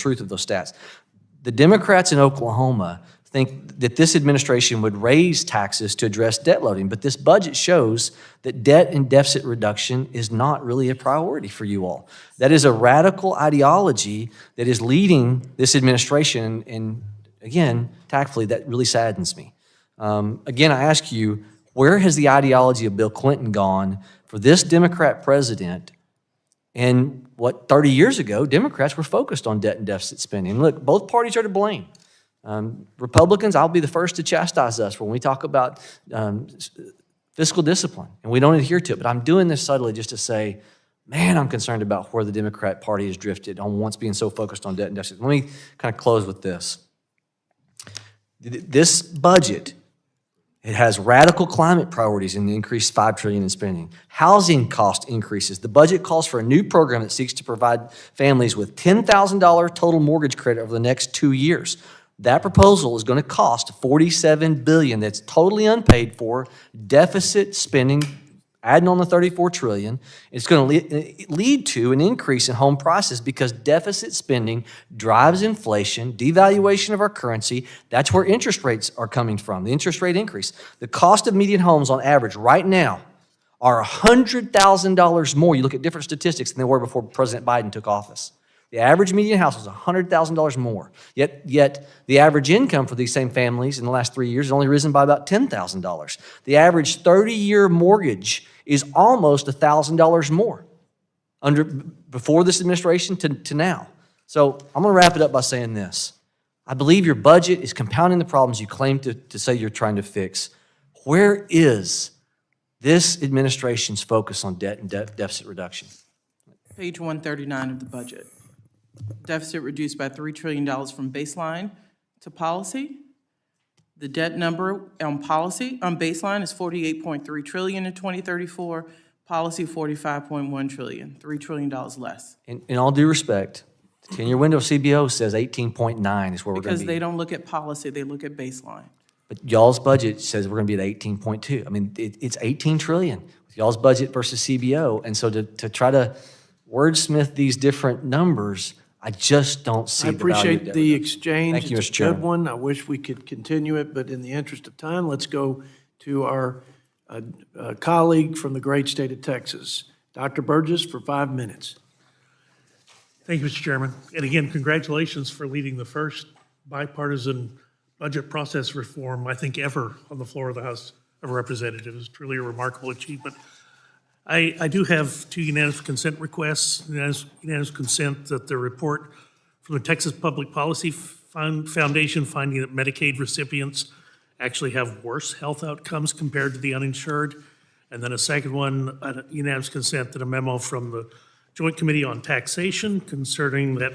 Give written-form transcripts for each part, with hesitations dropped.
truth of those stats. The Democrats in Oklahoma think that this administration would raise taxes to address debt loading, but this budget shows that debt and deficit reduction is not really a priority for you all. That is a radical ideology that is leading this administration, and again, tactfully, that really saddens me. Again, I ask you, where has the ideology of Bill Clinton gone for this Democrat president? And what, 30 years ago, Democrats were focused on debt and deficit spending. Look, both parties are to blame. Republicans, I'll be the first to chastise us when we talk about fiscal discipline, and we don't adhere to it. But I'm doing this subtly just to say, man, I'm concerned about where the Democrat Party has drifted on once being so focused on debt and deficit. Let me kind of close with this. This budget, it has radical climate priorities and increased $5 trillion in spending. Housing cost increases. The budget calls for a new program that seeks to provide families with $10,000 total mortgage credit over the next 2 years. That proposal is going to cost $47 billion. That's totally unpaid for deficit spending, adding on the $34 trillion. It's going to lead to an increase in home prices because deficit spending drives inflation, devaluation of our currency. That's where interest rates are coming from, the interest rate increase. The cost of median homes on average right now are $100,000 more. You look at different statistics than they were before President Biden took office. The average median house was $100,000 more. Yet the average income for these same families in the last 3 years has only risen by about $10,000. The average 30-year mortgage is almost $1,000 more before this administration to now. So I'm going to wrap it up by saying this. I believe your budget is compounding the problems you claim to say you're trying to fix. Where is this administration's focus on debt and deficit reduction? Page 139 of the budget. Deficit reduced by $3 trillion from baseline to policy. The debt number on baseline is $48.3 trillion in 2034, policy $45.1 trillion, $3 trillion less. In all due respect, the 10-year window of CBO says 18.9 is where we're going to be. Because they don't look at policy, they look at baseline. But y'all's budget says we're going to be at 18.2. I mean, it's 18 trillion with y'all's budget versus CBO. And so to try to wordsmith these different numbers, I just don't see the value. I appreciate the exchange. Thank you, Mr. It's a Chairman. good one. I wish we could continue it, but in the interest of time, let's go to our colleague from the great state of Texas, Dr. Burgess, for 5 minutes. Thank you, Mr. Chairman. And again, congratulations for leading the first bipartisan budget process reform, I think, ever on the floor of the House of Representatives. It's truly a remarkable achievement. I do have 2 unanimous consent requests. Unanimous consent that the report from the Texas Public Policy Foundation finding that Medicaid recipients actually have worse health outcomes compared to the uninsured. And then a second one, unanimous consent that a memo from the Joint Committee on Taxation concerning that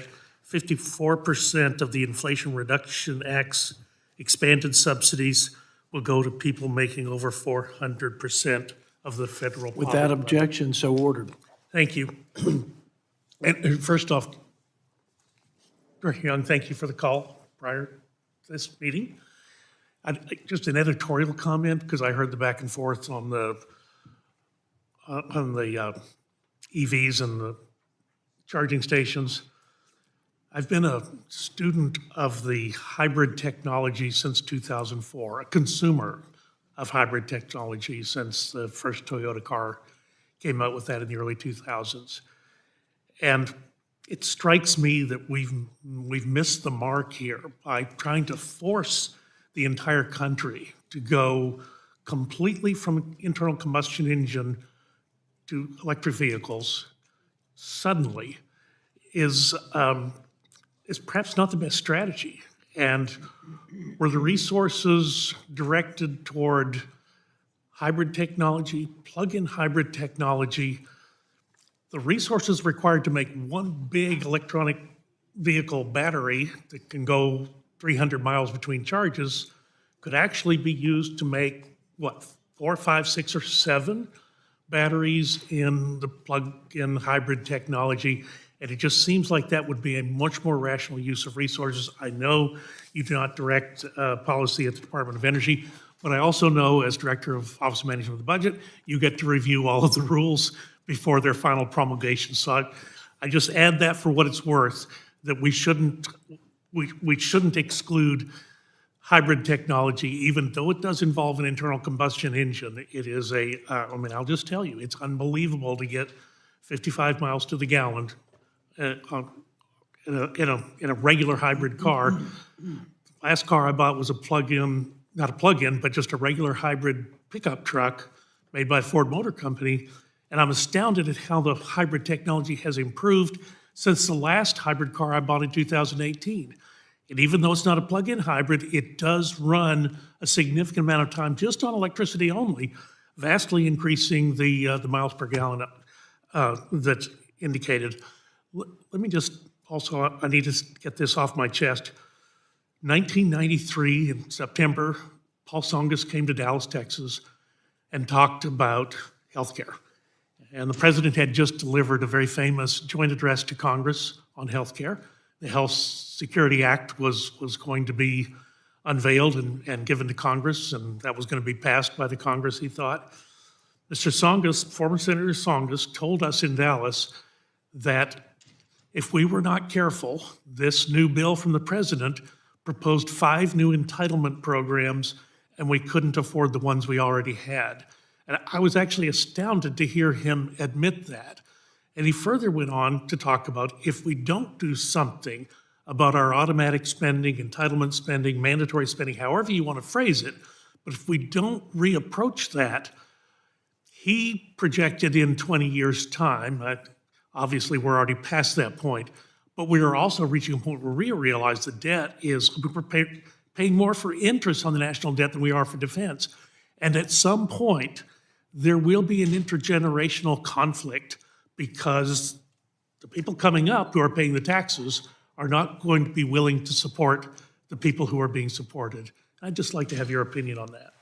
54% of the Inflation Reduction Act's expanded subsidies will go to people making over 400% of the federal poverty. Without objection, so ordered. Thank you. And first off, Director Young, thank you for the call prior to this meeting. Just an editorial comment, because I heard the back and forth on the EVs and the charging stations. I've been a student of the hybrid technology since 2004, a consumer of hybrid technology since the first Toyota car came out with that in the early 2000s. And it strikes me that we've missed the mark here by trying to force the entire country to go completely from internal combustion engine to electric vehicles suddenly is perhaps not the best strategy. And were the resources directed toward hybrid technology, plug-in hybrid technology, the resources required to make one big electronic vehicle battery that can go 300 miles between charges could actually be used to make, 4, 5, 6, or 7 batteries in the plug-in hybrid technology. And it just seems like that would be a much more rational use of resources. I know you do not direct policy at the Department of Energy, but I also know as Director of Office of Management of the Budget, you get to review all of the rules before their final promulgation. So I just add that for what it's worth. that we shouldn't exclude hybrid technology, even though it does involve an internal combustion engine. It is I mean, I'll just tell you, it's unbelievable to get 55 miles to the gallon in a regular hybrid car. Last car I bought was a plug-in, not a plug-in, but just a regular hybrid pickup truck made by Ford Motor Company. And I'm astounded at how the hybrid technology has improved since the last hybrid car I bought in 2018. And even though it's not a plug-in hybrid, it does run a significant amount of time just on electricity only, vastly increasing the miles per gallon that's indicated. Let me just also, I need to get this off my chest. 1993 in September, Paul Tsongas came to Dallas, Texas, and talked about healthcare. And the president had just delivered a very famous joint address to Congress on healthcare. The Health Security Act was going to be unveiled and given to Congress, and that was going to be passed by the Congress, he thought. Mr. Tsongas, former Senator Tsongas, told us in Dallas that if we were not careful, this new bill from the president proposed 5 new entitlement programs, and we couldn't afford the ones we already had. And I was actually astounded to hear him admit that. And he further went on to talk about if we don't do something about our automatic spending, entitlement spending, mandatory spending, however you want to phrase it, but if we don't reapproach that, he projected in 20 years' time, obviously we're already past that point, but we are also reaching a point where we realize the debt is, we're paying more for interest on the national debt than we are for defense. And at some point, there will be an intergenerational conflict because the people coming up who are paying the taxes are not going to be willing to support the people who are being supported. I'd just like to have your opinion on that.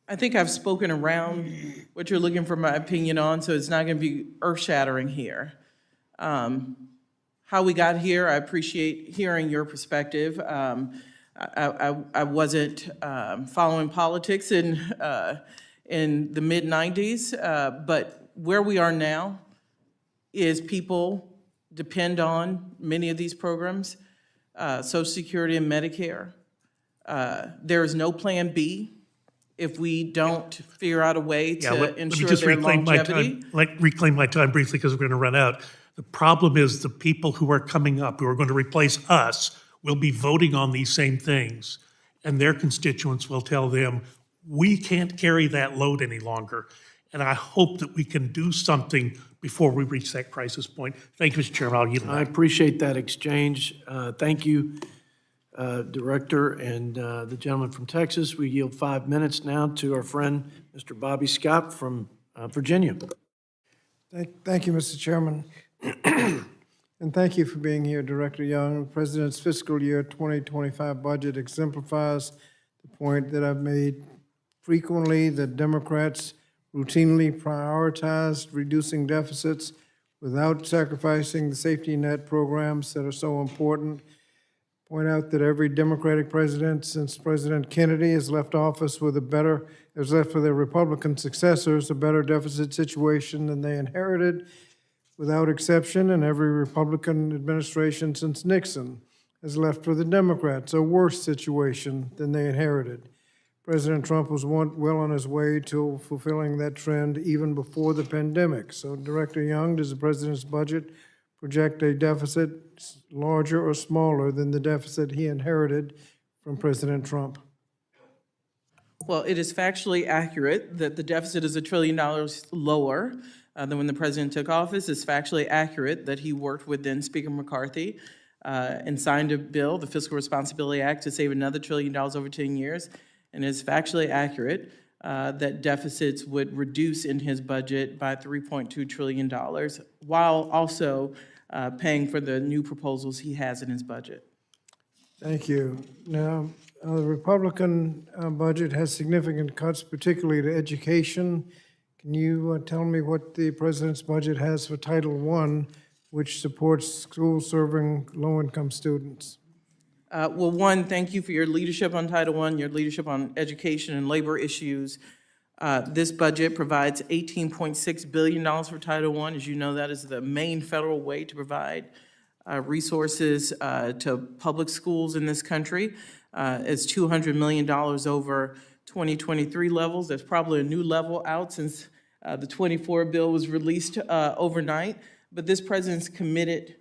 I think I've spoken around what you're looking for my opinion on, so it's not going to be earth-shattering here. How we got here, I appreciate hearing your perspective. I wasn't following politics in the mid-90s, but where we are now is people depend on many of these programs, Social Security and Medicare. There is no plan B if we don't figure out a way to ensure their longevity. Reclaim my time briefly because we're going to run out. The problem is the people who are coming up, who are going to replace us, will be voting on these same things, and their constituents will tell them, we can't carry that load any longer. And I hope that we can do something before we reach that crisis point. Thank you, Mr. Chairman. I'll yield I back. appreciate that exchange. Thank you, Director, and the gentleman from Texas. We yield 5 minutes now to our friend, Mr. Bobby Scott from Virginia. Thank you, Mr. Chairman. And thank you for being here, Director Young. The President's fiscal year 2025 budget exemplifies the point that I've made frequently, that Democrats routinely prioritized reducing deficits without sacrificing the safety net programs that are so important. Point out that every Democratic president since President Kennedy has left office with has left for their Republican successors a better deficit situation than they inherited, without exception, and every Republican administration since Nixon has left for the Democrats a worse situation than they inherited. President Trump was well on his way to fulfilling that trend even before the pandemic. So, Director Young, does the President's budget project a deficit larger or smaller than the deficit he inherited from President Trump? Well, it is factually accurate that the deficit is $1 trillion lower than when the president took office. It's factually accurate that he worked with then Speaker McCarthy and signed a bill, the Fiscal Responsibility Act, to save another $1 trillion over 10 years. And it's factually accurate that deficits would reduce in his budget by $3.2 trillion, while also paying for the new proposals he has in his budget. Thank you. Now, the Republican budget has significant cuts, particularly to education. Can you tell me what the President's budget has for Title I, which supports schools serving low-income students? Well, one, thank you for your leadership on Title I, your leadership on education and labor issues. This budget provides $18.6 billion for Title I. As you know, that is the main federal way to provide resources to public schools in this country. It's $200 million over 2023 levels. That's probably a new level out since the 24 bill was released overnight. But this president's committed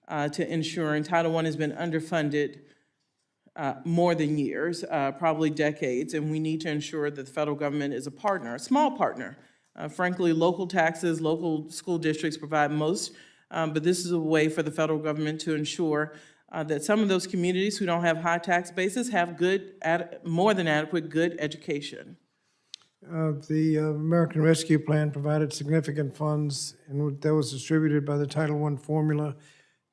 to ensuring Title I has been underfunded more than years, probably decades, and we need to ensure that the federal government is a partner, a small partner. Frankly, local taxes, local school districts provide most, but this is a way for the federal government to ensure that some of those communities who don't have high tax bases have good, more than adequate, good education. The American Rescue Plan provided significant funds, and that was distributed by the Title I formula.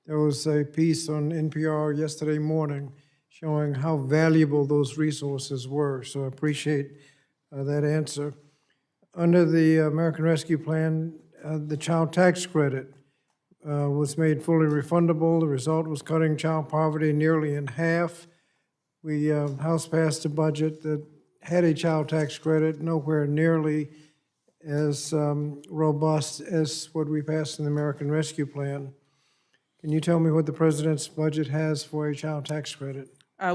There was a piece on NPR yesterday morning showing how valuable those resources were, so I appreciate that answer. Under the American Rescue Plan, the child tax credit was made fully refundable. The result was cutting child poverty nearly in half. House passed a budget that had a child tax credit nowhere nearly as robust as what we passed in the American Rescue Plan. Can you tell me what the president's budget has for a child tax credit?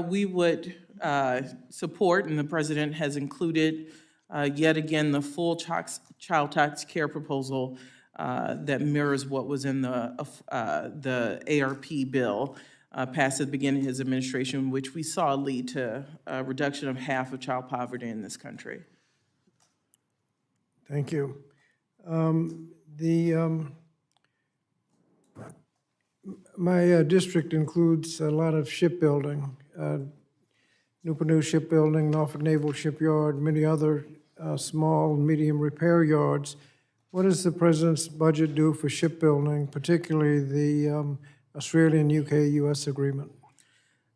We would support, and the president has included yet again the full child tax care proposal that mirrors what was in the ARP bill passed at the beginning of his administration, which we saw lead to a reduction of half of child poverty in this country. Thank you. My district includes a lot of shipbuilding, Newport News Shipbuilding, Norfolk Naval Shipyard, many other small and medium repair yards. What does the president's budget do for shipbuilding, particularly the Australian-UK-US agreement?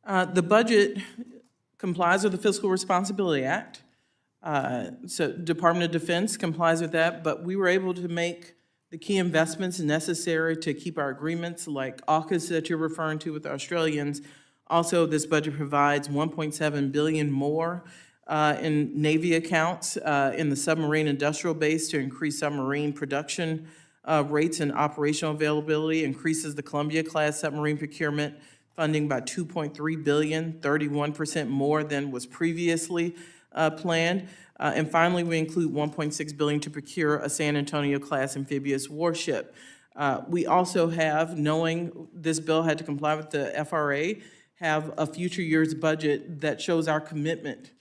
The budget complies with the Fiscal Responsibility Act. So Department of Defense complies with that, but we were able to make the key investments necessary to keep our agreements like AUKUS that you're referring to with the Australians. Also, this budget provides $1.7 billion more in Navy accounts in the submarine industrial base to increase submarine production rates and operational availability, increases the Columbia-class submarine procurement funding by $2.3 billion, 31% more than was previously planned. And finally, we include $1.6 billion to procure a San Antonio-class amphibious warship. We also have, knowing this bill had to comply with the FRA, have a future year's budget that shows our commitment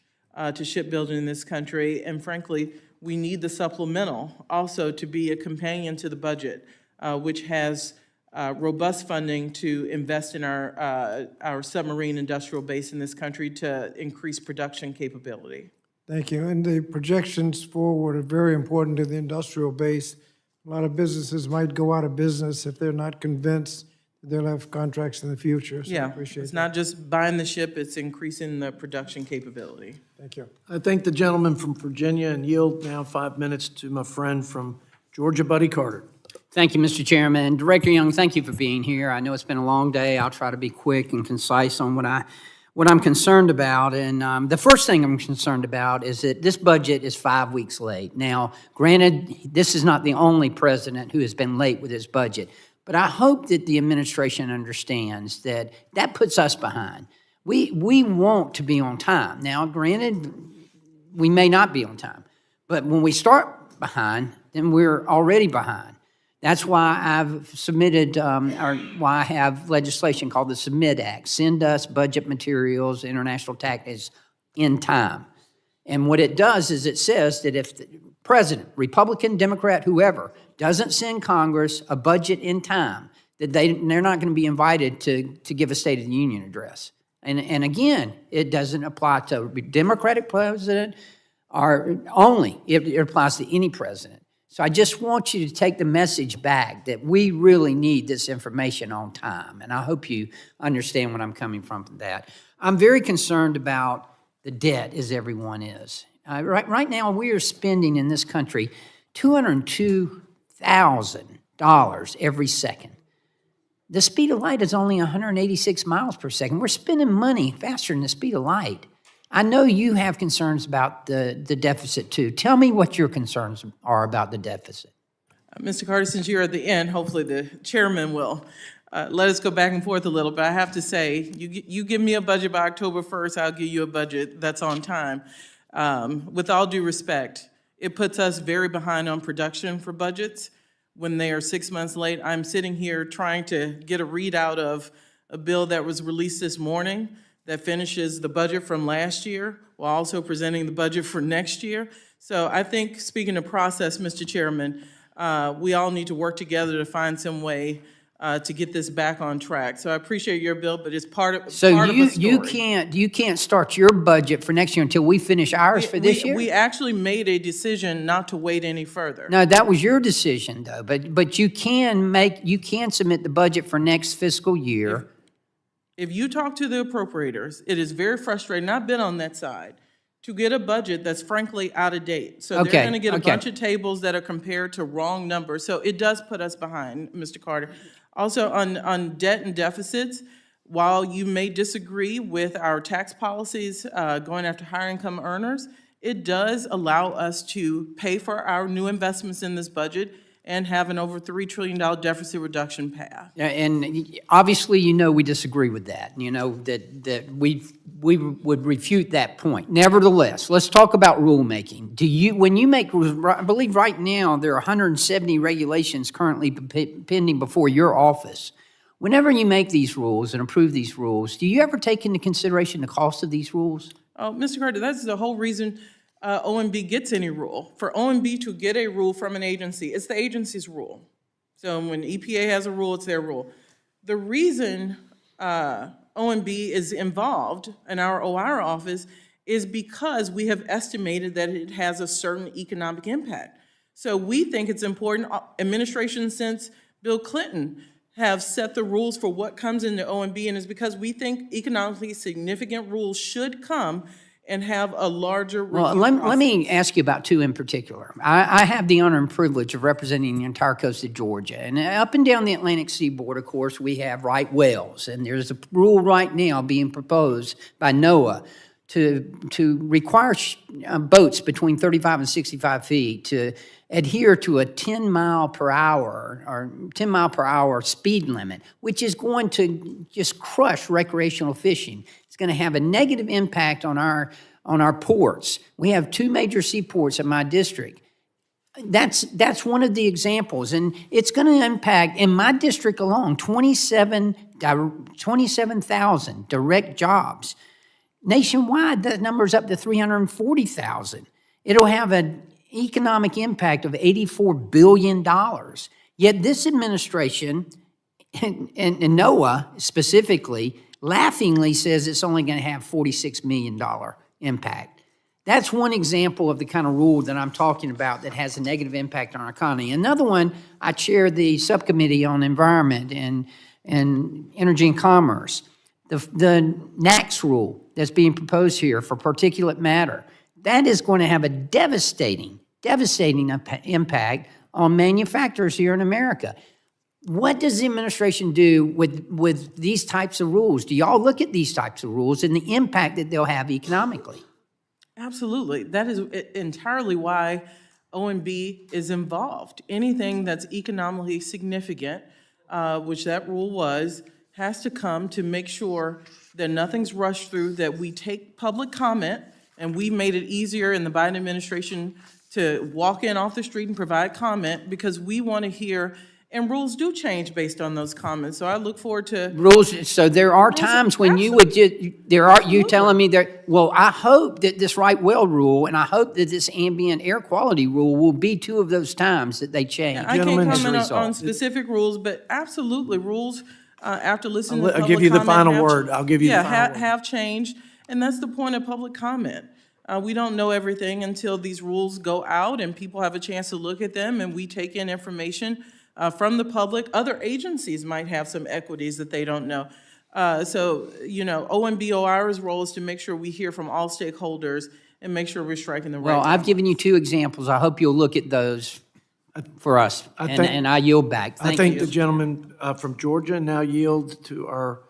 to shipbuilding in this country. And frankly, we need the supplemental also to be a companion to the budget, which has robust funding to invest in our submarine industrial base in this country to increase production capability. Thank you. And the projections forward are very important to the industrial base. A lot of businesses might go out of business if they're not convinced that they'll have contracts in the future. So I Yeah, appreciate it's that. not just buying the ship, it's increasing the production capability. Thank you. I thank the gentleman from Virginia and yield now 5 minutes to my friend from Georgia, Buddy Carter. Thank you, Mr. Chairman. Director Young, thank you for being here. I know it's been a long day. I'll try to be quick and concise on what I'm concerned about. And the first thing I'm concerned about is that this budget is 5 weeks late. Now, granted, this is not the only president who has been late with his budget, but I hope that the administration understands that that puts us behind. We want to be on time. Now, granted, we may not be on time, but when we start behind, then we're already behind. That's why I've submitted, why I have legislation called the Submit Act. Send us budget materials, international taxes in time. And what it does is it says that if the president, Republican, Democrat, whoever, doesn't send Congress a budget in time, that they're not going to be invited to give a State of the Union address. And again, it doesn't apply to a Democratic president or only. It applies to any president. So I just want you to take the message back that we really need this information on time. And I hope you understand what I'm coming from that. I'm very concerned about the debt, as everyone is. Right now, we are spending in this country $202,000 every second. The speed of light is only 186 miles per second. We're spending money faster than the speed of light. I know you have concerns about the deficit too. Tell me what your concerns are about the deficit. Mr. Carter, since you're at the end, hopefully the chairman will let us go back and forth a little, but I have to say, you give me a budget by October 1st, I'll give you a budget that's on time. With all due respect, it puts us very behind on production for budgets when they are 6 months late. I'm sitting here trying to get a readout of a bill that was released this morning that finishes the budget from last year while also presenting the budget for next year. So I think, speaking of process, Mr. Chairman, we all need to work together to find some way to get this back on track. So I appreciate your bill, but it's part of a So story. you can't start your budget for next year until we finish ours for this year? We actually made a decision not to wait any further. No, that was your decision though, but you can submit the budget for next fiscal year. If you talk to the appropriators, it is very frustrating, I've been on that side, to get a budget that's frankly out of date. So Okay, they're gonna get a okay. bunch of tables that are compared to wrong numbers. So it does put us behind, Mr. Carter. Also, on debt and deficits, while you may disagree with our tax policies going after higher income earners, it does allow us to pay for our new investments in this budget and have an over $3 trillion deficit reduction path. And obviously, you know, we disagree with that. You know, that we would refute that point. Nevertheless, let's talk about rulemaking. When you make rules, I believe right now there are 170 regulations currently pending before your office. Whenever you make these rules and approve these rules, do you ever take into consideration the cost of these rules? Oh, Mr. Carter, that's the whole reason OMB gets any rule. For OMB to get a rule from an agency, it's the agency's rule. So when EPA has a rule, it's their rule. The reason OMB is involved in our OIR office is because we have estimated that it has a certain economic impact. So we think it's important, administration since Bill Clinton have set the rules for what comes into OMB, and it's because we think economically significant rules should come and have a larger review Well, let me ask you about two in particular. I have the honor and privilege of representing the entire coast of Georgia. And up and down the Atlantic seaboard, of course, we have right whales. And there's a rule right now being proposed by NOAA to require boats between 35 and 65 feet to adhere to a 10 mile per hour speed limit, which is going to just crush recreational fishing. It's going to have a negative impact on our ports. We have two major seaports in my district. That's one of the examples, and it's going to impact, in my district alone, 27,000 direct jobs. Nationwide, that number's up to 340,000. It'll have an economic impact of $84 billion. Yet this administration, and NOAA specifically, laughingly says it's only going to have $46 million impact. That's one example of the kind of rule that I'm talking about that has a negative impact on our economy. Another one, I chair the subcommittee on environment and energy and commerce. The NAAQS rule that's being proposed here for particulate matter, that is going to have a devastating impact on manufacturers here in America. What does the administration do with these types of rules? Do y'all look at these types of rules and the impact that they'll have economically? Absolutely. That is entirely why OMB is involved. Anything that's economically significant, which that rule was, has to come to make sure that nothing's rushed through, that we take public comment, and we made it easier in the Biden administration to walk in off the street and provide comment because we want to hear, and rules do change based on those comments. So I look forward to Rules, so there are times when you would just, you telling me that, well, I hope that this right well rule and I hope that this ambient air quality rule will be two of those times that they change. I can't Gentlemen, as a comment on result. specific rules, but absolutely, rules, after listening to I'll public give you the comment, final have- word. I'll give you the yeah, final word. have changed, and that's the point of public comment. We don't know everything until these rules go out and people have a chance to look at them, and we take in information from the public. Other agencies might have some equities that they don't know. So, you know, OMB-OIR's role is to make sure we hear from all stakeholders and make sure we're striking the right Well, I've balance. given you two examples. I hope you'll look at those for us. think- And I yield back. I think the gentleman now from Georgia now yields to our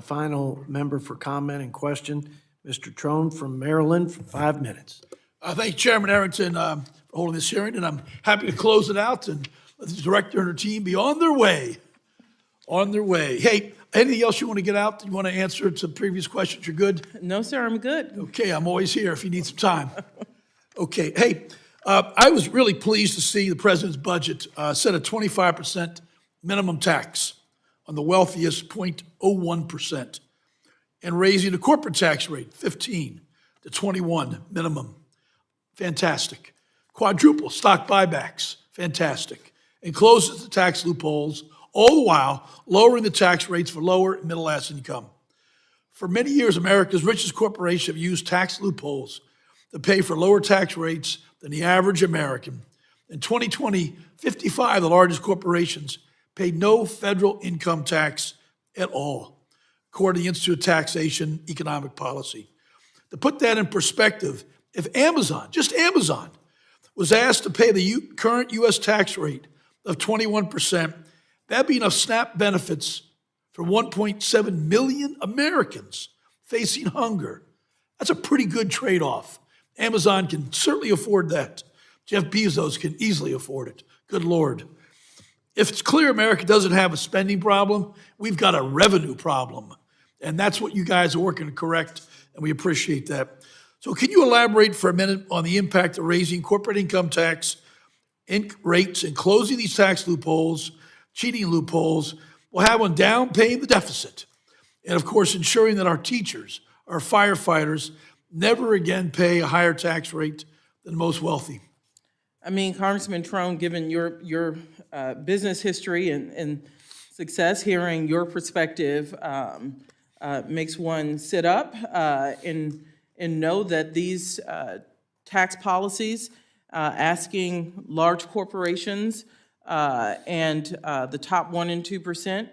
final member for comment and question. Mr. Trone from Maryland for 5 minutes. Thank you, Chairman Arrington, for holding this hearing, and I'm happy to close it out and let the director and her team be on their way. On their way. Hey, anything else you want to get out? You want to answer to previous questions? You're good? No, sir, I'm good. Okay, I'm always here if you need some time. Okay, hey, I was really pleased to see the president's budget set a 25% minimum tax on the wealthiest 0.01% and raising the corporate tax rate 15 to 21 minimum. Fantastic. Quadruple stock buybacks. Fantastic. And closes the tax loopholes, all the while lowering the tax rates for lower and middle-class income. For many years, America's richest corporations have used tax loopholes to pay for lower tax rates than the average American. In 2020, 55 of the largest corporations paid no federal income tax at all, according to the Institute of Taxation Economic Policy. To put that in perspective, if Amazon, just Amazon, was asked to pay the current U.S. tax rate of 21%, that'd be enough SNAP benefits for 1.7 million Americans facing hunger. That's a pretty good trade-off. Amazon can certainly afford that. Jeff Bezos can easily afford it. Good Lord. If it's clear America doesn't have a spending problem, we've got a revenue problem. And that's what you guys are working to correct, and we appreciate that. So can you elaborate for a minute on the impact of raising corporate income tax rates and closing these tax loopholes, cheating loopholes, will have on down paying the deficit? And of course, ensuring that our teachers, our firefighters, never again pay a higher tax rate than the most wealthy. I mean, Congressman Trone, given your business history and success, hearing your perspective makes one sit up and know that these tax policies asking large corporations and the top 1% and 2%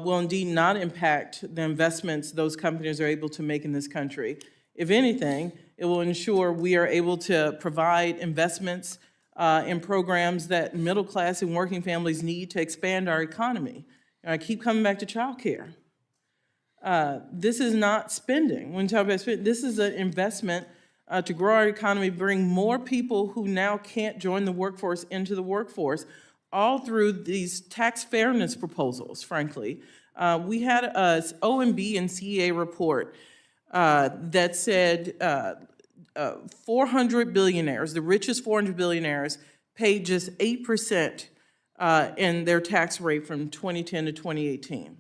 will indeed not impact the investments those companies are able to make in this country. If anything, it will ensure we are able to provide investments in programs that middle class and working families need to expand our economy. And I keep coming back to childcare. This is not spending. When you talk about spending, this is an investment to grow our economy, bring more people who now can't join the workforce into the workforce, all through these tax fairness proposals, frankly. We had a OMB and CEA report that said 400 billionaires, the richest 400 billionaires, paid just 8% in their tax rate from 2010 to 2018.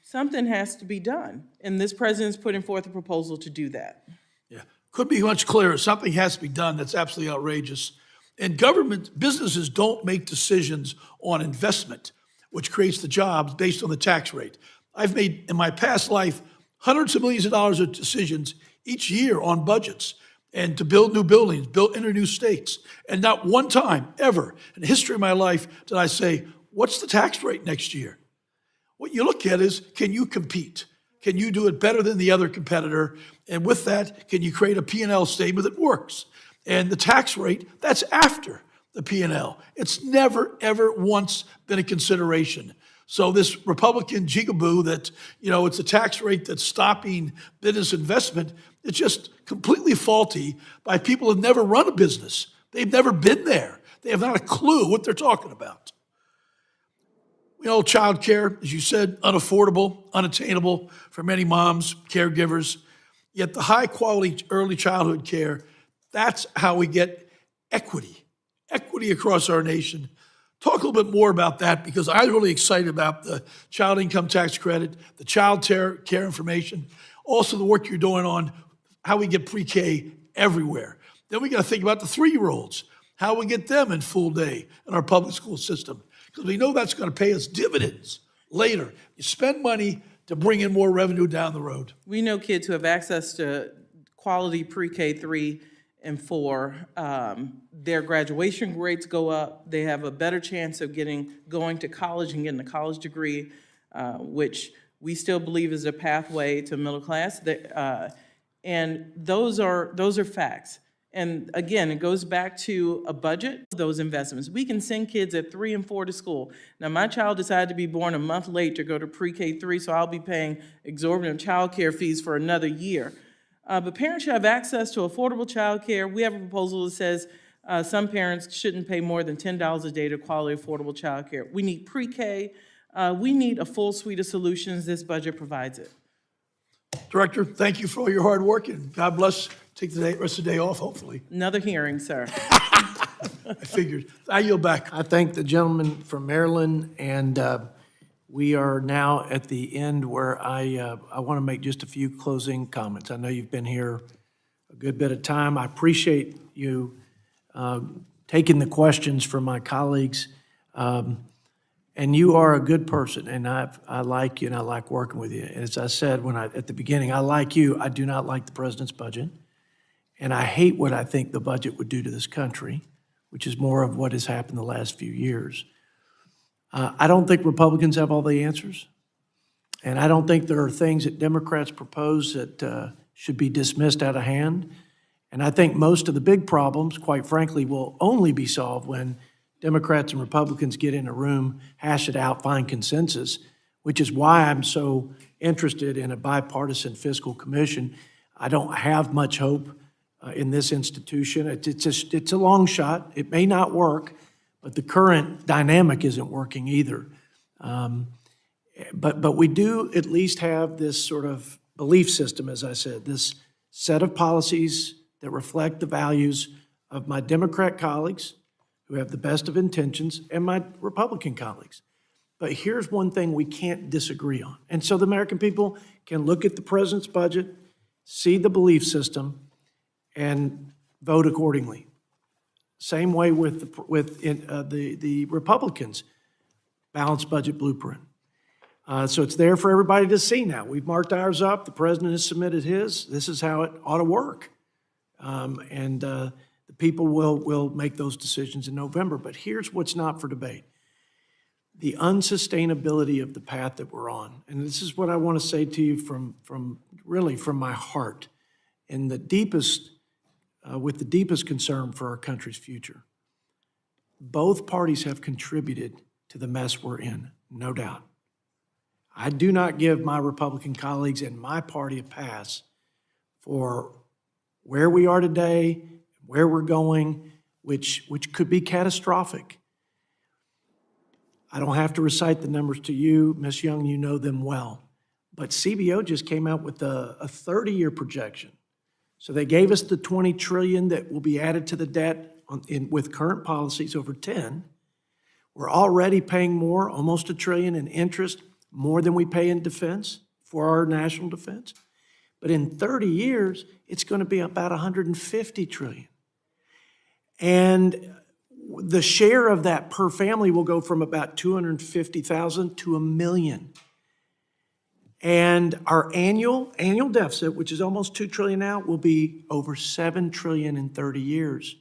Something has to be done, and this president's putting forth a proposal to do that. Yeah, could be much clearer. Something has to be done. That's absolutely outrageous. And government businesses don't make decisions on investment, which creates the jobs based on the tax rate. I've made, in my past life, hundreds of millions of dollars of decisions each year on budgets and to build new buildings, enter new states. And not one time ever in the history of my life did I say, what's the tax rate next year? What you look at is, can you compete? Can you do it better than the other competitor? And with that, can you create a P&L statement that works? And the tax rate, that's after the P&L. It's never, ever once been a consideration. So this Republican jigaboo that, it's a tax rate that's stopping business investment, it's just completely faulty by people who've never run a business. They've never been there. They have not a clue what they're talking about. Child care, as you said, unaffordable, unattainable for many moms, caregivers. Yet the high quality early childhood care, that's how we get equity across our nation. Talk a little bit more about that, because I'm really excited about the child income tax credit, the child care information, also the work you're doing on how we get pre-K everywhere. Then we got to think about the 3-year-olds, how we get them in full day in our public school system, because we know that's going to pay us dividends later. You spend money to bring in more revenue down the road. We know kids who have access to quality pre-K 3 and 4, their graduation rates go up. They have a better chance of going to college and getting a college degree, which we still believe is a pathway to middle class. And those are facts. And again, it goes back to a budget, those investments. We can send kids at 3 and 4 to school. Now, my child decided to be born a month late to go to pre-K 3, so I'll be paying exorbitant childcare fees for another year. But parents should have access to affordable childcare. We have a proposal that says some parents shouldn't pay more than $10 a day to quality affordable childcare. We need pre-K. We need a full suite of solutions. This budget provides it. Director, thank you for all your hard work, and God bless. Take the rest of the day off, hopefully. Another hearing, sir. I figured. I yield back. I thank the gentleman from Maryland, and we are now at the end where I want to make just a few closing comments. I know you've been here a good bit of time. I appreciate you taking the questions from my colleagues. And you are a good person, and I like you, and I like working with you. And as I said at the beginning, I like you. I do not like the president's budget, and I hate what I think the budget would do to this country, which is more of what has happened the last few years. I don't think Republicans have all the answers, and I don't think there are things that Democrats propose that should be dismissed out of hand. And I think most of the big problems, quite frankly, will only be solved when Democrats and Republicans get in a room, hash it out, find consensus, which is why I'm so interested in a bipartisan fiscal commission. I don't have much hope in this institution. It's a long shot. It may not work, but the current dynamic isn't working either. But we do at least have this sort of belief system, as I said, this set of policies that reflect the values of my Democrat colleagues, who have the best of intentions, and my Republican colleagues. But here's one thing we can't disagree on. And so the American people can look at the president's budget, see the belief system, and vote accordingly. Same way with the Republicans' balanced budget blueprint. So it's there for everybody to see now. We've marked ours up. The president has submitted his. This is how it ought to work. The people will make those decisions in November. But here's what's not for debate: the unsustainability of the path that we're on. And this is what I want to say to you from my heart, and the deepest, with the deepest concern for our country's future. Both parties have contributed to the mess we're in, no doubt. I do not give my Republican colleagues and my party a pass for where we are today, where we're going, which could be catastrophic. I don't have to recite the numbers to you. Ms. Young, you know them well. But CBO just came out with a 30-year projection. So they gave us the $20 trillion that will be added to the debt with current policies over 10. We're already paying more, almost $1 trillion in interest, more than we pay in defense for our national defense. But in 30 years, it's going to be about $150 trillion. And the share of that per family will go from about $250,000 to $1 million. And our annual deficit, which is almost $2 trillion now, will be over $7 trillion in 30 years.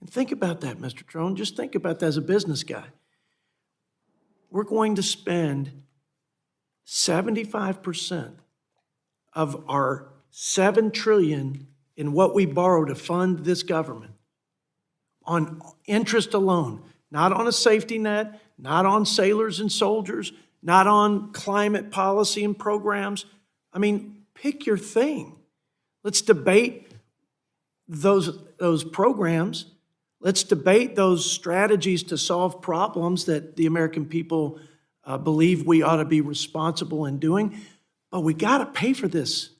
And think about that, Mr. Trone. Just think about that as a business guy. We're going to spend 75% of our $7 trillion in what we borrow to fund this government on interest alone, not on a safety net, not on sailors and soldiers, not on climate policy and programs. I mean, pick your thing. Let's debate those programs. Let's debate those strategies to solve problems that the American people believe we ought to be responsible in doing. But we got to pay for this.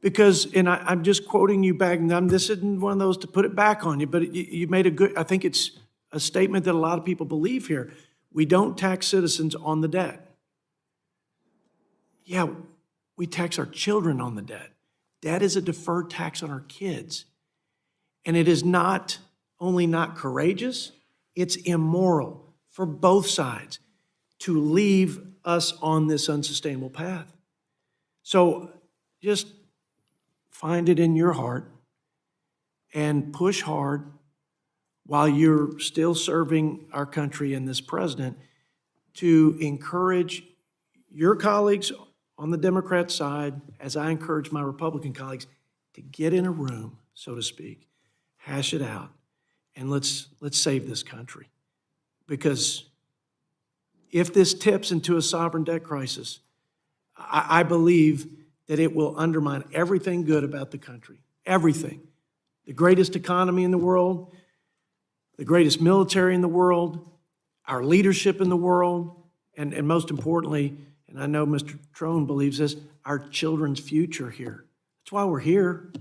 Because, and I'm just quoting you back, and this isn't one of those to put it back on you, but you made a good, I think it's a statement that a lot of people believe here. We don't tax citizens on the debt. Yeah, we tax our children on the debt. Debt is a deferred tax on our kids. And it is not only not courageous, it's immoral for both sides to leave us on this unsustainable path. So just find it in your heart and push hard while you're still serving our country and this president to encourage your colleagues on the Democrat side, as I encourage my Republican colleagues, to get in a room, so to speak. Hash it out, and let's save this country. Because if this tips into a sovereign debt crisis, I believe that it will undermine everything good about the country. Everything. The greatest economy in the world, the greatest military in the world, our leadership in the world, and most importantly, and I know Mr. Trone believes this, our children's future here. That's why we're here.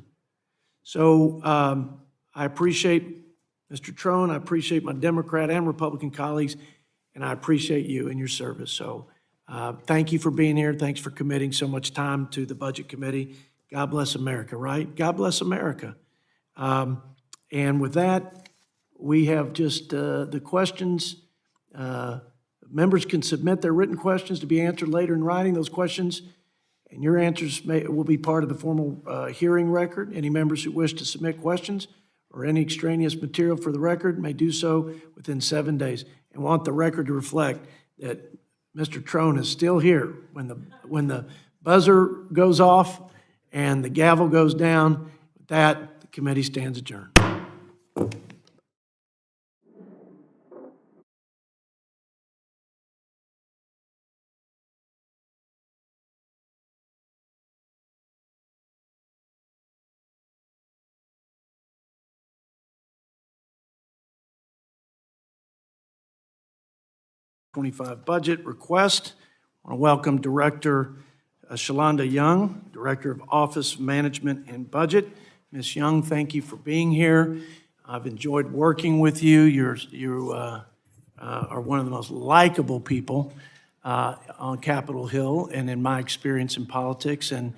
So I appreciate Mr. Trone, I appreciate my Democrat and Republican colleagues, and I appreciate you and your service. So thank you for being here. Thanks for committing so much time to the Budget Committee. God bless America, right? God bless America. And with that, we have just the questions. Members can submit their written questions to be answered later in writing. Those questions and your answers will be part of the formal hearing record. Any members who wish to submit questions or any extraneous material for the record may do so within 7 days. And want the record to reflect that Mr. Trone is still here. When the buzzer goes off and the gavel goes down, with that, the committee stands adjourned. '25 budget request. I want to welcome Director Shalanda Young, Director of Office Management and Budget. Ms. Young, thank you for being here. I've enjoyed working with you. You are one of the most likable people on Capitol Hill and in my experience in politics, and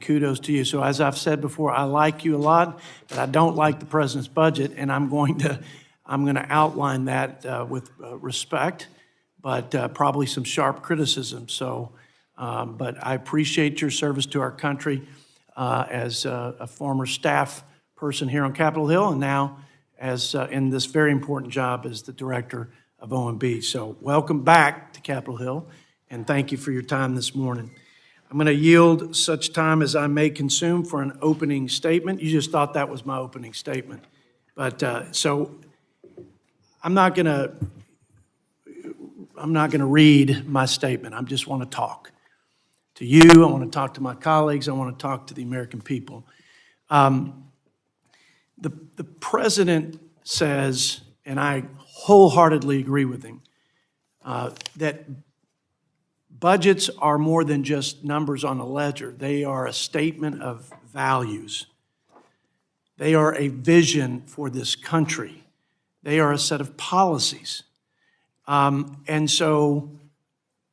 kudos to you. So as I've said before, I like you a lot, but I don't like the president's budget, and I'm going to outline that with respect, but probably some sharp criticism. So, but I appreciate your service to our country as a former staff person here on Capitol Hill, and now as in this very important job as the director of OMB. So welcome back to Capitol Hill, and thank you for your time this morning. I'm going to yield such time as I may consume for an opening statement. You just thought that was my opening statement. But so I'm not going to read my statement. I just want to talk to you. I want to talk to my colleagues. I want to talk to the American people. The president says, and I wholeheartedly agree with him, that budgets are more than just numbers on a ledger. They are a statement of values. They are a vision for this country. They are a set of policies. And so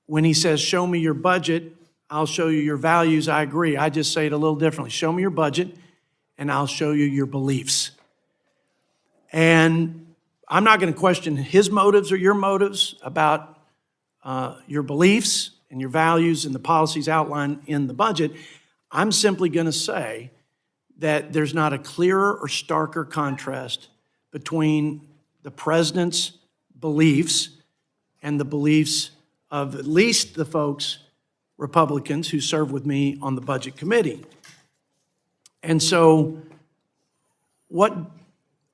when he says, show me your budget, I'll show you your values, I agree. I just say it a little differently. Show me your budget, and I'll show you your beliefs. And I'm not going to question his motives or your motives about your beliefs and your values and the policies outlined in the budget. I'm simply going to say that there's not a clearer or starker contrast between the president's beliefs and the beliefs of at least the folks, Republicans, who serve with me on the Budget Committee. And so what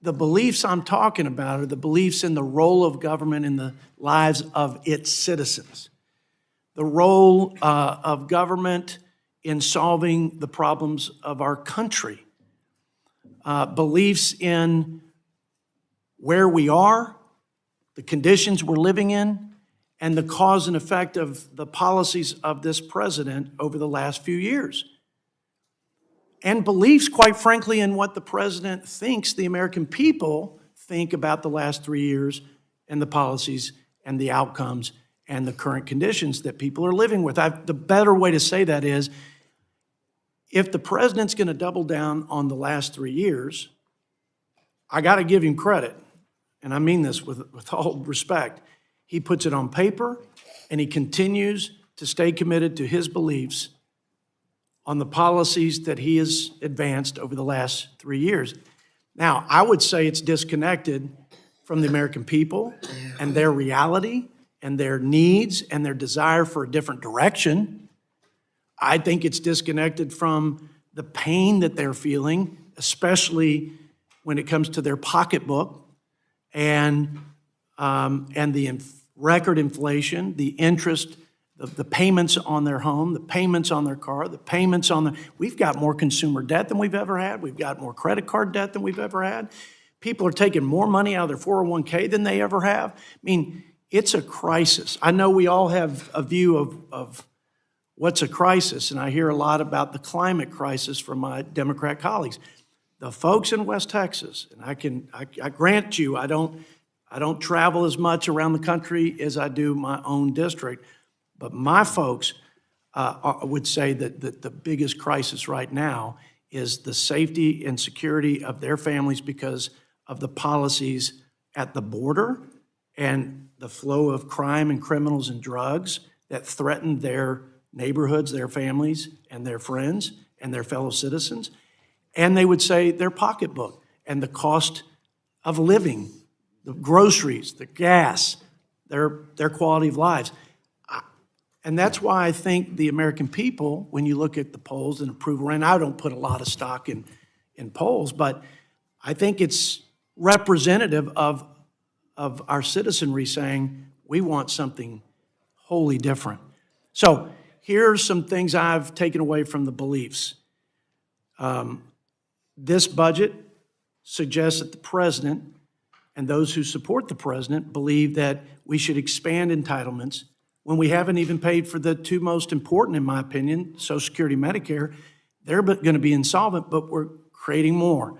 the beliefs I'm talking about are the beliefs in the role of government in the lives of its citizens, the role of government in solving the problems of our country, beliefs in where we are, the conditions we're living in, and the cause and effect of the policies of this president over the last few years. And beliefs, quite frankly, in what the president thinks the American people think about the last 3 years and the policies and the outcomes and the current conditions that people are living with. The better way to say that is, if the president's going to double down on the last 3 years, I got to give him credit, and I mean this with all respect. He puts it on paper, and he continues to stay committed to his beliefs on the policies that he has advanced over the last 3 years. Now, I would say it's disconnected from the American people and their reality and their needs and their desire for a different direction. I think it's disconnected from the pain that they're feeling especially when it comes to their pocketbook and the record inflation, the interest, the payments on their home, the payments on their car, the payments on the, we've got more consumer debt than we've ever had. We've got more credit card debt than we've ever had. People are taking more money out of their 401k than they ever have. I mean, it's a crisis. I know we all have a view of what's a crisis, and I hear a lot about the climate crisis from my Democrat colleagues. The folks in West Texas, and I grant you, I don't travel as much around the country as I do my own district, but my folks would say that the biggest crisis right now is the safety and security of their families because of the policies at the border and the flow of crime and criminals and drugs that threaten their neighborhoods, their families, and their friends, and their fellow citizens. And they would say their pocketbook and the cost of living, the groceries, the gas, their quality of lives. And that's why I think the American people, when you look at the polls and approval, and I don't put a lot of stock in polls, but I think it's representative of our citizenry saying, we want something wholly different. So here's some things I've taken away from the beliefs. This budget suggests that the president and those who support the president believe that we should expand entitlements when we haven't even paid for the two most important, in my opinion, Social Security, Medicare. They're going to be insolvent, but we're creating more.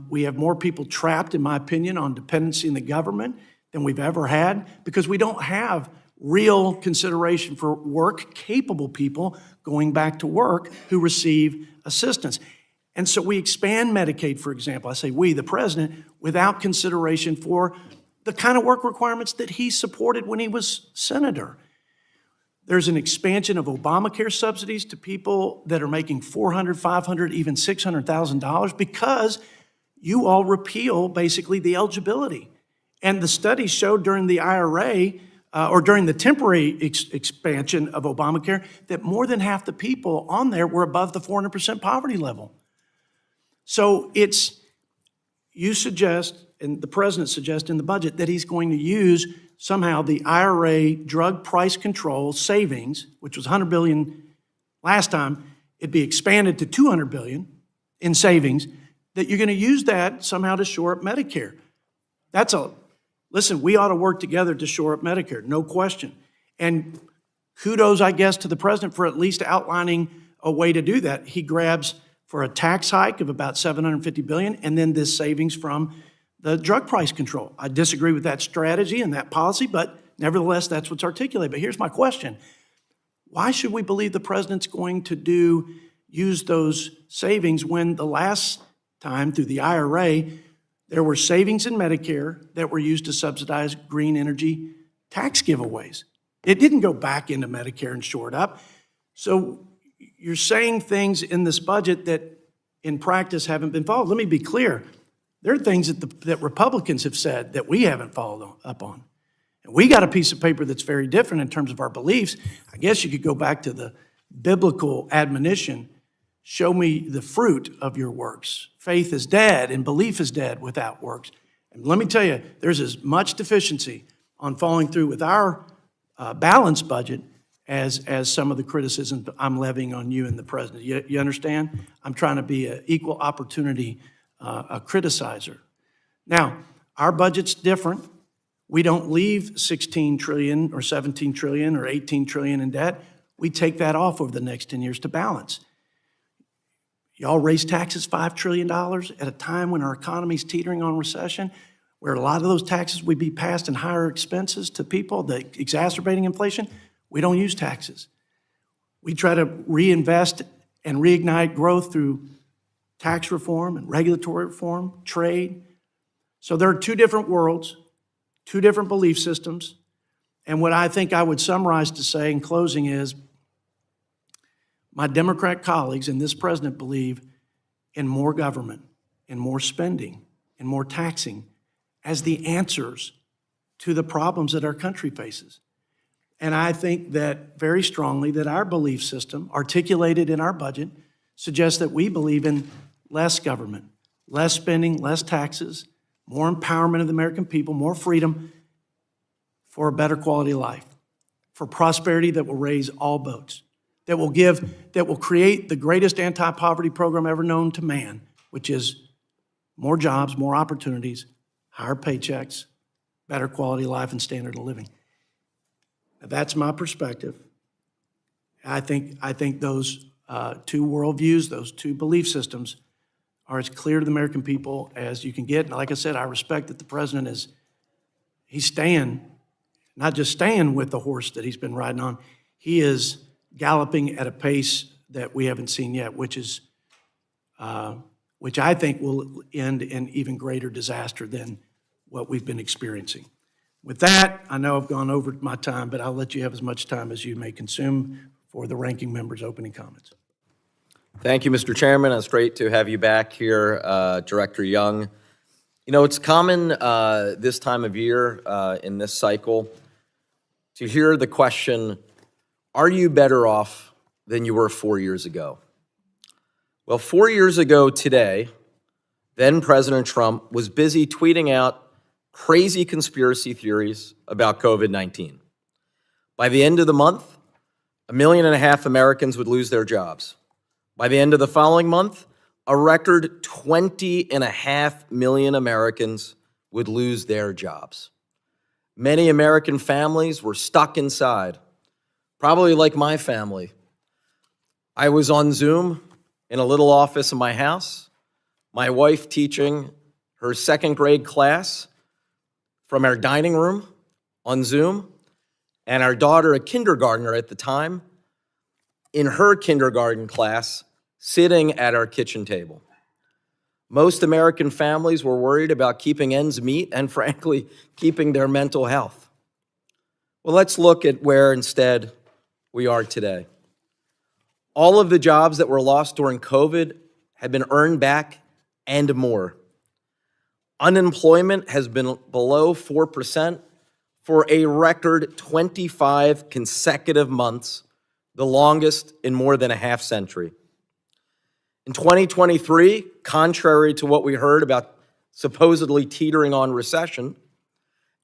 We have more people trapped, in my opinion, on dependency in the government than we've ever had because we don't have real consideration for work-capable people going back to work who receive assistance. And so we expand Medicaid, for example. I say we, the president, without consideration for the kind of work requirements that he supported when he was senator. There's an expansion of Obamacare subsidies to people that are making $400,000, $500,000, even $600,000 because you all repeal basically the eligibility. And the studies showed during the IRA or during the temporary expansion of Obamacare that more than half the people on there were above the 400% poverty level. So you suggest, and the president suggests in the budget, that he's going to use somehow the IRA drug price control savings, which was $100 billion last time, it'd be expanded to $200 billion in savings, that you're going to use that somehow to shore up Medicare. Listen, we ought to work together to shore up Medicare, no question. And kudos, I guess, to the president for at least outlining a way to do that. He grabs for a tax hike of about $750 billion, and then this savings from the drug price control. I disagree with that strategy and that policy, but nevertheless, that's what's articulated. But here's my question. Why should we believe the president's going to use those savings when the last time through the IRA, there were savings in Medicare that were used to subsidize green energy tax giveaways? It didn't go back into Medicare and shore it up. So you're saying things in this budget that in practice haven't been followed. Let me be clear. There are things that Republicans have said that we haven't followed up on. And we got a piece of paper that's very different in terms of our beliefs. I guess you could go back to the biblical admonition, show me the fruit of your works. Faith is dead and belief is dead without works. And let me tell you, there's as much deficiency on following through with our balanced budget as some of the criticisms I'm levying on you and the president. You understand? I'm trying to be an equal opportunity a criticizer. Now, our budget's different. We don't leave 16 trillion or 17 trillion or 18 trillion in debt. We take that off over the next 10 years to balance. Y'all raise taxes $5 trillion at a time when our economy's teetering on recession, where a lot of those taxes would be passed in higher expenses to people, the exacerbating inflation. We don't use taxes. We try to reinvest and reignite growth through tax reform and regulatory reform, trade. So there are two different worlds, two different belief systems. And what I think I would summarize to say in closing is my Democrat colleagues and this president believe in more government, in more spending, in more taxing as the answers to the problems that our country faces. And I think that very strongly that our belief system, articulated in our budget, suggests that we believe in less government, less spending, less taxes, more empowerment of the American people, more freedom for a better quality of life, for prosperity that will raise all boats, that will create the greatest anti-poverty program ever known to man, which is more jobs, more opportunities, higher paychecks, better quality of life and standard of living. Now, that's my perspective. I think those two worldviews, those two belief systems are as clear to the American people as you can get. And like I said, I respect that the president he's staying, not just staying with the horse that he's been riding on, he is galloping at a pace that we haven't seen yet, which I think will end in even greater disaster than what we've been experiencing. With that, I know I've gone over my time, but I'll let you have as much time as you may consume for the ranking member's opening comments. Thank you, Mr. Chairman. It's great to have you back here, Director Young. You know, it's common this time of year in this cycle to hear the question, are you better off than you were 4 years ago? Well, 4 years ago today, then President Trump was busy tweeting out crazy conspiracy theories about COVID-19. By the end of the month, 1.5 million Americans would lose their jobs. By the end of the following month, a record 20.5 million Americans would lose their jobs. Many American families were stuck inside, probably like my family. I was on Zoom in a little office in my house, my wife teaching her second grade class from our dining room on Zoom, and our daughter, a kindergartner at the time, in her kindergarten class, sitting at our kitchen table. Most American families were worried about keeping ends meet and, frankly, keeping their mental health. Well, let's look at where instead we are today. All of the jobs that were lost during COVID have been earned back and more. Unemployment has been below 4% for a record 25 consecutive months, the longest in more than a half century. In 2023, contrary to what we heard about supposedly teetering on recession,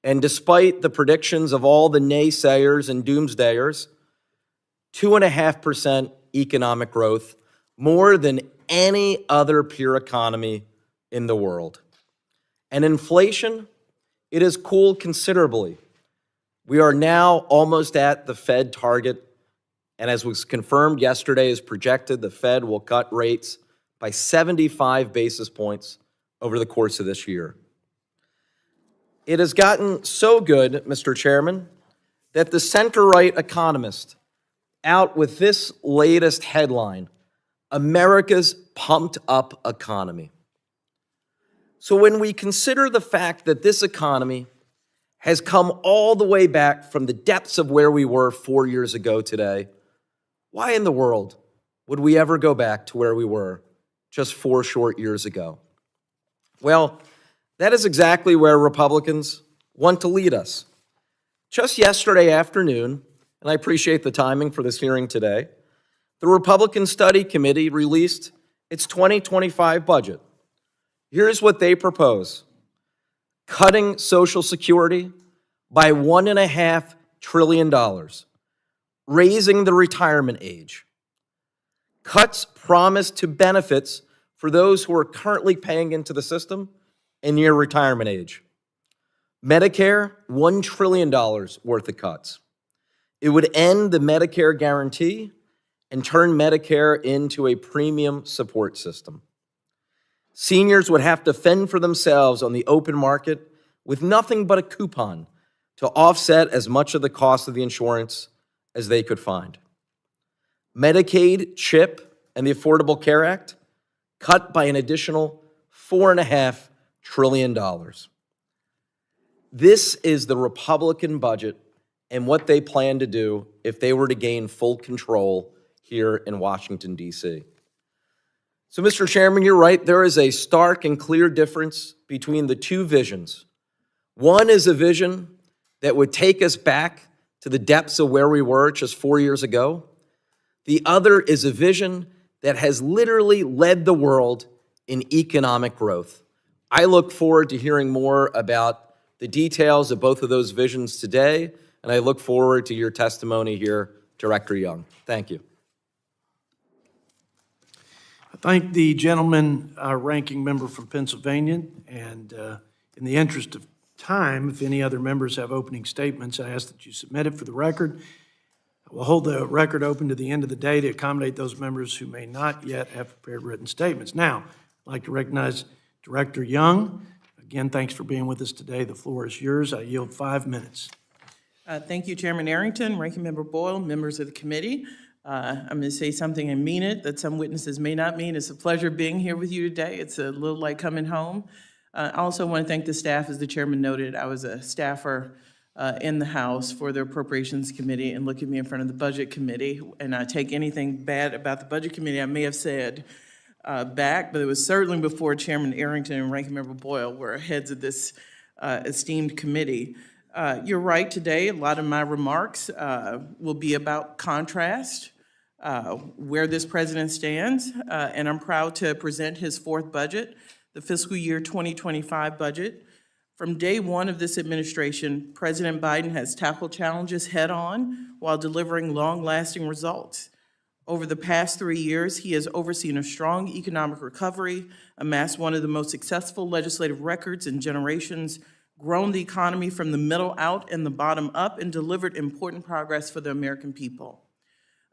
and despite the predictions of all the naysayers and doomsdayers, 2.5% economic growth, more than any other peer economy in the world. And inflation, it has cooled considerably. We are now almost at the Fed target, and as was confirmed yesterday, as projected, the Fed will cut rates by 75 basis points over the course of this year. It has gotten so good, Mr. Chairman, that the center-right economist out with this latest headline, America's pumped up economy. So when we consider the fact that this economy has come all the way back from the depths of where we were 4 years ago today, why in the world would we ever go back to where we were just 4 short years ago? Well, that is exactly where Republicans want to lead us. Just yesterday afternoon, and I appreciate the timing for this hearing today, the Republican Study Committee released its 2025 budget. Here's what they propose: cutting Social Security by $1.5 trillion, raising the retirement age, cuts promised to benefits for those who are currently paying into the system and near retirement age. Medicare, $1 trillion worth of cuts. It would end the Medicare guarantee and turn Medicare into a premium support system. Seniors would have to fend for themselves on the open market with nothing but a coupon to offset as much of the cost of the insurance as they could find. Medicaid, CHIP, and the Affordable Care Act cut by an additional $4.5 trillion. This is the Republican budget and what they plan to do if they were to gain full control here in Washington, D.C. So, Mr. Chairman, you're right. There is a stark and clear difference between the two visions. One is a vision that would take us back to the depths of where we were just 4 years ago. The other is a vision that has literally led the world in economic growth. I look forward to hearing more about the details of both of those visions today, and I look forward to your testimony here, Director Young. Thank you. I thank the gentleman, ranking member from Pennsylvania, and in the interest of time, if any other members have opening statements, I ask that you submit it for the record. I will hold the record open to the end of the day to accommodate those members who may not yet have prepared written statements. Now, I'd like to recognize Director Young. Again, thanks for being with us today. The floor is yours. I yield 5 minutes. Thank you, Chairman Arrington, Ranking Member Boyle, members of the committee. I'm going to say something and mean it that some witnesses may not mean. It's a pleasure being here with you today. It's a little like coming home. I also want to thank the staff. As the chairman noted, I was a staffer in the House for the Appropriations Committee, and look at me in front of the Budget Committee, and I take anything bad about the Budget Committee I may have said back, but it was certainly before Chairman Arrington and Ranking Member Boyle were heads of this esteemed committee. You're right, today a lot of my remarks will be about contrast, where this president stands, and I'm proud to present his fourth budget, the fiscal year 2025 budget. From day one of this administration, President Biden has tackled challenges head-on while delivering long-lasting results. Over the past 3 years, he has overseen a strong economic recovery, amassed one of the most successful legislative records in generations, grown the economy from the middle out and the bottom up, and delivered important progress for the American people.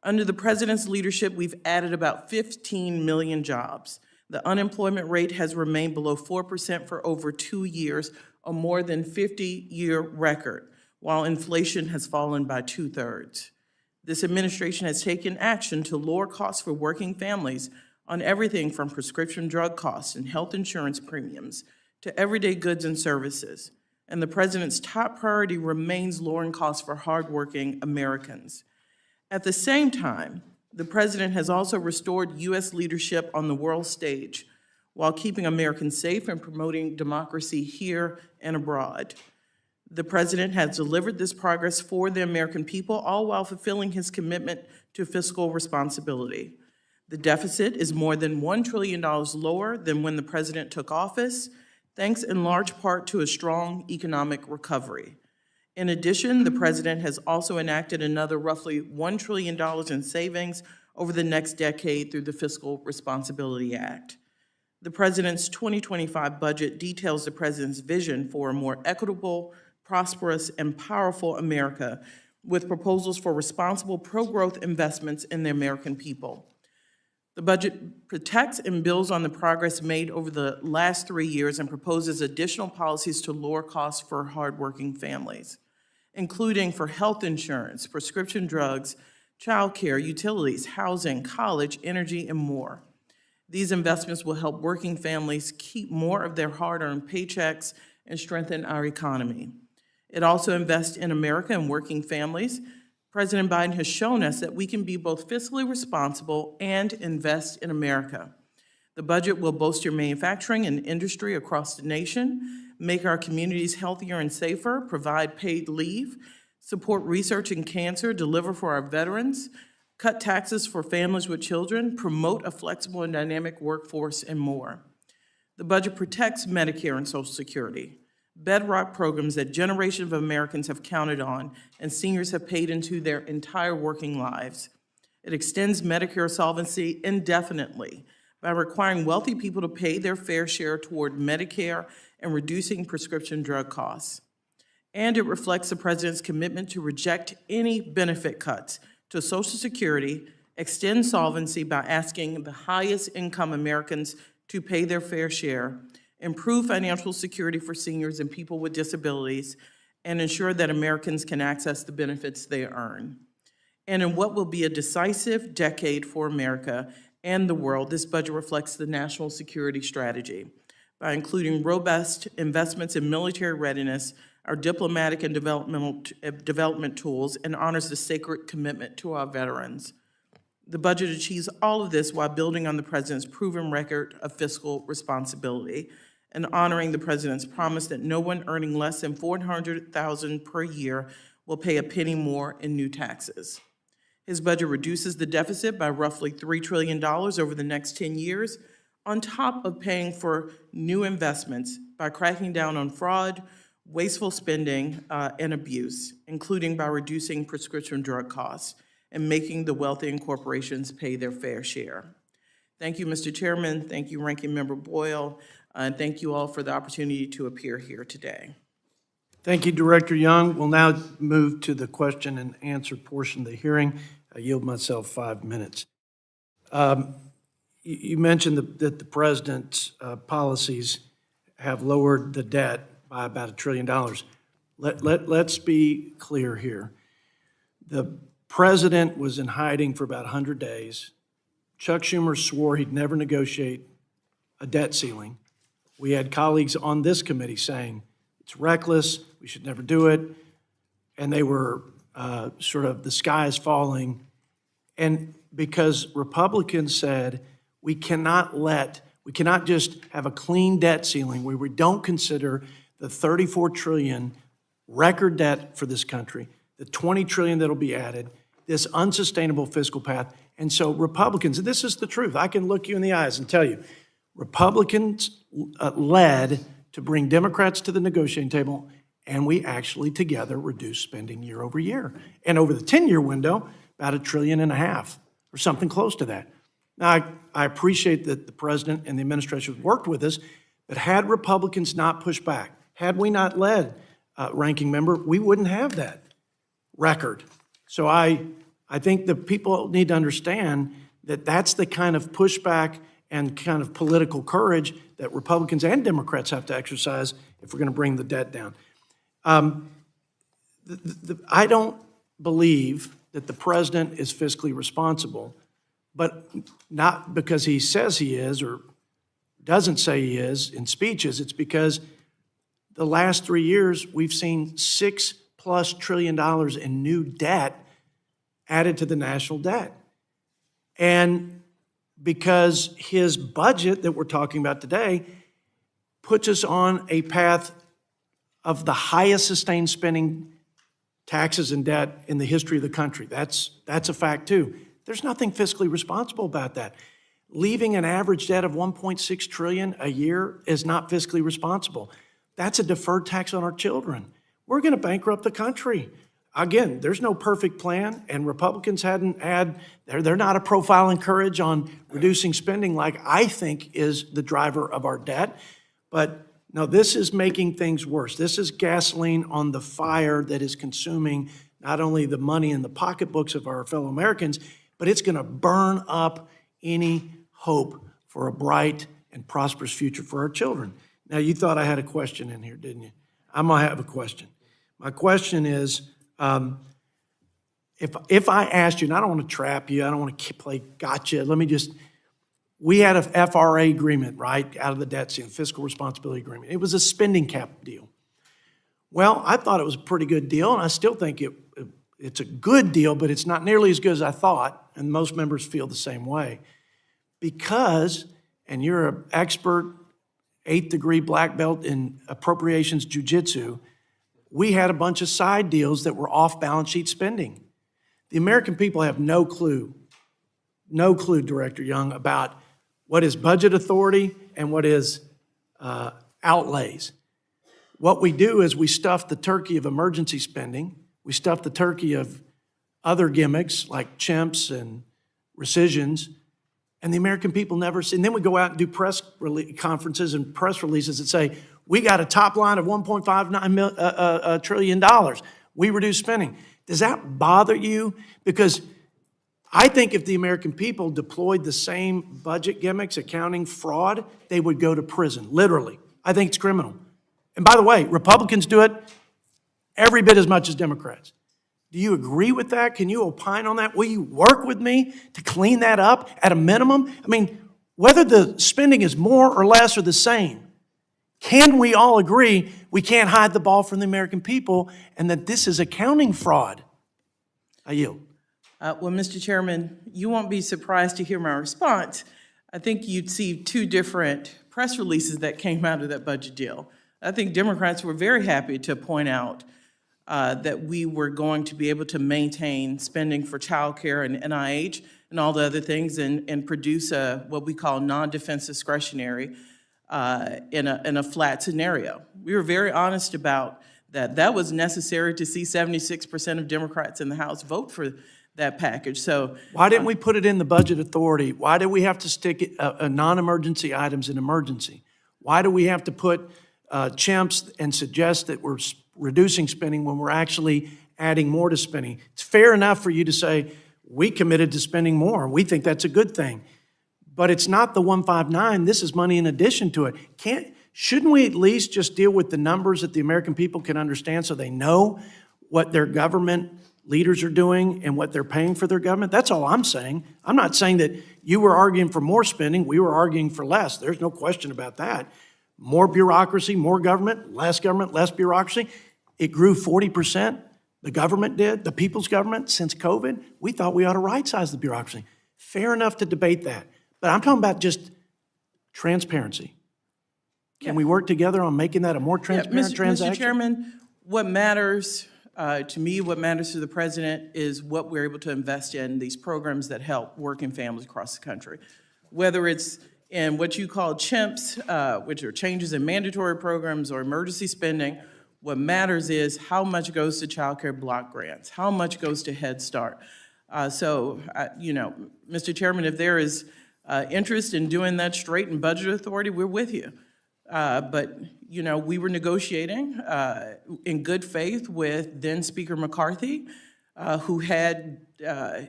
Under the president's leadership, we've added about 15 million jobs. The unemployment rate has remained below 4% for over 2 years, a more than 50-year record, while inflation has fallen by 2/3. This administration has taken action to lower costs for working families on everything from prescription drug costs and health insurance premiums to everyday goods and services. And the president's top priority remains lowering costs for hardworking Americans. At the same time, the president has also restored U.S. leadership on the world stage while keeping Americans safe and promoting democracy here and abroad. The president has delivered this progress for the American people, all while fulfilling his commitment to fiscal responsibility. The deficit is more than $1 trillion lower than when the president took office, thanks in large part to a strong economic recovery. In addition, the president has also enacted another roughly $1 trillion in savings over the next decade through the Fiscal Responsibility Act. The president's 2025 budget details the president's vision for a more equitable, prosperous, and powerful America, with proposals for responsible pro-growth investments in the American people. The budget protects and builds on the progress made over the last 3 years and proposes additional policies to lower costs for hardworking families, including for health insurance, prescription drugs, childcare, utilities, housing, college, energy, and more. These investments will help working families keep more of their hard-earned paychecks and strengthen our economy. It also invests in America and working families. President Biden has shown us that we can be both fiscally responsible and invest in America. The budget will bolster manufacturing and industry across the nation, make our communities healthier and safer, provide paid leave, support research in cancer, deliver for our veterans, cut taxes for families with children, promote a flexible and dynamic workforce, and more. The budget protects Medicare and Social Security, bedrock programs that generations of Americans have counted on and seniors have paid into their entire working lives. It extends Medicare solvency indefinitely by requiring wealthy people to pay their fair share toward Medicare and reducing prescription drug costs. And it reflects the president's commitment to reject any benefit cuts to Social Security, extend solvency by asking the highest income Americans to pay their fair share, improve financial security for seniors and people with disabilities, and ensure that Americans can access the benefits they earn. And in what will be a decisive decade for America and the world, this budget reflects the national security strategy by including robust investments in military readiness, our diplomatic and development tools, and honors the sacred commitment to our veterans. The budget achieves all of this while building on the president's proven record of fiscal responsibility and honoring the president's promise that no one earning less than $400,000 per year will pay a penny more in new taxes. His budget reduces the deficit by roughly $3 trillion over the next 10 years, on top of paying for new investments by cracking down on fraud, wasteful spending, and abuse, including by reducing prescription drug costs and making the wealthy and corporations pay their fair share. Thank you, Mr. Chairman. Thank you, Ranking Member Boyle. And thank you all for the opportunity to appear here today. Thank you, Director Young. We'll now move to the question and answer portion of the hearing. I yield myself 5 minutes. You mentioned that the president's policies have lowered the debt by about $1 trillion. Let's be clear here. The president was in hiding for about 100 days. Chuck Schumer swore he'd never negotiate a debt ceiling. We had colleagues on this committee saying, it's reckless, we should never do it. And they were sort of, the sky is falling. And because Republicans said, we cannot just have a clean debt ceiling where we don't consider the $34 trillion record debt for this country, the $20 trillion that'll be added, this unsustainable fiscal path. And so Republicans, and this is the truth, I can look you in the eyes and tell you, Republicans led to bring Democrats to the negotiating table, and we actually together reduced spending year over year. And over the 10-year window, about $1.5 trillion or something close to that. Now, I appreciate that the president and the administration worked with us, but had Republicans not pushed back, had we not led, Ranking Member, we wouldn't have that record. So I think the people need to understand that that's the kind of pushback and kind of political courage that Republicans and Democrats have to exercise if we're going to bring the debt down. I don't believe that the president is fiscally responsible, but not because he says he is or doesn't say he is in speeches. It's because the last 3 years, we've seen $6+ trillion in new debt added to the national debt. And because his budget that we're talking about today puts us on a path of the highest sustained spending, taxes and debt in the history of the country. That's a fact too. There's nothing fiscally responsible about that. Leaving an average debt of $1.6 trillion a year is not fiscally responsible. That's a deferred tax on our children. We're going to bankrupt the country. Again, there's no perfect plan, and Republicans they're not a profile in courage on reducing spending like I think is the driver of our debt. But no, this is making things worse. This is gasoline on the fire that is consuming not only the money in the pocketbooks of our fellow Americans, but it's going to burn up any hope for a bright and prosperous future for our children. Now, you thought I had a question in here, didn't you? I'm going to have a question. My question is, if I asked you, and I don't want to trap you, I don't want to play gotcha, we had a FRA agreement, right, out of the debt ceiling, fiscal responsibility agreement. It was a spending cap deal. Well, I thought it was a pretty good deal, and I still think it's a good deal, but it's not nearly as good as I thought, and most members feel the same way. Because, and you're an expert, 8th degree black belt in appropriations jujitsu, we had a bunch of side deals that were off balance sheet spending. The American people have no clue, Director Young, about what is budget authority and what is outlays. What we do is we stuff the turkey of emergency spending, we stuff the turkey of other gimmicks like chimps and rescissions, and the American people never see. And then we go out and do press conferences and press releases that say, we got a top line of $1.59 trillion. We reduced spending. Does that bother you? Because I think if the American people deployed the same budget gimmicks, accounting fraud, they would go to prison, literally. I think it's criminal. And by the way, Republicans do it every bit as much as Democrats. Do you agree with that? Can you opine on that? Will you work with me to clean that up at a minimum? I mean, whether the spending is more or less or the same, can we all agree we can't hide the ball from the American people and that this is accounting fraud? I yield. Well, Mr. Chairman, you won't be surprised to hear my response. I think you'd see two different press releases that came out of that budget deal. I think Democrats were very happy to point out that we were going to be able to maintain spending for childcare and NIH and all the other things and produce what we call non-defense discretionary in a flat scenario. We were very honest about that. That was necessary to see 76% of Democrats in the House vote for that package. So Why didn't we put it in the budget authority? Why did we have to stick it, non-emergency items in emergency? Why do we have to put chimps and suggest that we're reducing spending when we're actually adding more to spending? It's fair enough for you to say, we committed to spending more. We think that's a good thing. But it's not the 159. This is money in addition to it. Shouldn't we at least just deal with the numbers that the American people can understand so they know what their government leaders are doing and what they're paying for their government? That's all I'm saying. I'm not saying that you were arguing for more spending, we were arguing for less. There's no question about that. More bureaucracy, more government, less bureaucracy. It grew 40%. The government did, the people's government, since COVID. We thought we ought to right-size the bureaucracy. Fair enough to debate that. But I'm talking about just transparency. Can we work together on making that a more transparent transaction? Mr. Chairman, what matters to me, what matters to the president is what we're able to invest in these programs that help working families across the country. Whether it's in what you call CHIMPs, which are changes in mandatory programs or emergency spending, what matters is how much goes to child care block grants, how much goes to Head Start. You know, Mr. Chairman, if there is interest in doing that straight in budget authority, we're with you. But, you know, we were negotiating in good faith with then Speaker McCarthy, who had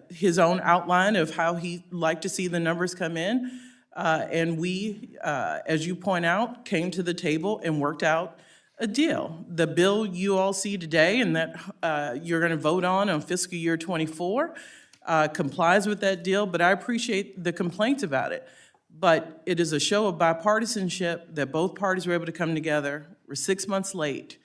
his own outline of how he'd like to see the numbers come in. And we, as you point out, came to the table and worked out a deal. The bill you all see today and that you're going to vote on fiscal year 24 complies with that deal, but I appreciate the complaints about it. But it is a show of bipartisanship that both parties were able to come together. We're 6 months late.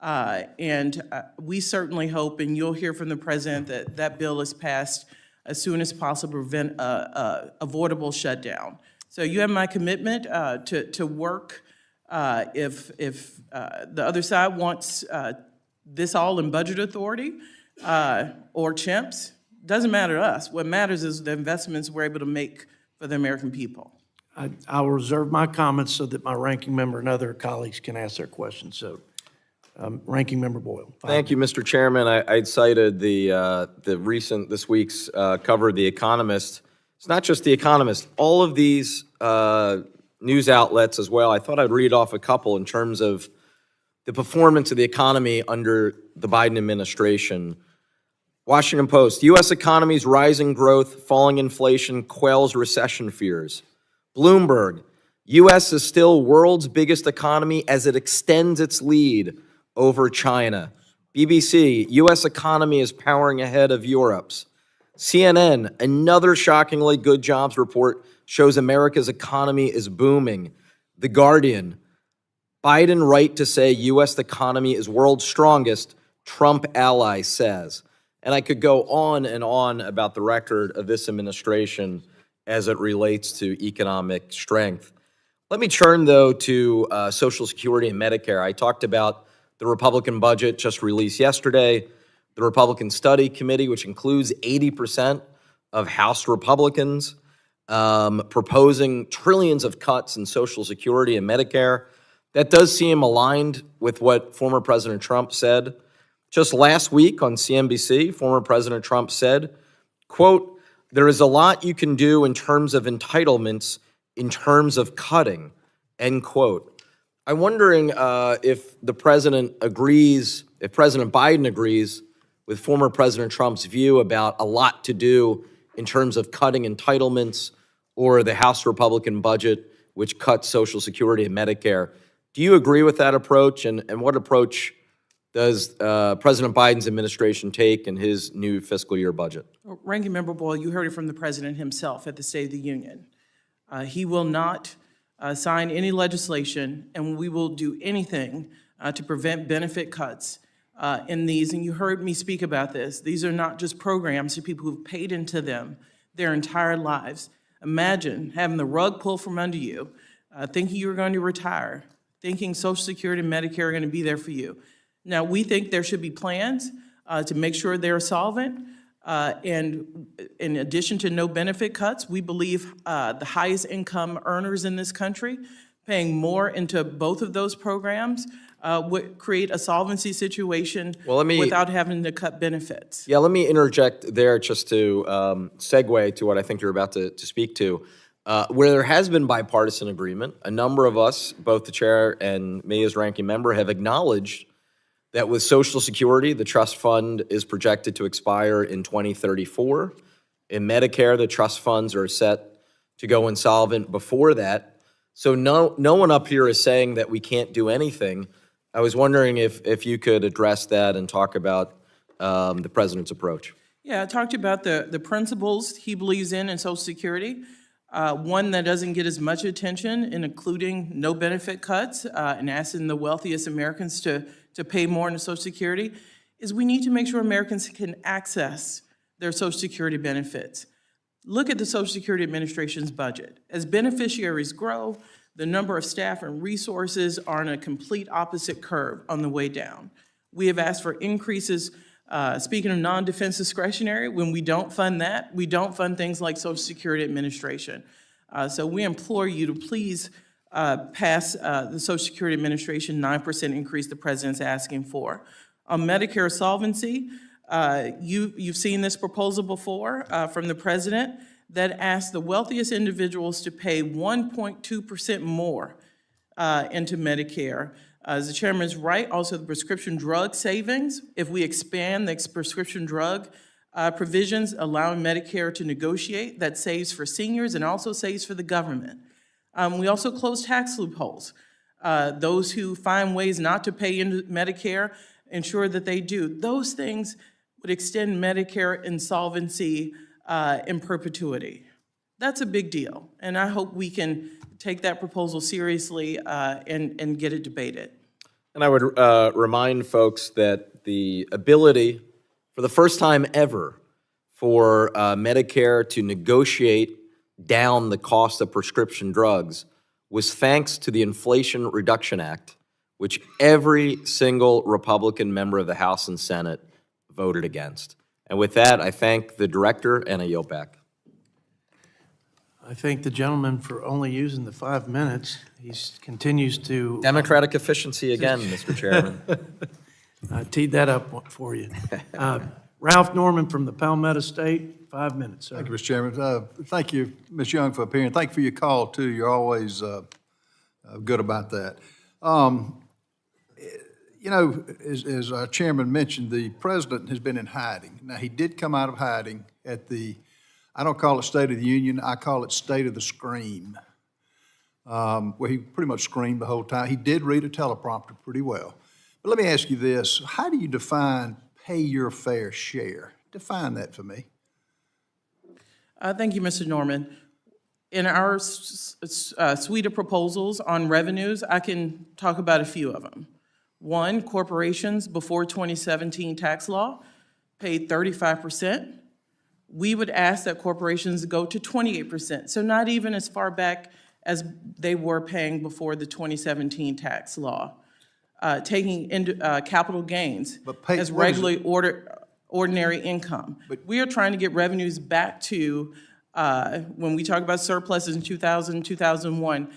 And we certainly hope, and you'll hear from the president, that that bill is passed as soon as possible to prevent a avoidable shutdown. So you have my commitment to work if the other side wants this all in budget authority or CHIMPs. Doesn't matter to us. What matters is the investments we're able to make for the American people. I will reserve my comments so that my ranking member and other colleagues can ask their questions. So, Ranking Member Boyle. Thank you, Mr. Chairman. I'd cited this week's cover of The Economist. It's not just The Economist. All of these news outlets as well. I thought I'd read off a couple in terms of the performance of the economy under the Biden administration. Washington Post, U.S. economy's rising growth, falling inflation quells recession fears. Bloomberg, U.S. is still world's biggest economy as it extends its lead over China. BBC, U.S. economy is powering ahead of Europe's. CNN, another shockingly good jobs report shows America's economy is booming. The Guardian, Biden right to say U.S. economy is world's strongest, Trump ally says. And I could go on and on about the record of this administration as it relates to economic strength. Let me turn, though, to Social Security and Medicare. I talked about the Republican budget just released yesterday, the Republican Study Committee, which includes 80% of House Republicans, proposing trillions of cuts in Social Security and Medicare. That does seem aligned with what former President Trump said. Just last week on CNBC, former President Trump said, quote, there is a lot you can do in terms of entitlements, in terms of cutting, end quote. I'm wondering if the president agrees, if President Biden agrees with former President Trump's view about a lot to do in terms of cutting entitlements or the House Republican budget, which cuts Social Security and Medicare. Do you agree with that approach? And what approach does President Biden's administration take in his new fiscal year budget? Ranking Member Boyle, you heard it from the president himself at the State of the Union. He will not sign any legislation, and we will do anything to prevent benefit cuts in these. And you heard me speak about this. These are not just programs for people who've paid into them their entire lives. Imagine having the rug pulled from under you, thinking you were going to retire, thinking Social Security and Medicare are going to be there for you. Now, we think there should be plans to make sure they're solvent. And in addition to no benefit cuts, we believe the highest income earners in this country paying more into both of those programs would create a solvency situation without having to cut benefits. Yeah, let me interject there just to segue to what I think you're about to speak to. Where there has been bipartisan agreement, a number of us, both the chair and me as ranking member, have acknowledged that with Social Security, the trust fund is projected to expire in 2034. In Medicare, the trust funds are set to go insolvent before that. So no one up here is saying that we can't do anything. I was wondering if you could address that and talk about the president's approach. Yeah, I talked about the principles he believes in Social Security. One that doesn't get as much attention, including no benefit cuts and asking the wealthiest Americans to pay more into Social Security, is we need to make sure Americans can access their Social Security benefits. Look at the Social Security Administration's budget. As beneficiaries grow, the number of staff and resources are on a complete opposite curve on the way down. We have asked for increases. Speaking of non-defense discretionary, when we don't fund that, we don't fund things like Social Security Administration. So we implore you to please pass the Social Security Administration 9% increase the president's asking for. On Medicare solvency, you've seen this proposal before from the president that asks the wealthiest individuals to pay 1.2% more into Medicare. As the chairman is right, also the prescription drug savings, if we expand the prescription drug provisions allowing Medicare to negotiate, that saves for seniors and also saves for the government. We also close tax loopholes. Those who find ways not to pay into Medicare, ensure that they do. Those things would extend Medicare insolvency in perpetuity. That's a big deal, and I hope we can take that proposal seriously and get it debated. And I would remind folks that the ability, for the first time ever, for Medicare to negotiate down the cost of prescription drugs was thanks to the Inflation Reduction Act, which every single Republican member of the House and Senate voted against. And with that, I thank the director and I yield back. I thank the gentleman for only using the 5 minutes. He continues to Democratic efficiency again, Mr. Chairman. teed that up for you. Ralph Norman from the Palmetto State, 5 minutes, sir. Thank you, Mr. Chairman. Thank you, Ms. Young, for appearing. Thank you for your call, too. You're always good about that. You know, as our chairman mentioned, the president has been in hiding. Now, he did come out of hiding at the, I don't call it State of the Union, I call it State of the Scream, where he pretty much screamed the whole time. He did read a teleprompter pretty well. But let me ask you this. How do you define pay your fair share? Define that for me. Thank you, Mr. Norman. In our suite of proposals on revenues, I can talk about a few of them. One, corporations before 2017 tax law paid 35%. We would ask that corporations go to 28%, so not even as far back as they were paying before the 2017 tax law. Taking into capital gains as regularly ordinary income. We are trying to get revenues back to, when we talk about surpluses in 2000, 2001,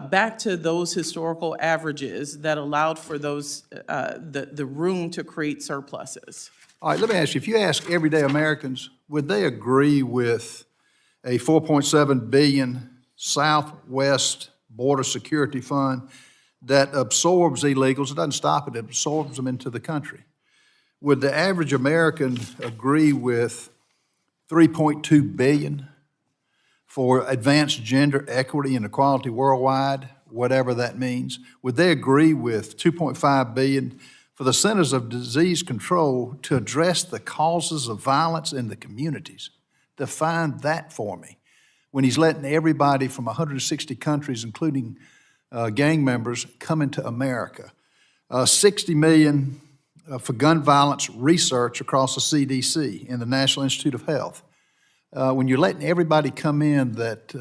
back to those historical averages that allowed for those, the room to create surpluses. All right, let me ask you, if you ask everyday Americans, would they agree with a $4.7 billion Southwest Border Security Fund that absorbs illegals? It doesn't stop it, it absorbs them into the country. Would the average American agree with $3.2 billion for advanced gender equity and equality worldwide, whatever that means? Would they agree with $2.5 billion for the Centers of Disease Control to address the causes of violence in the communities? Define that for me. When he's letting everybody from 160 countries, including gang members, come into America. $60 million for gun violence research across the CDC and the National Institute of Health. when you're letting everybody come in that,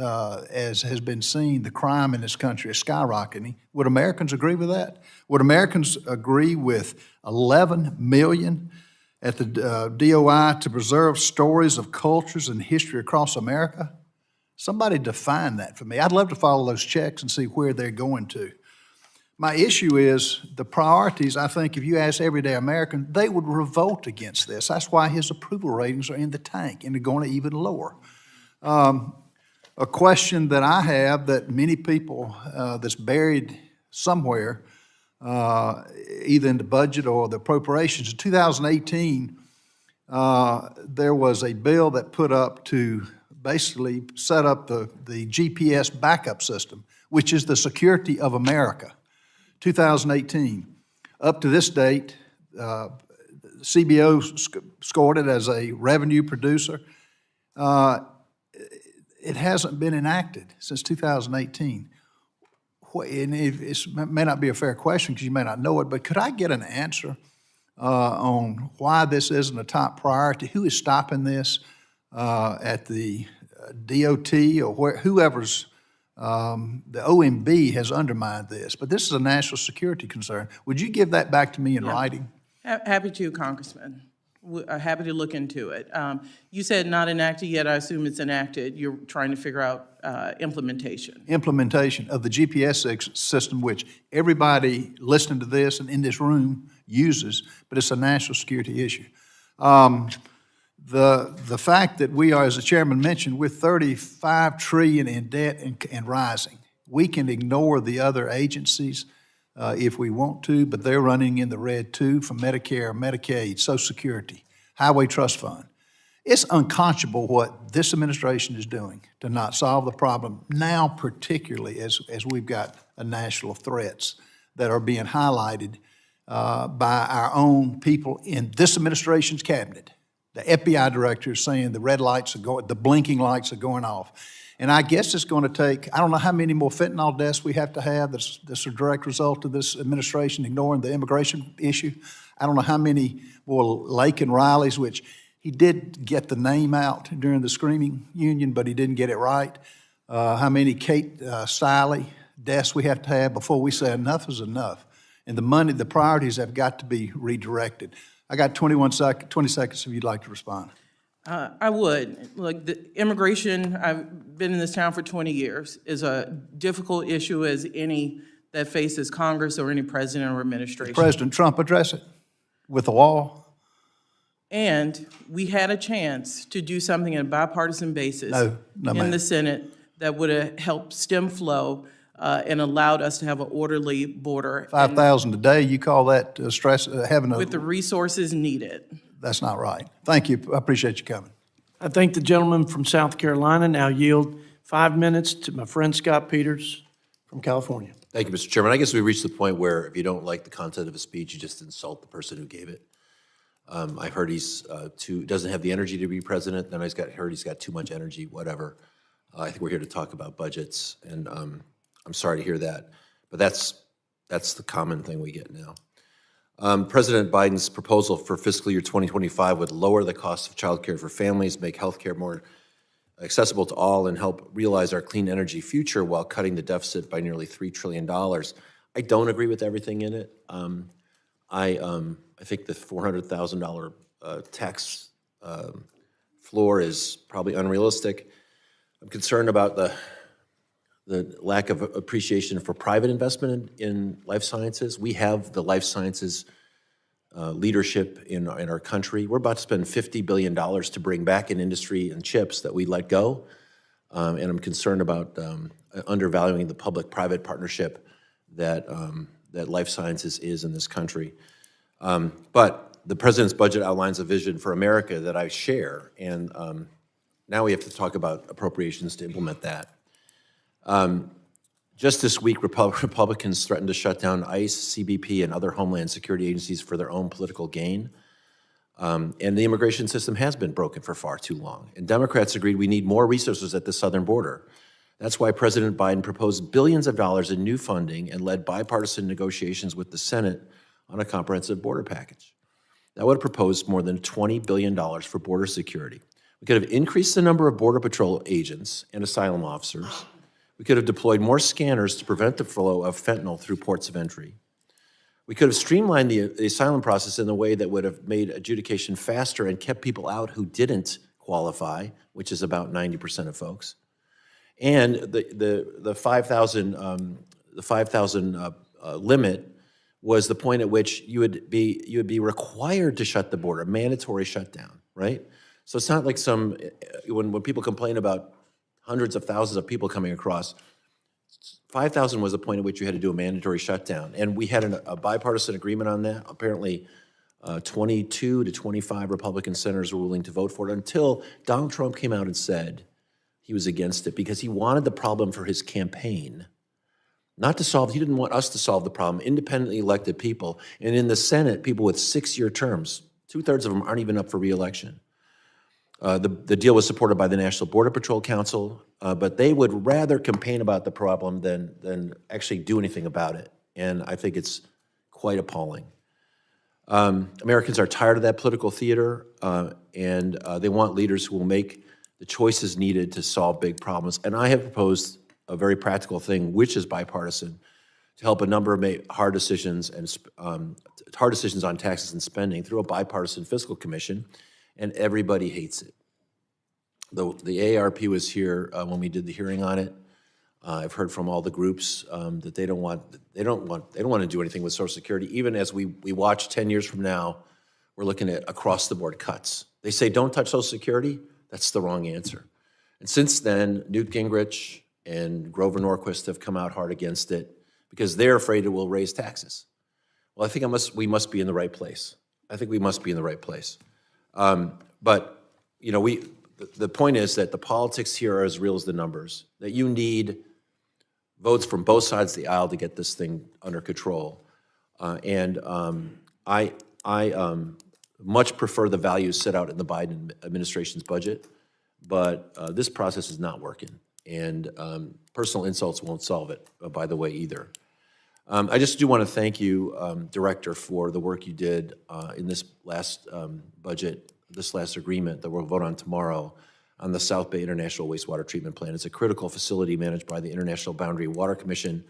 as has been seen, the crime in this country is skyrocketing, would Americans agree with that? Would Americans agree with 11 million at the DOI to preserve stories of cultures and history across America? Somebody define that for me. I'd love to follow those checks and see where they're going to. My issue is the priorities. I think if you ask everyday American, they would revolt against this. That's why his approval ratings are in the tank, and they're going even lower. A question that I have that many people, that's buried somewhere, either in the budget or the appropriations. In 2018, there was a bill that put up to basically set up the GPS backup system, which is the security of America. 2018. Up to this date, CBO scored it as a revenue producer. It hasn't been enacted since 2018. And it may not be a fair question because you may not know it, but could I get an answer on why this isn't a top priority? Who is stopping this at the DOT or whoever's the OMB has undermined this, but this is a national security concern. Would you give that back to me in writing? Happy to, Congressman. Happy to look into it. You said not enacted yet. I assume it's enacted. You're trying to figure out implementation. Implementation of the GPS system, which everybody listening to this and in this room uses, but it's a national security issue. The fact that we are, as the chairman mentioned, we're $35 trillion in debt and rising. We can ignore the other agencies if we want to, but they're running in the red too for Medicare, Medicaid, Social Security, Highway Trust Fund. It's unconscionable what this administration is doing to not solve the problem now, particularly as we've got a national threats that are being highlighted by our own people in this administration's cabinet. The FBI director is saying the red lights are going, the blinking lights are going off. And I guess it's going to take, I don't know how many more fentanyl deaths we have to have that's a direct result of this administration ignoring the immigration issue. I don't know how many more Lake and Riley's, which he did get the name out during the screaming union, but he didn't get it right. How many Kate Stiley deaths we have to have before we say enough is enough. And the money, the priorities have got to be redirected. I got 20 seconds if you'd like to respond. I would. Look, the immigration, I've been in this town for 20 years, is a difficult issue as any that faces Congress or any president or administration. President Trump address it with a wall? And we had a chance to do something on a bipartisan basis No, in ma'am. the Senate that would have helped stem flow and allowed us to have an orderly border. 5,000 a day, you call that stress, having With the a, resources needed. that's not right. Thank you, I appreciate you coming. I thank the gentleman from South Carolina. Now yield 5 minutes to my friend Scott Peters from California. Thank you, Mr. Chairman. I guess we reached the point where if you don't like the content of a speech, you just insult the person who gave it. I've heard he's doesn't have the energy to be president, then heard he's got too much energy, whatever. I think we're here to talk about budgets, and I'm sorry to hear that. But that's the common thing we get now. President Biden's proposal for fiscal year 2025 would lower the cost of child care for families, make health care more accessible to all, and help realize our clean energy future while cutting the deficit by nearly $3 trillion. I don't agree with everything in it. I think the $400,000 tax floor is probably unrealistic. I'm concerned about the lack of appreciation for private investment in life sciences. We have the life sciences leadership in our country. We're about to spend $50 billion to bring back an industry and chips that we let go. And I'm concerned about undervaluing the public-private partnership that life sciences is in this country. But the president's budget outlines a vision for America that I share, and now we have to talk about appropriations to implement that. Just this week, Republicans threatened to shut down ICE, CBP, and other Homeland Security agencies for their own political gain. And the immigration system has been broken for far too long. And Democrats agreed we need more resources at the southern border. That's why President Biden proposed billions of dollars in new funding and led bipartisan negotiations with the Senate on a comprehensive border package. That would have proposed more than $20 billion for border security. We could have increased the number of Border Patrol agents and asylum officers. We could have deployed more scanners to prevent the flow of fentanyl through ports of entry. We could have streamlined the asylum process in a way that would have made adjudication faster and kept people out who didn't qualify, which is about 90% of folks. And the 5,000 limit was the point at which you would be required to shut the border, a mandatory shutdown, right? So it's not like when people complain about hundreds of thousands of people coming across, 5,000 was the point at which you had to do a mandatory shutdown. And we had a bipartisan agreement on that. Apparently, 22 to 25 Republican senators were willing to vote for it until Donald Trump came out and said he was against it because he wanted the problem for his campaign. He didn't want us to solve the problem, independently elected people. And in the Senate, people with 6-year terms, 2/3 of them aren't even up for reelection. The deal was supported by the National Border Patrol Council, but they would rather campaign about the problem than actually do anything about it. And I think it's quite appalling. Americans are tired of that political theater, and they want leaders who will make the choices needed to solve big problems. And I have proposed a very practical thing, which is bipartisan, to help a number of hard decisions on taxes and spending through a bipartisan fiscal commission, and everybody hates it. The AARP was here when we did the hearing on it. I've heard from all the groups that they don't want to do anything with Social Security. Even as we watch 10 years from now, we're looking at across the board cuts. They say don't touch Social Security. That's the wrong answer. And since then, Newt Gingrich and Grover Norquist have come out hard against it because they're afraid it will raise taxes. Well, I think we must be in the right place. I think we must be in the right place. But you know, the point is that the politics here are as real as the numbers. That you need votes from both sides of the aisle to get this thing under control. I much prefer the values set out in the Biden administration's budget, but this process is not working, and personal insults won't solve it, by the way, either. I just do want to thank you, Director, for the work you did in this last budget, this last agreement that we'll vote on tomorrow on the South Bay International Wastewater Treatment Plant. It's a critical facility managed by the International Boundary Water Commission,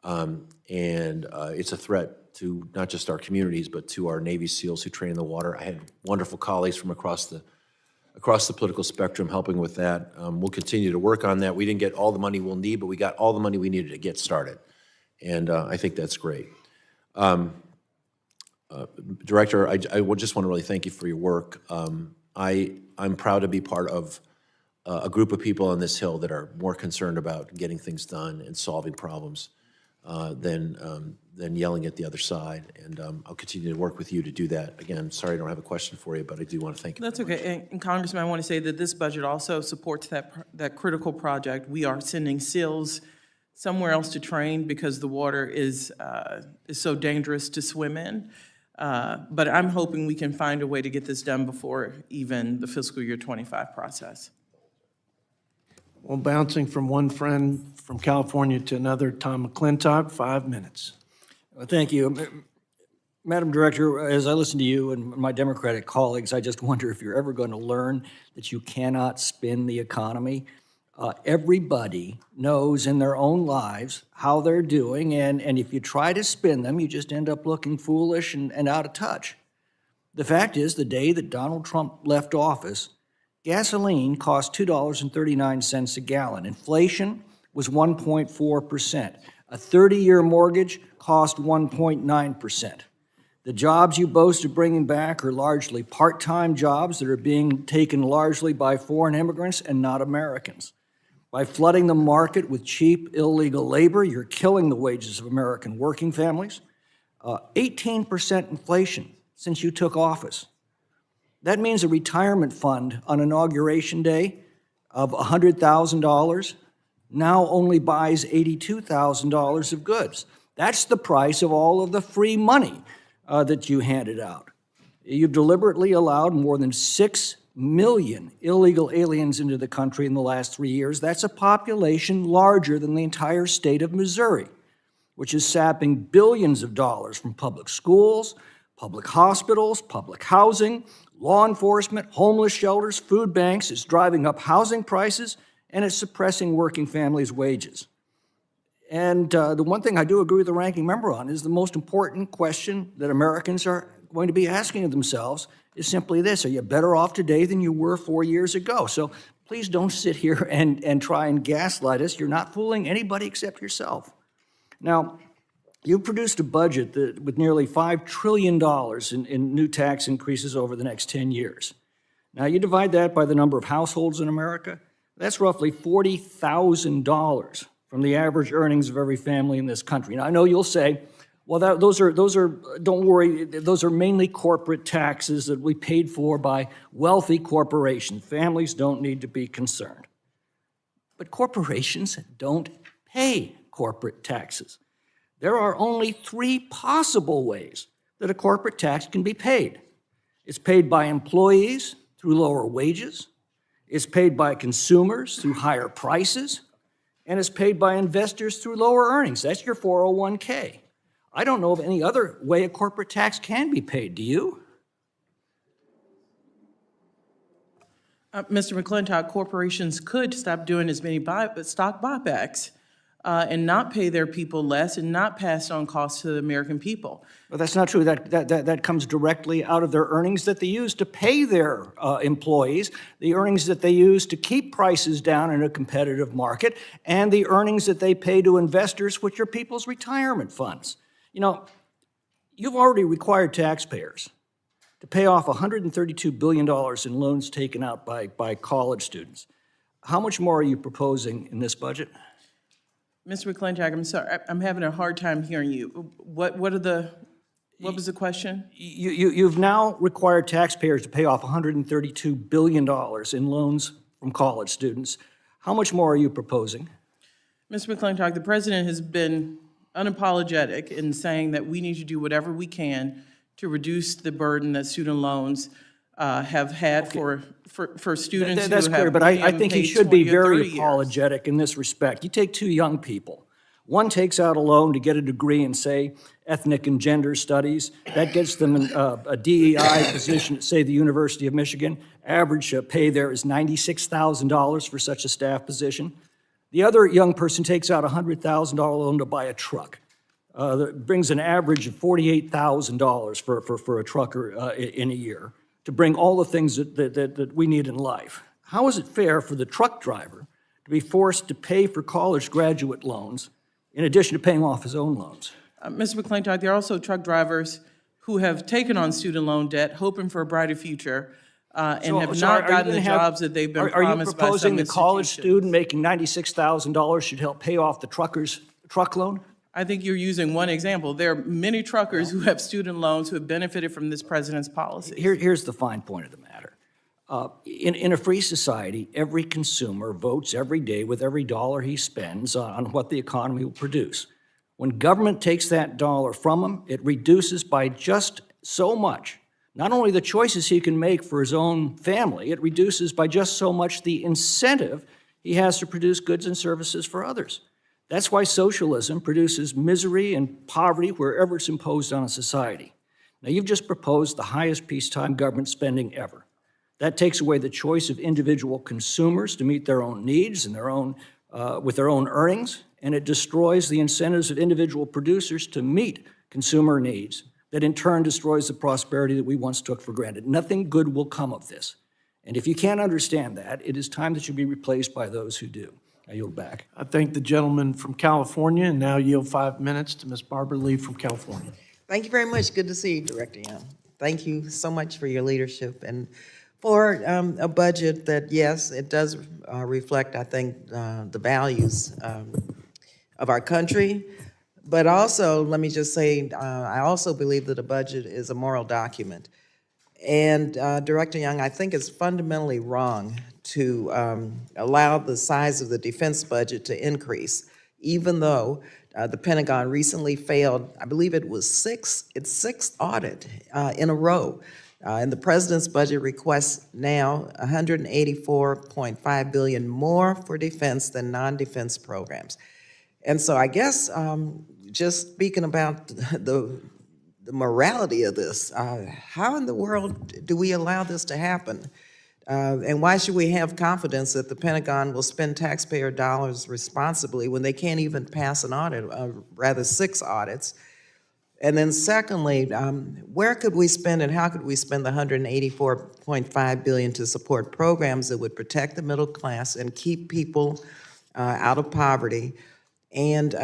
and it's a threat to not just our communities, but to our Navy SEALs who train in the water. I had wonderful colleagues from across the political spectrum helping with that. We'll continue to work on that. We didn't get all the money we'll need, but we got all the money we needed to get started. And I think that's great. Director, I would just want to really thank you for your work. I'm proud to be part of a group of people on this Hill that are more concerned about getting things done and solving problems than yelling at the other side. And I'll continue to work with you to do that. Again, sorry I don't have a question for you, but I do want to thank you. That's okay. And Congressman, I want to say that this budget also supports that critical project. We are sending SEALs somewhere else to train because the water is so dangerous to swim in. But I'm hoping we can find a way to get this done before even the fiscal year 25 process. Well, bouncing from one friend from California to another, Tom McClintock, 5 minutes. Well, thank you. Madam Director, as I listen to you and my Democratic colleagues, I just wonder if you're ever going to learn that you cannot spin the economy. Everybody knows in their own lives how they're doing, and if you try to spin them, you just end up looking foolish and out of touch. The fact is, the day that Donald Trump left office, gasoline cost $2.39 a gallon. Inflation was 1.4%. A 30-year mortgage cost 1.9%. The jobs you boast of bringing back are largely part-time jobs that are being taken largely by foreign immigrants and not Americans. By flooding the market with cheap, illegal labor, you're killing the wages of American working families. 18% inflation since you took office. That means a retirement fund on Inauguration Day of $100,000 now only buys $82,000 of goods. That's the price of all of the free money that you handed out. You've deliberately allowed more than 6 million illegal aliens into the country in the last 3 years. That's a population larger than the entire state of Missouri, which is sapping billions of dollars from public schools, Public hospitals, public housing, law enforcement, homeless shelters, food banks. It's driving up housing prices, and it's suppressing working families' wages. And the one thing I do agree with the ranking member on is the most important question that Americans are going to be asking of themselves is simply this: are you better off today than you were 4 years ago? So please don't sit here and try and gaslight us. You're not fooling anybody except yourself. Now, you produced a budget with nearly $5 trillion in new tax increases over the next 10 years. Now, you divide that by the number of households in America, that's roughly $40,000 from the average earnings of every family in this country. Now, I know you'll say, well, those are, don't worry, those are mainly corporate taxes that we paid for by wealthy corporations. Families don't need to be concerned. But corporations don't pay corporate taxes. There are only 3 possible ways that a corporate tax can be paid. It's paid by employees through lower wages, it's paid by consumers through higher prices, and it's paid by investors through lower earnings. That's your 401k. I don't know of any other way a corporate tax can be paid. Do you? Mr. McClintock, corporations could stop doing as many stock buybacks and not pay their people less and not pass on costs to the American people. Well, that's not true. That comes directly out of their earnings that they use to pay their employees, the earnings that they use to keep prices down in a competitive market, and the earnings that they pay to investors, which are people's retirement funds. You know, you've already required taxpayers to pay off $132 billion in loans taken out by college students. How much more are you proposing in this budget? Mr. McClintock, I'm sorry, I'm having a hard time hearing you. What was the question? You've now required taxpayers to pay off $132 billion in loans from college students. How much more are you proposing? Mr. McClintock, the president has been unapologetic in saying that we need to do whatever we can to reduce the burden that student loans have had for students who have. That's clear, but I think he paid should be 20 or very 30 years. apologetic in this respect. You take 2 young people. One takes out a loan to get a degree in, say, ethnic and gender studies. That gets them a DEI position at, say, the University of Michigan. Average pay there is $96,000 for such a staff position. The other young person takes out a $100,000 loan to buy a truck. That brings an average of $48,000 for a trucker in a year to bring all the things that we need in life. How is it fair for the truck driver to be forced to pay for college graduate loans in addition to paying off his own loans? Mr. McClintock, there are also truck drivers who have taken on student loan debt, hoping for a brighter future, and have not gotten the jobs that they've been promised by some Are you proposing the college institutions. student making $96,000 should help pay off the trucker's truck loan? I think you're using one example. There are many truckers who have student loans who have benefited from this president's policy. Here's the fine point of the matter. In a free society, every consumer votes every day with every dollar he spends on what the economy will produce. When government takes that dollar from him, it reduces by just so much not only the choices he can make for his own family, it reduces by just so much the incentive he has to produce goods and services for others. That's why socialism produces misery and poverty wherever it's imposed on a society. Now, you've just proposed the highest peacetime government spending ever. That takes away the choice of individual consumers to meet their own needs and with their own earnings, and it destroys the incentives of individual producers to meet consumer needs. That in turn destroys the prosperity that we once took for granted. Nothing good will come of this. And if you can't understand that, it is time that you be replaced by those who do. I yield back. I thank the gentleman from California, and now yield 5 minutes to Ms. Barbara Lee from California. Thank you very much. Good to see you, Director Young. Thank you so much for your leadership and for a budget that, yes, it does reflect, I think, the values of our country. But also, let me just say, I also believe that a budget is a moral document. And Director Young, I think it's fundamentally wrong to allow the size of the defense budget to increase, even though the Pentagon recently failed, I believe it was its sixth audit in a row. And the president's budget requests now $184.5 billion more for defense than non-defense programs. And so I guess just speaking about the the morality of this. How in the world do we allow this to happen? And why should we have confidence that the Pentagon will spend taxpayer dollars responsibly when they can't even pass an audit, rather 6 audits? And then secondly, where could we spend and how could we spend the $184.5 billion to support programs that would protect the middle class and keep people out of poverty? And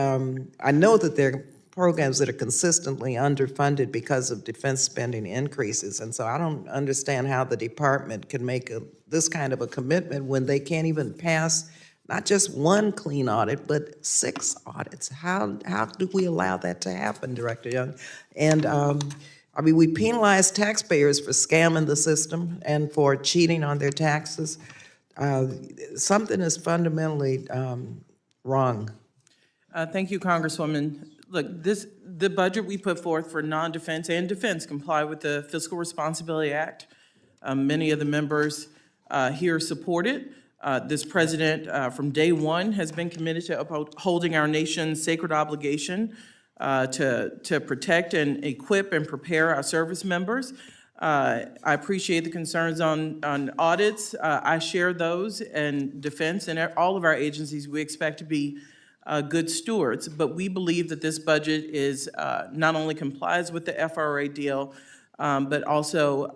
I know that there are programs that are consistently underfunded because of defense spending increases. And so I don't understand how the department can make this kind of a commitment when they can't even pass not just 1 clean audit, but 6 audits. How do we allow that to happen, Director Young? And I mean, we penalize taxpayers for scamming the system and for cheating on their taxes. Something is fundamentally wrong. Thank you, Congresswoman. Look, the budget we put forth for non-defense and defense comply with the Fiscal Responsibility Act. Many of the members here support it. This president, from day one, has been committed to upholding our nation's sacred obligation to protect and equip and prepare our service members. I appreciate the concerns on audits. I share those, and defense and all of our agencies we expect to be good stewards, but we believe that this budget is not only complies with the FRA deal, but also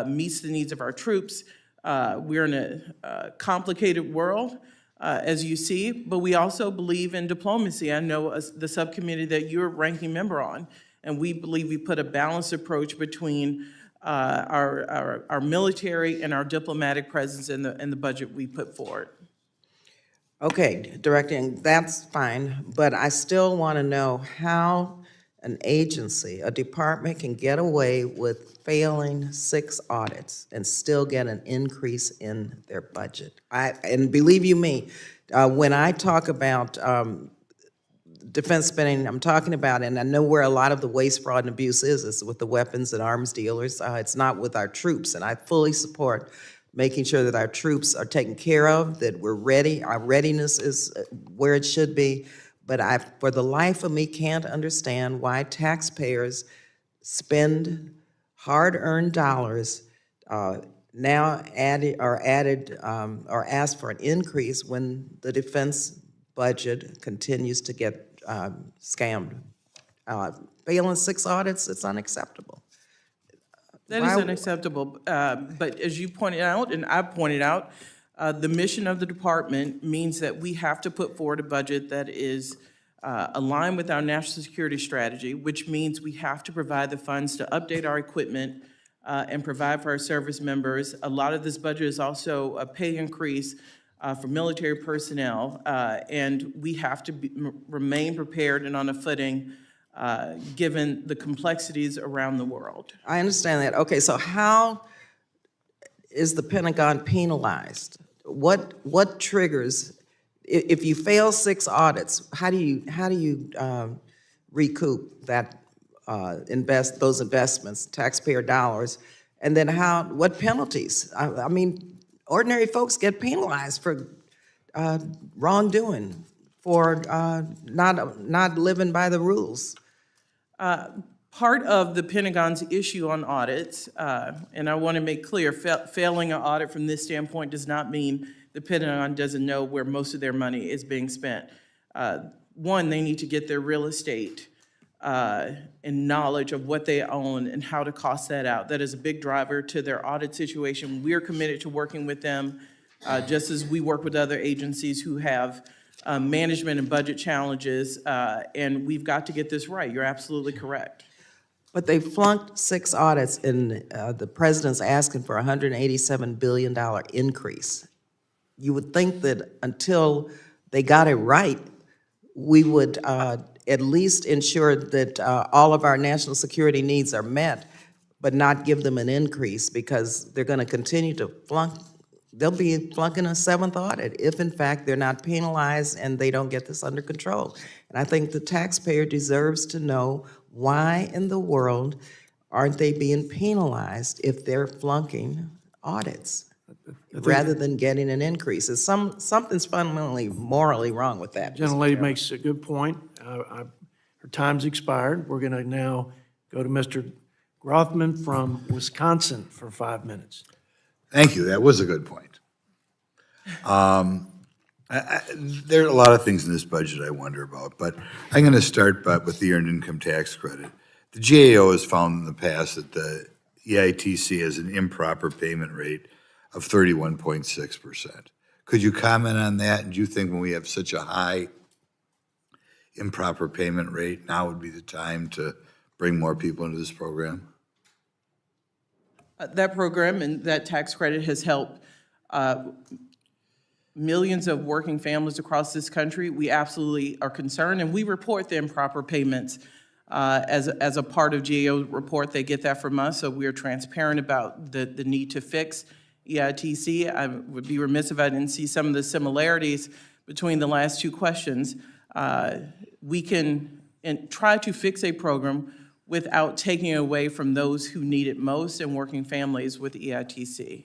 meets the needs of our troops. We're in a complicated world, as you see, but we also believe in diplomacy. I know the subcommittee that you're ranking member on, and we believe we put a balanced approach between our military and our diplomatic presence in the budget we put forward. Okay, Director, and that's fine, but I still want to know how an agency, a department can get away with failing 6 audits and still get an increase in their budget. And believe you me, when I talk about defense spending, I'm talking about, and I know where a lot of the waste, fraud, and abuse is with the weapons and arms dealers. It's not with our troops, and I fully support making sure that our troops are taken care of, that we're ready, our readiness is where it should be. But I, for the life of me, can't understand why taxpayers spend hard-earned dollars now or ask for an increase when the defense budget continues to get scammed. Failing 6 audits, it's unacceptable. That is unacceptable, but as you pointed out, and I pointed out, the mission of the department means that we have to put forward a budget that is aligned with our national security strategy, which means we have to provide the funds to update our equipment and provide for our service members. A lot of this budget is also a pay increase for military personnel, and we have to remain prepared and on a footing given the complexities around the world. I understand that. Okay, so how is the Pentagon penalized? What triggers, if you fail 6 audits, how do you recoup that those investments, taxpayer dollars? And then what penalties? I mean, ordinary folks get penalized for wrongdoing, for not living by the rules. Part of the Pentagon's issue on audits, and I want to make clear, failing an audit from this standpoint does not mean the Pentagon doesn't know where most of their money is being spent. One, they need to get their real estate and knowledge of what they own and how to cost that out. That is a big driver to their audit situation. We're committed to working with them, just as we work with other agencies who have management and budget challenges, and we've got to get this right. You're absolutely correct. But they flunked 6 audits, and the president's asking for a $187 billion increase. You would think that until they got it right, we would at least ensure that all of our national security needs are met, but not give them an increase, because they're going to continue to flunk. They'll be flunking a 7th audit if, in fact, they're not penalized and they don't get this under control. And I think the taxpayer deserves to know why in the world aren't they being penalized if they're flunking audits rather than getting an increase. Something's fundamentally morally wrong with that. Gentlelady makes a good point. Her time's expired. We're going to now go to Mr. Grothman from Wisconsin for 5 minutes. Thank you. That was a good point. There are a lot of things in this budget I wonder about, but I'm going to start with the Earned Income Tax Credit. The GAO has found in the past that the EITC has an improper payment rate of 31.6%. Could you comment on that? And do you think when we have such a high improper payment rate, now would be the time to bring more people into this program? That program and that tax credit has helped millions of working families across this country. We absolutely are concerned, and we report the improper payments as a part of GAO report. They get that from us, so we are transparent about the need to fix EITC. I would be remiss if I didn't see some of the similarities between the last two questions. We can try to fix a program without taking away from those who need it most and working families with EITC.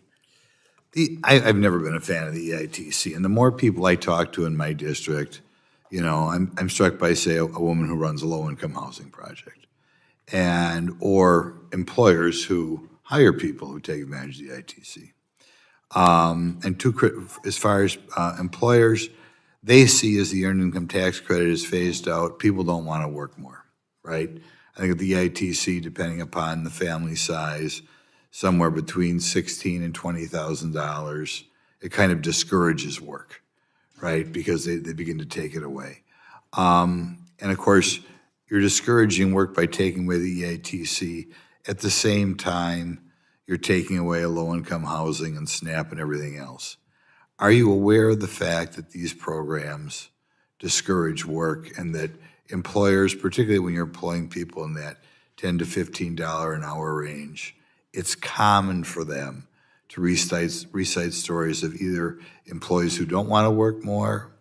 I've never been a fan of the EITC, and the more people I talk to in my district, you know, I'm struck by, say, a woman who runs a low-income housing project, or employers who hire people who take advantage of the EITC. As far as employers, they see as the Earned Income Tax Credit is phased out, people don't want to work more, right? I think the EITC, depending upon the family size, somewhere between $16,000 and $20,000, it kind of discourages work, right? Because they begin to take it away. And of course, you're discouraging work by taking away the EITC. At the same time, you're taking away low-income housing and SNAP and everything else. Are you aware of the fact that these programs discourage work and that employers, particularly when you're employing people in that $10 to $15 an hour range, it's common for them to recite stories of either employees who don't want to work more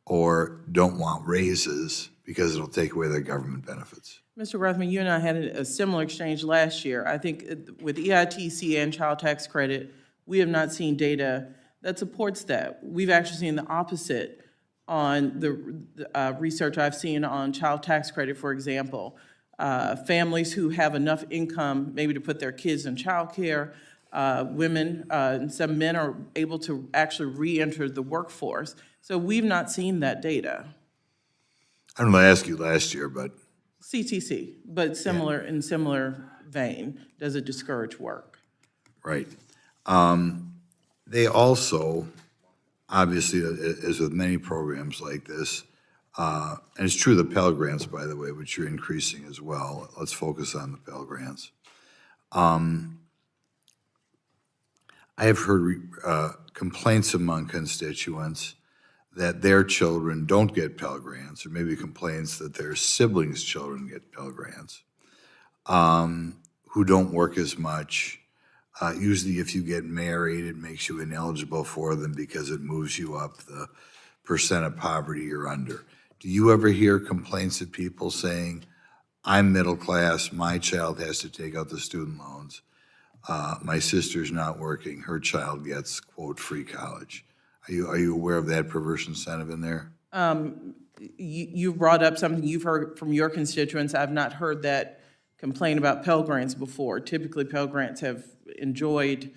or don't want raises because it'll take away their government benefits? Mr. Rothman, you and I had a similar exchange last year. I think with EITC and child tax credit, we have not seen data that supports that. We've actually seen the opposite on the research I've seen on child tax credit, for example. Families who have enough income maybe to put their kids in childcare, women and some men are able to actually re-enter the workforce. So we've not seen that data. I don't know, I asked you last year, but CTC, but similar in similar vein. Does it discourage work? right. They also, obviously, as with many programs like this, and it's true the Pell Grants, by the way, which you're increasing as well. Let's focus on the Pell Grants. I have heard complaints among constituents that their children don't get Pell Grants, or maybe complaints that their siblings' children get Pell Grants, who don't work as much. Usually if you get married, it makes you ineligible for them because it moves you up the percent of poverty you're under. Do you ever hear complaints of people saying, I'm middle class, my child has to take out the student loans, my sister's not working, her child gets, quote, free college? Are you aware of that perverse incentive in there? You brought up something you've heard from your constituents. I've not heard that complaint about Pell Grants before. Typically, Pell Grants have enjoyed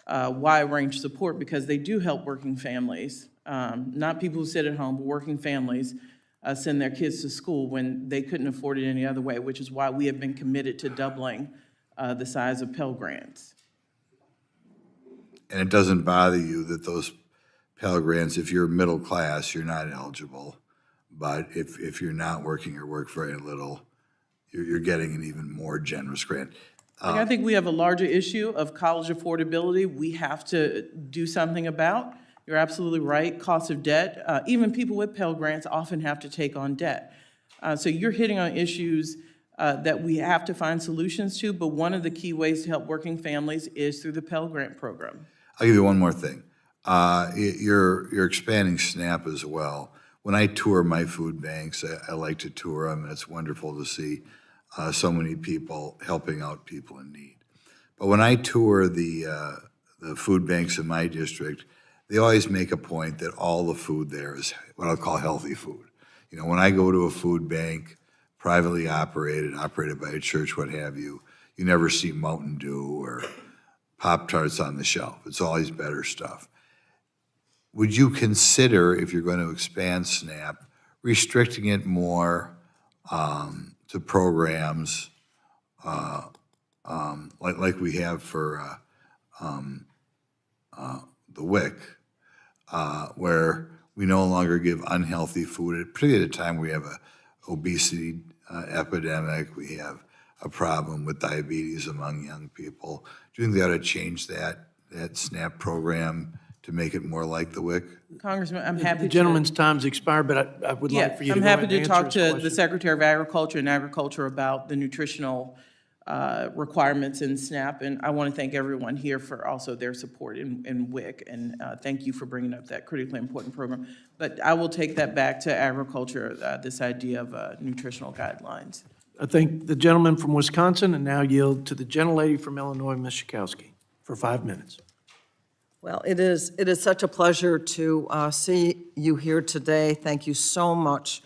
wide range support because they do help working families, not people who sit at home, but working families send their kids to school when they couldn't afford it any other way, which is why we have been committed to doubling the size of Pell Grants. And it doesn't bother you that those Pell Grants, if you're middle class, you're not eligible, but if you're not working or work very little, you're getting an even more generous grant. I think we have a larger issue of college affordability we have to do something about. You're absolutely right. Cost of debt. Even people with Pell Grants often have to take on debt. So you're hitting on issues that we have to find solutions to, but one of the key ways to help working families is through the Pell Grant program. I'll give you one more thing. You're expanding SNAP as well. When I tour my food banks, I like to tour them, and it's wonderful to see so many people helping out people in need. But when I tour the food banks in my district, they always make a point that all the food there is what I'll call healthy food. You know, when I go to a food bank, privately operated by a church, what have you, you never see Mountain Dew or Pop-Tarts on the shelf. It's always better stuff. Would you consider, if you're going to expand SNAP, restricting it more to programs like we have for the WIC, where we no longer give unhealthy food, particularly at a time we have a obesity epidemic, we have a problem with diabetes among young people. Do you think they ought to change that SNAP program to make it more like the WIC? Congressman, I'm happy The to. gentleman's time's expired, but I would like for you to I'm go ahead happy and to answer talk his to the question. Secretary of Agriculture and Agriculture about the nutritional requirements in SNAP, and I want to thank everyone here for also their support in WIC, and thank you for bringing up that critically important program. But I will take that back to agriculture, this idea of nutritional guidelines. I thank the gentleman from Wisconsin and now yield to the gentlelady from Illinois, Ms. Schakowsky, for 5 minutes. Well, it is such a pleasure to see you here today. Thank you so much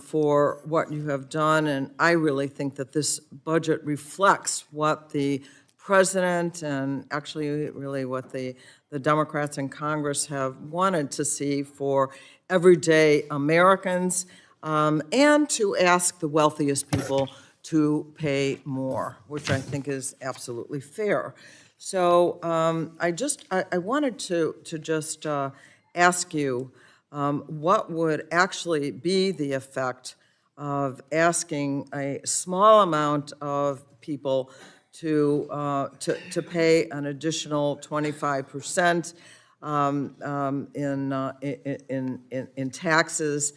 for what you have done, and I really think that this budget reflects what the president and actually really what the Democrats in Congress have wanted to see for everyday Americans, and to ask the wealthiest people to pay more, which I think is absolutely fair. So I wanted to just ask you what would actually be the effect of asking a small amount of people to pay an additional 25% in taxes,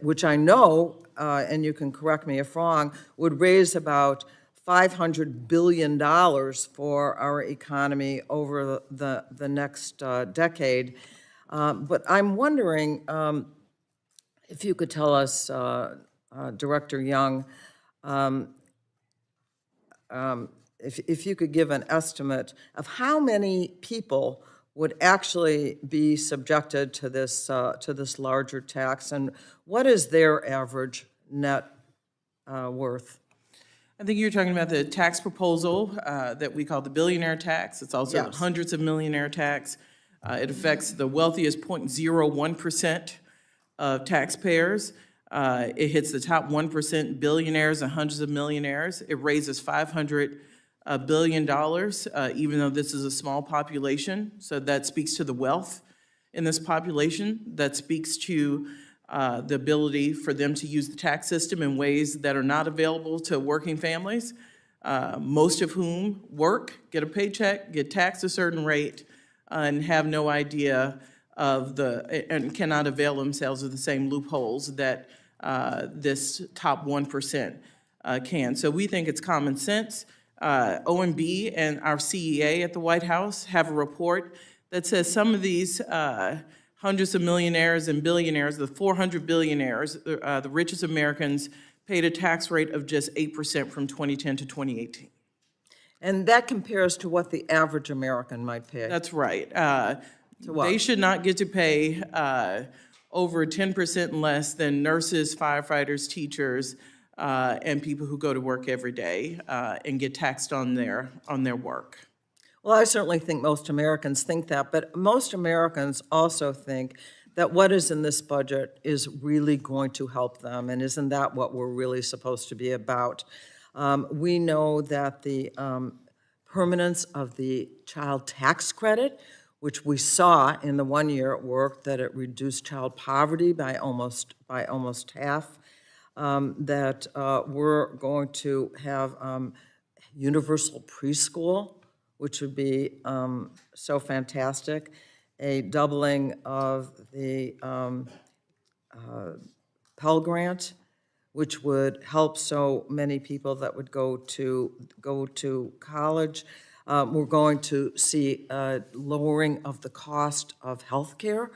which I know, and you can correct me if wrong, would raise about $500 billion for our economy over the next decade. But I'm wondering if you could tell us, Director Young, if you could give an estimate of how many people would actually be subjected to this larger tax, and what is their average net worth? I think you're talking about the tax proposal that we call the billionaire tax. It's also Yes. hundreds of millionaire tax. It affects the wealthiest 0.01% of taxpayers. It hits the top 1% billionaires and hundreds of millionaires. It raises $500 billion, even though this is a small population. So that speaks to the wealth in this population. That speaks to the ability for them to use the tax system in ways that are not available to working families, most of whom work, get a paycheck, get taxed a certain rate, and have no idea of and cannot avail themselves of the same loopholes that this top 1% can. So we think it's common sense. OMB and our CEA at the White House have a report that says some of these hundreds of millionaires and billionaires, the 400 billionaires, the richest Americans, paid a tax rate of just 8% from 2010 to 2018. And that compares to what the average American might pay. That's right. what? They should not get to pay over 10% less than nurses, firefighters, teachers, and people who go to work every day and get taxed on their work. Well, I certainly think most Americans think that, but most Americans also think that what is in this budget is really going to help them, and isn't that what we're really supposed to be about? We know that the permanence of the child tax credit, which we saw in the 1 year it worked, that it reduced child poverty by almost half, that we're going to have universal preschool, which would be so fantastic, a doubling of the Pell Grant, which would help so many people that would go to college. We're going to see a lowering of the cost of health care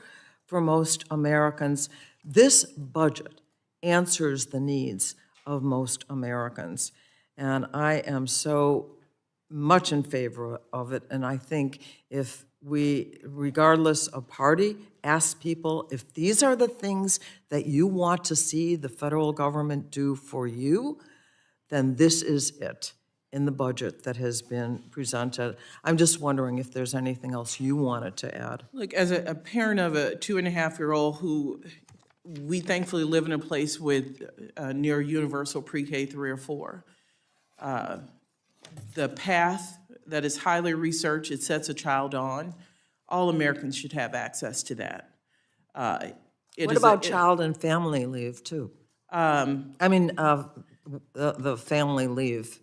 for most Americans. This budget answers the needs of most Americans, and I am so much in favor of it, and I think if we, regardless of party, ask people, if these are the things that you want to see the federal government do for you, then this is it in the budget that has been presented. I'm just wondering if there's anything else you wanted to add. Look, as a parent of a 2.5-year-old who, we thankfully live in a place with near universal pre-K 3 or 4. The path that is highly researched, it sets a child on, all Americans should have access to that. What about child and family leave, too? I mean, the family leave.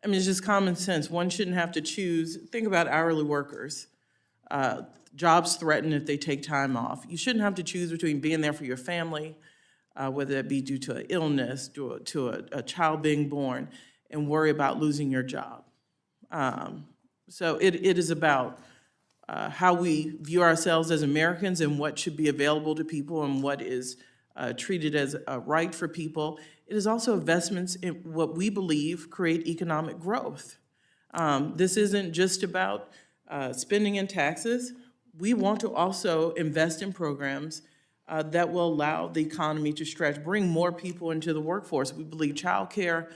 I mean, it's just common sense. One shouldn't have to choose. Think about hourly workers. Jobs threaten if they take time off. You shouldn't have to choose between being there for your family, whether that be due to an illness, to a child being born, and worry about losing your job. So it is about how we view ourselves as Americans and what should be available to people and what is treated as a right for people. It is also investments in what we believe create economic growth. This isn't just about spending and taxes. We want to also invest in programs that will allow the economy to stretch, bring more people into the workforce. We believe childcare,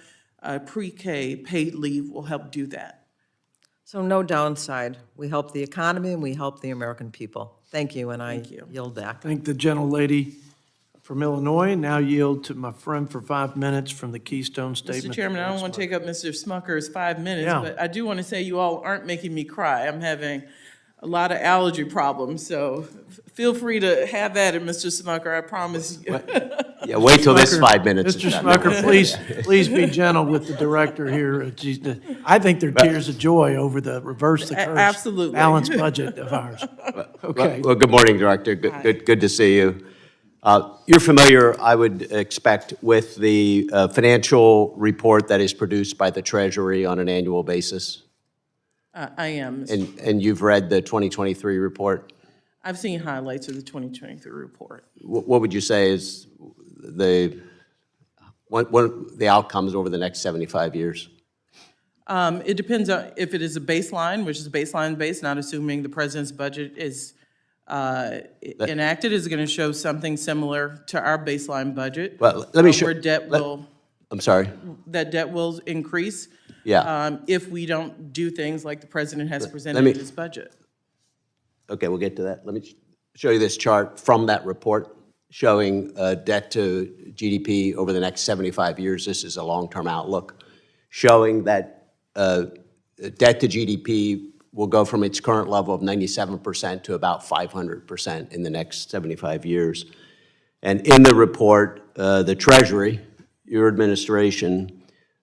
pre-K, paid leave will help do that. So no downside. We help the economy and we help the American people. Thank you, and I yield back. Thank the gentlelady from Illinois. Now yield to my friend for 5 minutes from the Keystone Statement. Mr. Chairman, I don't want to take up Mr. Smucker's 5 minutes, Yeah. but I do want to say you all aren't making me cry. I'm having a lot of allergy problems, so feel free to have at it, Mr. Smucker, I promise you. Yeah, wait till this 5 minutes. Mr. Smucker, please be gentle with the director here. I think they're tears of joy over the reverse the curse. Absolutely. Balanced budget of ours. Okay. Well, good morning, Director. Good to see you. You're familiar, I would expect, with the financial report that is produced by the Treasury on an annual basis? I am. And you've read the 2023 report? I've seen highlights of the 2023 report. What would you say is what the outcomes over the next 75 years? It depends on if it is a baseline, which is baseline based, not assuming the president's budget is enacted, is going to show something similar to our baseline budget. Well, let me show. Where debt will, I'm sorry. that debt will increase. Yeah. If we don't do things like the president has presented in his budget. Okay, we'll get to that. Let me show you this chart from that report showing debt to GDP over the next 75 years. This is a long-term outlook, showing that debt to GDP will go from its current level of 97% to about 500% in the next 75 years. And in the report, the Treasury, your administration,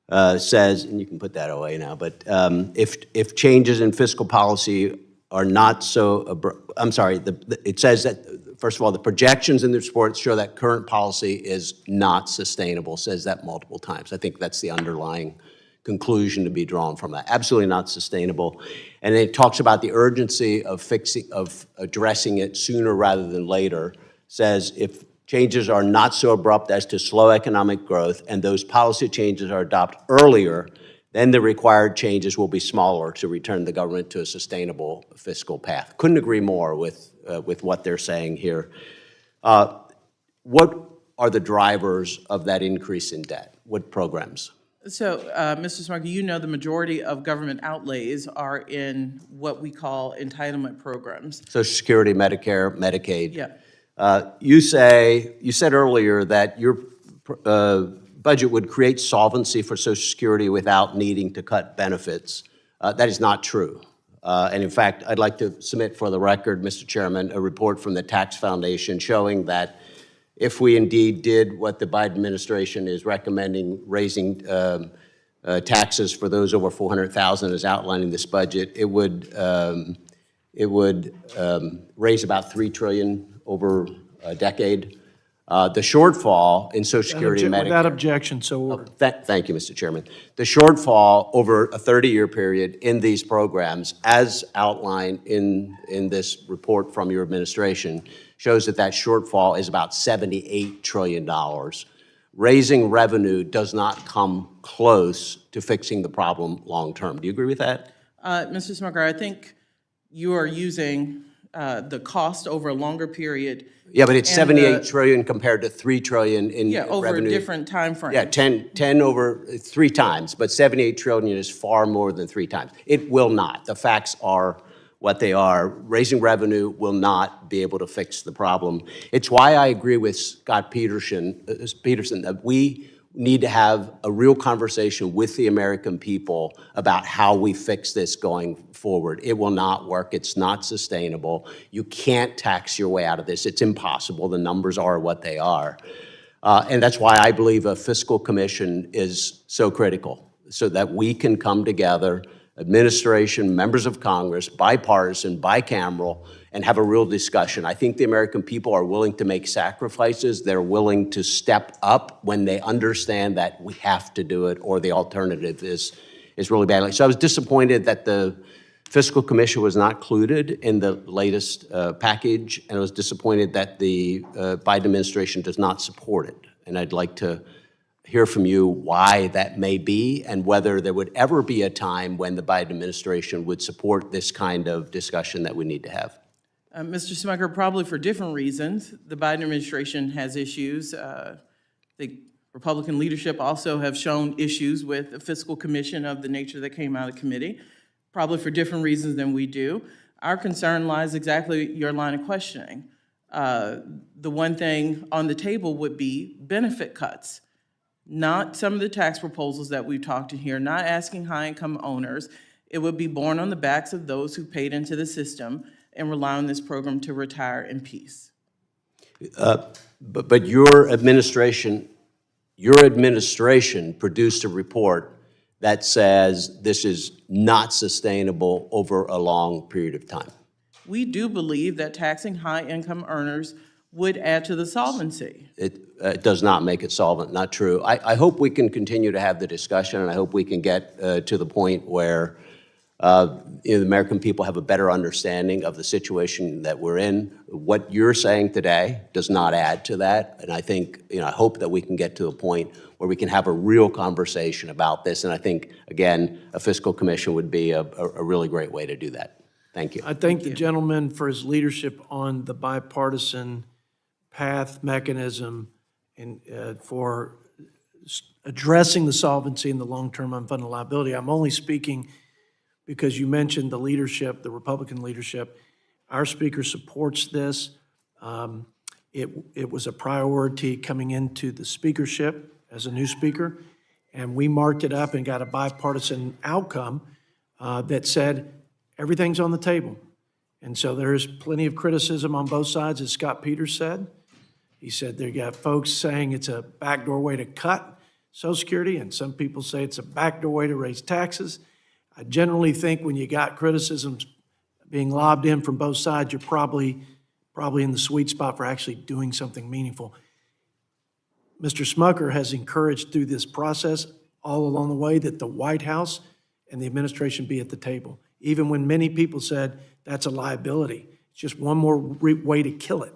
says, and you can put that away now, but if changes in fiscal policy are not so, I'm sorry, it says that, first of all, the projections in the report show that current policy is not sustainable, says that multiple times. I think that's the underlying conclusion to be drawn from that. Absolutely not sustainable. And it talks about the urgency of addressing it sooner rather than later, says if changes are not so abrupt as to slow economic growth and those policy changes are adopted earlier, then the required changes will be smaller to return the government to a sustainable fiscal path. Couldn't agree more with what they're saying here. What are the drivers of that increase in debt? What programs? So, Mr. Smucker, you know the majority of government outlays are in what we call entitlement programs. Social Security, Medicare, Medicaid. Yeah. You said earlier that your budget would create solvency for Social Security without needing to cut benefits. That is not true. And in fact, I'd like to submit for the record, Mr. Chairman, a report from the Tax Foundation showing that if we indeed did what the Biden administration is recommending, raising taxes for those over $400,000 as outlined in this budget, it would raise about $3 trillion over a decade. The shortfall in Social Security and Medicare. Without objection, so ordered. Thank you, Mr. Chairman. The shortfall over a 30-year period in these programs, as outlined in this report from your administration, shows that that shortfall is about $78 trillion. Raising revenue does not come close to fixing the problem long-term. Do you agree with that? Mr. Smucker, I think you are using the cost over a longer period. Yeah, but it's and 78 the- trillion compared to 3 trillion in Yeah, over a revenue. different time frame. Yeah, 10 over 3 times, but 78 trillion is far more than 3 times. It will not. The facts are what they are. Raising revenue will not be able to fix the problem. It's why I agree with Scott Peterson that we need to have a real conversation with the American people about how we fix this going forward. It will not work. It's not sustainable. You can't tax your way out of this. It's impossible. The numbers are what they are. And that's why I believe a fiscal commission is so critical, so that we can come together, administration, members of Congress, bipartisan, bicameral, and have a real discussion. I think the American people are willing to make sacrifices. They're willing to step up when they understand that we have to do it or the alternative is really bad. So I was disappointed that the Fiscal Commission was not included in the latest package, and I was disappointed that the Biden administration does not support it. And I'd like to hear from you why that may be and whether there would ever be a time when the Biden administration would support this kind of discussion that we need to have. Mr. Smucker, probably for different reasons. The Biden administration has issues. The Republican leadership also have shown issues with the fiscal commission of the nature that came out of committee, probably for different reasons than we do. Our concern lies exactly your line of questioning. The one thing on the table would be benefit cuts, not some of the tax proposals that we've talked to here, not asking high-income owners. It would be borne on the backs of those who paid into the system and rely on this program to retire in peace. But your administration produced a report that says this is not sustainable over a long period of time. We do believe that taxing high-income earners would add to the solvency. It does not make it solvent, not true. I hope we can continue to have the discussion, and I hope we can get to the point where the American people have a better understanding of the situation that we're in. What you're saying today does not add to that, and I think, I hope that we can get to a point where we can have a real conversation about this, and I think, again, a fiscal commission would be a really great way to do that. Thank you. I thank the gentleman for his leadership on the bipartisan path mechanism and for addressing the solvency and the long-term unfunded liability. I'm only speaking because you mentioned the leadership, the Republican leadership. Our speaker supports this. It was a priority coming into the speakership as a new speaker, and we marked it up and got a bipartisan outcome that said everything's on the table. And so there's plenty of criticism on both sides, as Scott Peters said. He said they got folks saying it's a backdoor way to cut Social Security, and some people say it's a backdoor way to raise taxes. I generally think when you got criticisms being lobbed in from both sides, you're probably in the sweet spot for actually doing something meaningful. Mr. Smucker has encouraged through this process all along the way that the White House and the administration be at the table, even when many people said that's a liability. It's just one more way to kill it.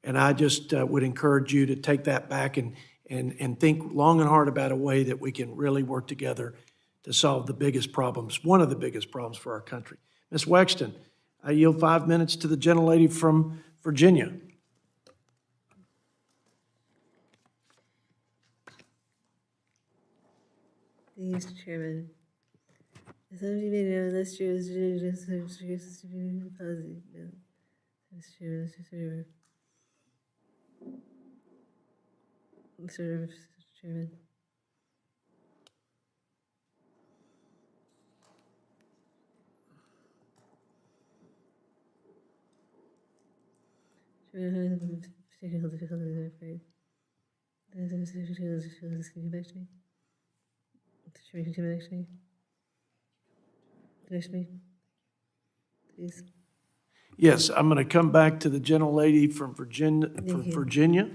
And I just would encourage you to take that back and think long and hard about a way that we can really work together to solve the biggest problems, one of the biggest problems for our country. Ms. Wexton, I yield 5 minutes to the gentlelady from Virginia. Mr. Chairman, as some of you may know, last year was policy bill. Mr. Chairman. Particular difficulties, I'm afraid. Can you back to me? Can you come back to me? Finish me, please. Yes, I'm going to come back to the gentlelady from Virginia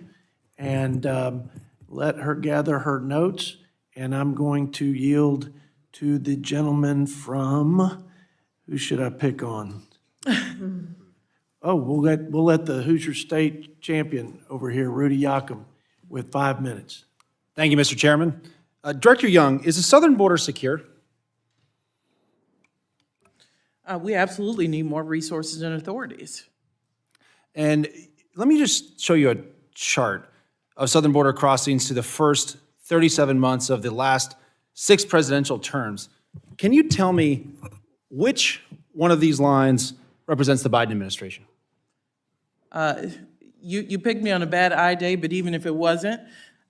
and let her gather her notes. And I'm going to yield to the gentleman from, who should I pick on? Oh, we'll let the Hoosier State champion over here, Rudy Yakum, with 5 minutes. Thank you, Mr. Chairman. Director Young, is the southern border secure? We absolutely need more resources and authorities. And let me just show you a chart of southern border crossings to the first 37 months of the last 6 presidential terms. Can you tell me which one of these lines represents the Biden administration? You picked me on a bad eye day, but even if it wasn't,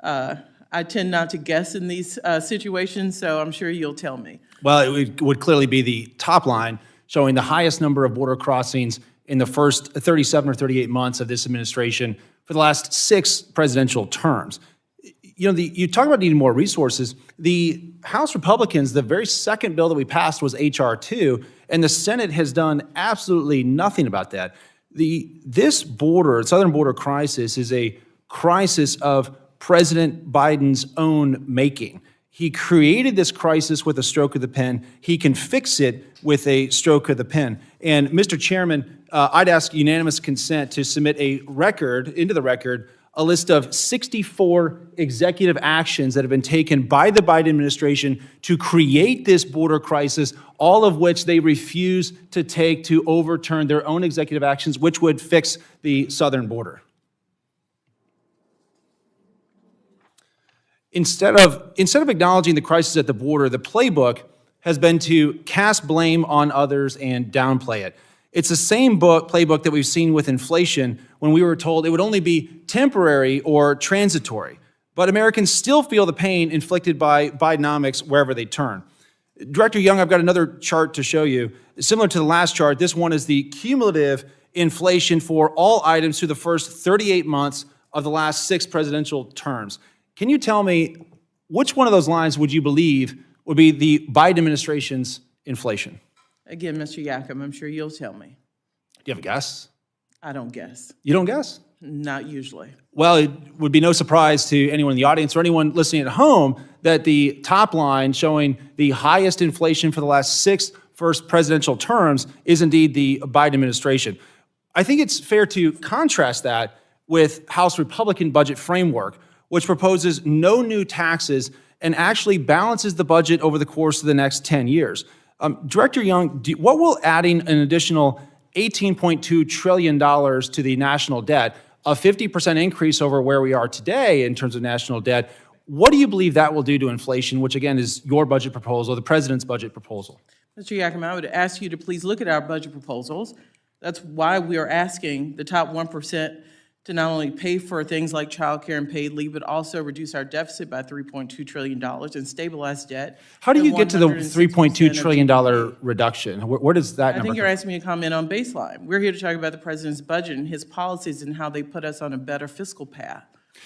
I tend not to guess in these situations, so I'm sure you'll tell me. Well, it would clearly be the top line, showing the highest number of border crossings in the first 37 or 38 months of this administration for the last 6 presidential terms. You know, you talk about needing more resources. The House Republicans, the very second bill that we passed was H.R. 2, and the Senate has done absolutely nothing about that. This southern border crisis is a crisis of President Biden's own making. He created this crisis with a stroke of the pen. He can fix it with a stroke of the pen. And Mr. Chairman, I'd ask unanimous consent to submit into the record, a list of 64 executive actions that have been taken by the Biden administration to create this border crisis, all of which they refuse to take to overturn their own executive actions, which would fix the southern border. Instead of acknowledging the crisis at the border, the playbook has been to cast blame on others and downplay it. It's the same playbook that we've seen with inflation when we were told it would only be temporary or transitory. But Americans still feel the pain inflicted by Bidenomics wherever they turn. Director Young, I've got another chart to show you. Similar to the last chart, this one is the cumulative inflation for all items through the first 38 months of the last 6 presidential terms. Can you tell me which one of those lines would you believe would be the Biden administration's inflation? Again, Mr. Yakum, I'm sure you'll tell me. Do you have a guess? I don't guess. You don't guess? Not usually. Well, it would be no surprise to anyone in the audience or anyone listening at home that the top line showing the highest inflation for the last 6 first presidential terms is indeed the Biden administration. I think it's fair to contrast that with House Republican budget framework, which proposes no new taxes and actually balances the budget over the course of the next 10 years. Director Young, what will adding an additional $18.2 trillion to the national debt, a 50% increase over where we are today in terms of national debt, what do you believe that will do to inflation, which again is your budget proposal, the president's budget proposal? Mr. Yakum, I would ask you to please look at our budget proposals. That's why we are asking the top 1% to not only pay for things like childcare and paid leave, but also reduce our deficit by $3.2 trillion and stabilize debt. How do at you get to the 160% $3.2 of trillion GDP. reduction? Where does that I number think you're come asking me to comment on baseline. We're here to talk about the president's budget and his policies and how they put us on a better fiscal path.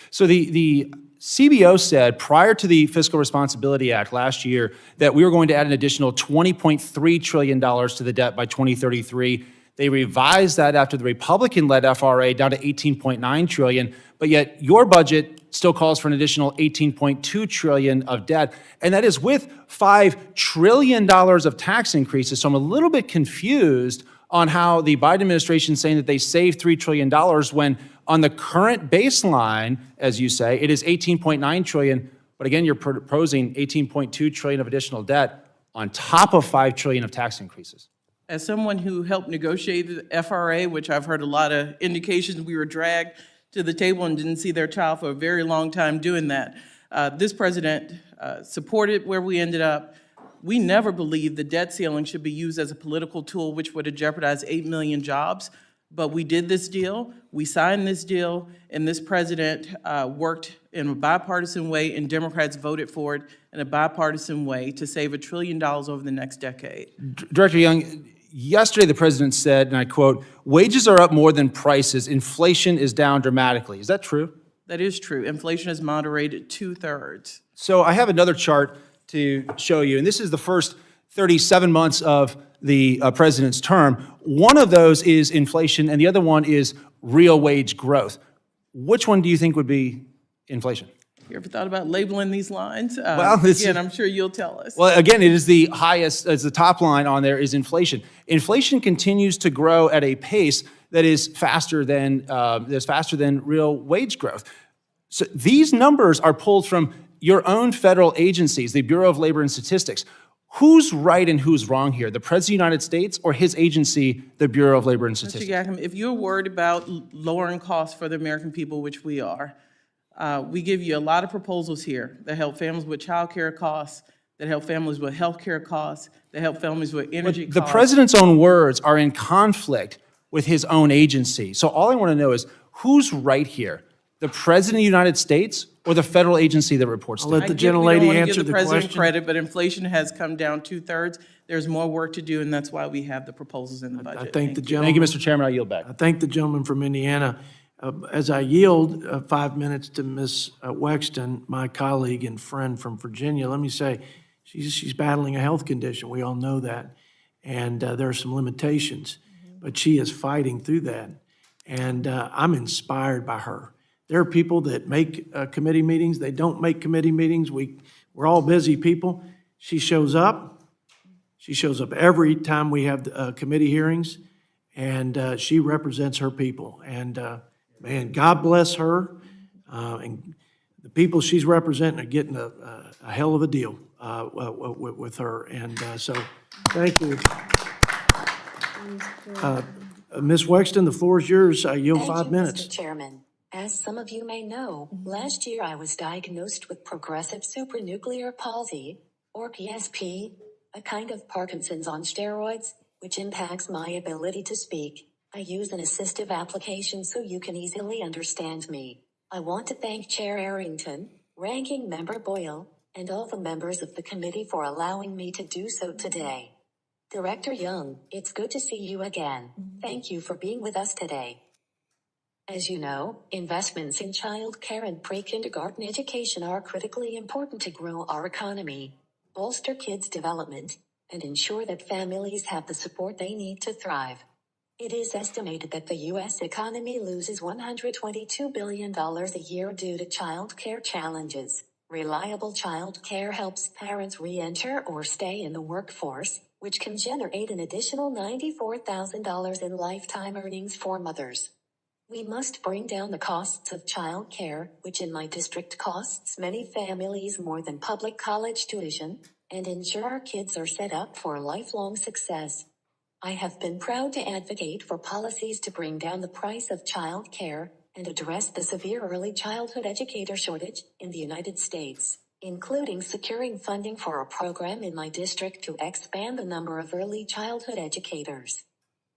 So the CBO said prior to the Fiscal Responsibility Act last year that we were going to add an additional $20.3 trillion to the debt by 2033. They revised that after the Republican-led FRA down to $18.9 trillion, but yet your budget still calls for an additional $18.2 trillion of debt, and that is with $5 trillion of tax increases. So I'm a little bit confused on how the Biden administration is saying that they saved $3 trillion when on the current baseline, as you say, it is $18.9 trillion, but again, you're proposing $18.2 trillion of additional debt on top of $5 trillion of tax increases. As someone who helped negotiate the FRA, which I've heard a lot of indications we were dragged to the table and didn't see their child for a very long time doing that, this president supported where we ended up. We never believed the debt ceiling should be used as a political tool, which would have jeopardized 8 million jobs. But we did this deal, we signed this deal, and this president worked in a bipartisan way, and Democrats voted for it in a bipartisan way to save $1 trillion over the next decade. Director Young, yesterday the president said, and I quote, "Wages are up more than prices. Inflation is down dramatically." Is that true? That is true. Inflation has moderated 2/3. So I have another chart to show you, and this is the first 37 months of the president's term. One of those is inflation, and the other one is real wage growth. Which one do you think would be inflation? You ever thought about labeling these lines? Well, again, I'm sure you'll tell us. Well, again, it is the highest, as the top line on there is inflation. Inflation continues to grow at a pace that is faster than real wage growth. So these numbers are pulled from your own federal agencies, the Bureau of Labor and Statistics. Who's right and who's wrong here? The President of the United States or his agency, the Bureau of Labor and Mr. Statistics? Yakim, if you're worried about lowering costs for the American people, which we are, we give you a lot of proposals here that help families with childcare costs, that help families with healthcare costs, that help families with energy The costs. President's own words are in conflict with his own agency. So all I want to know is who's right here? The President of the United States or the federal agency that reports to I'll him? let the I get we don't gentlelady wanna answer give the the president question. credit, but inflation has come down 2/3. There's more work to do, and that's why we have the proposals in the budget. I thank the Thank gentleman. you, Mr. Chairman. I yield back. I thank the gentleman from Indiana. As I yield 5 minutes to Ms. Wexton, my colleague and friend from Virginia, let me say, she's battling a health condition. We all know that. And there are some limitations, but she is fighting through that. And I'm inspired by her. There are people that make committee meetings. They don't make committee meetings. We're all busy people. She shows up. She shows up every time we have committee hearings, and she represents her people. And man, God bless her. And the people she's representing are getting a hell of a deal with her. And so, thank you. Ms. Wexton, the floor is yours. I yield 5 minutes. Mr. Chairman. As some of you may know, last year I was diagnosed with progressive supranuclear palsy, or PSP, a kind of Parkinson's on steroids, which impacts my ability to speak. I use an assistive application so you can easily understand me. I want to thank Chair Arrington, Ranking Member Boyle, and all the members of the committee for allowing me to do so today. Director Young, it's good to see you again. Thank you for being with us today. As you know, investments in child care and pre-kindergarten education are critically important to grow our economy, bolster kids' development, and ensure that families have the support they need to thrive. It is estimated that the U.S. economy loses $122 billion a year due to child care challenges. Reliable child care helps parents re-enter or stay in the workforce, which can generate an additional $94,000 in lifetime earnings for mothers. We must bring down the costs of child care, which in my district costs many families more than public college tuition, and ensure our kids are set up for lifelong success. I have been proud to advocate for policies to bring down the price of child care and address the severe early childhood educator shortage in the United States, including securing funding for a program in my district to expand the number of early childhood educators.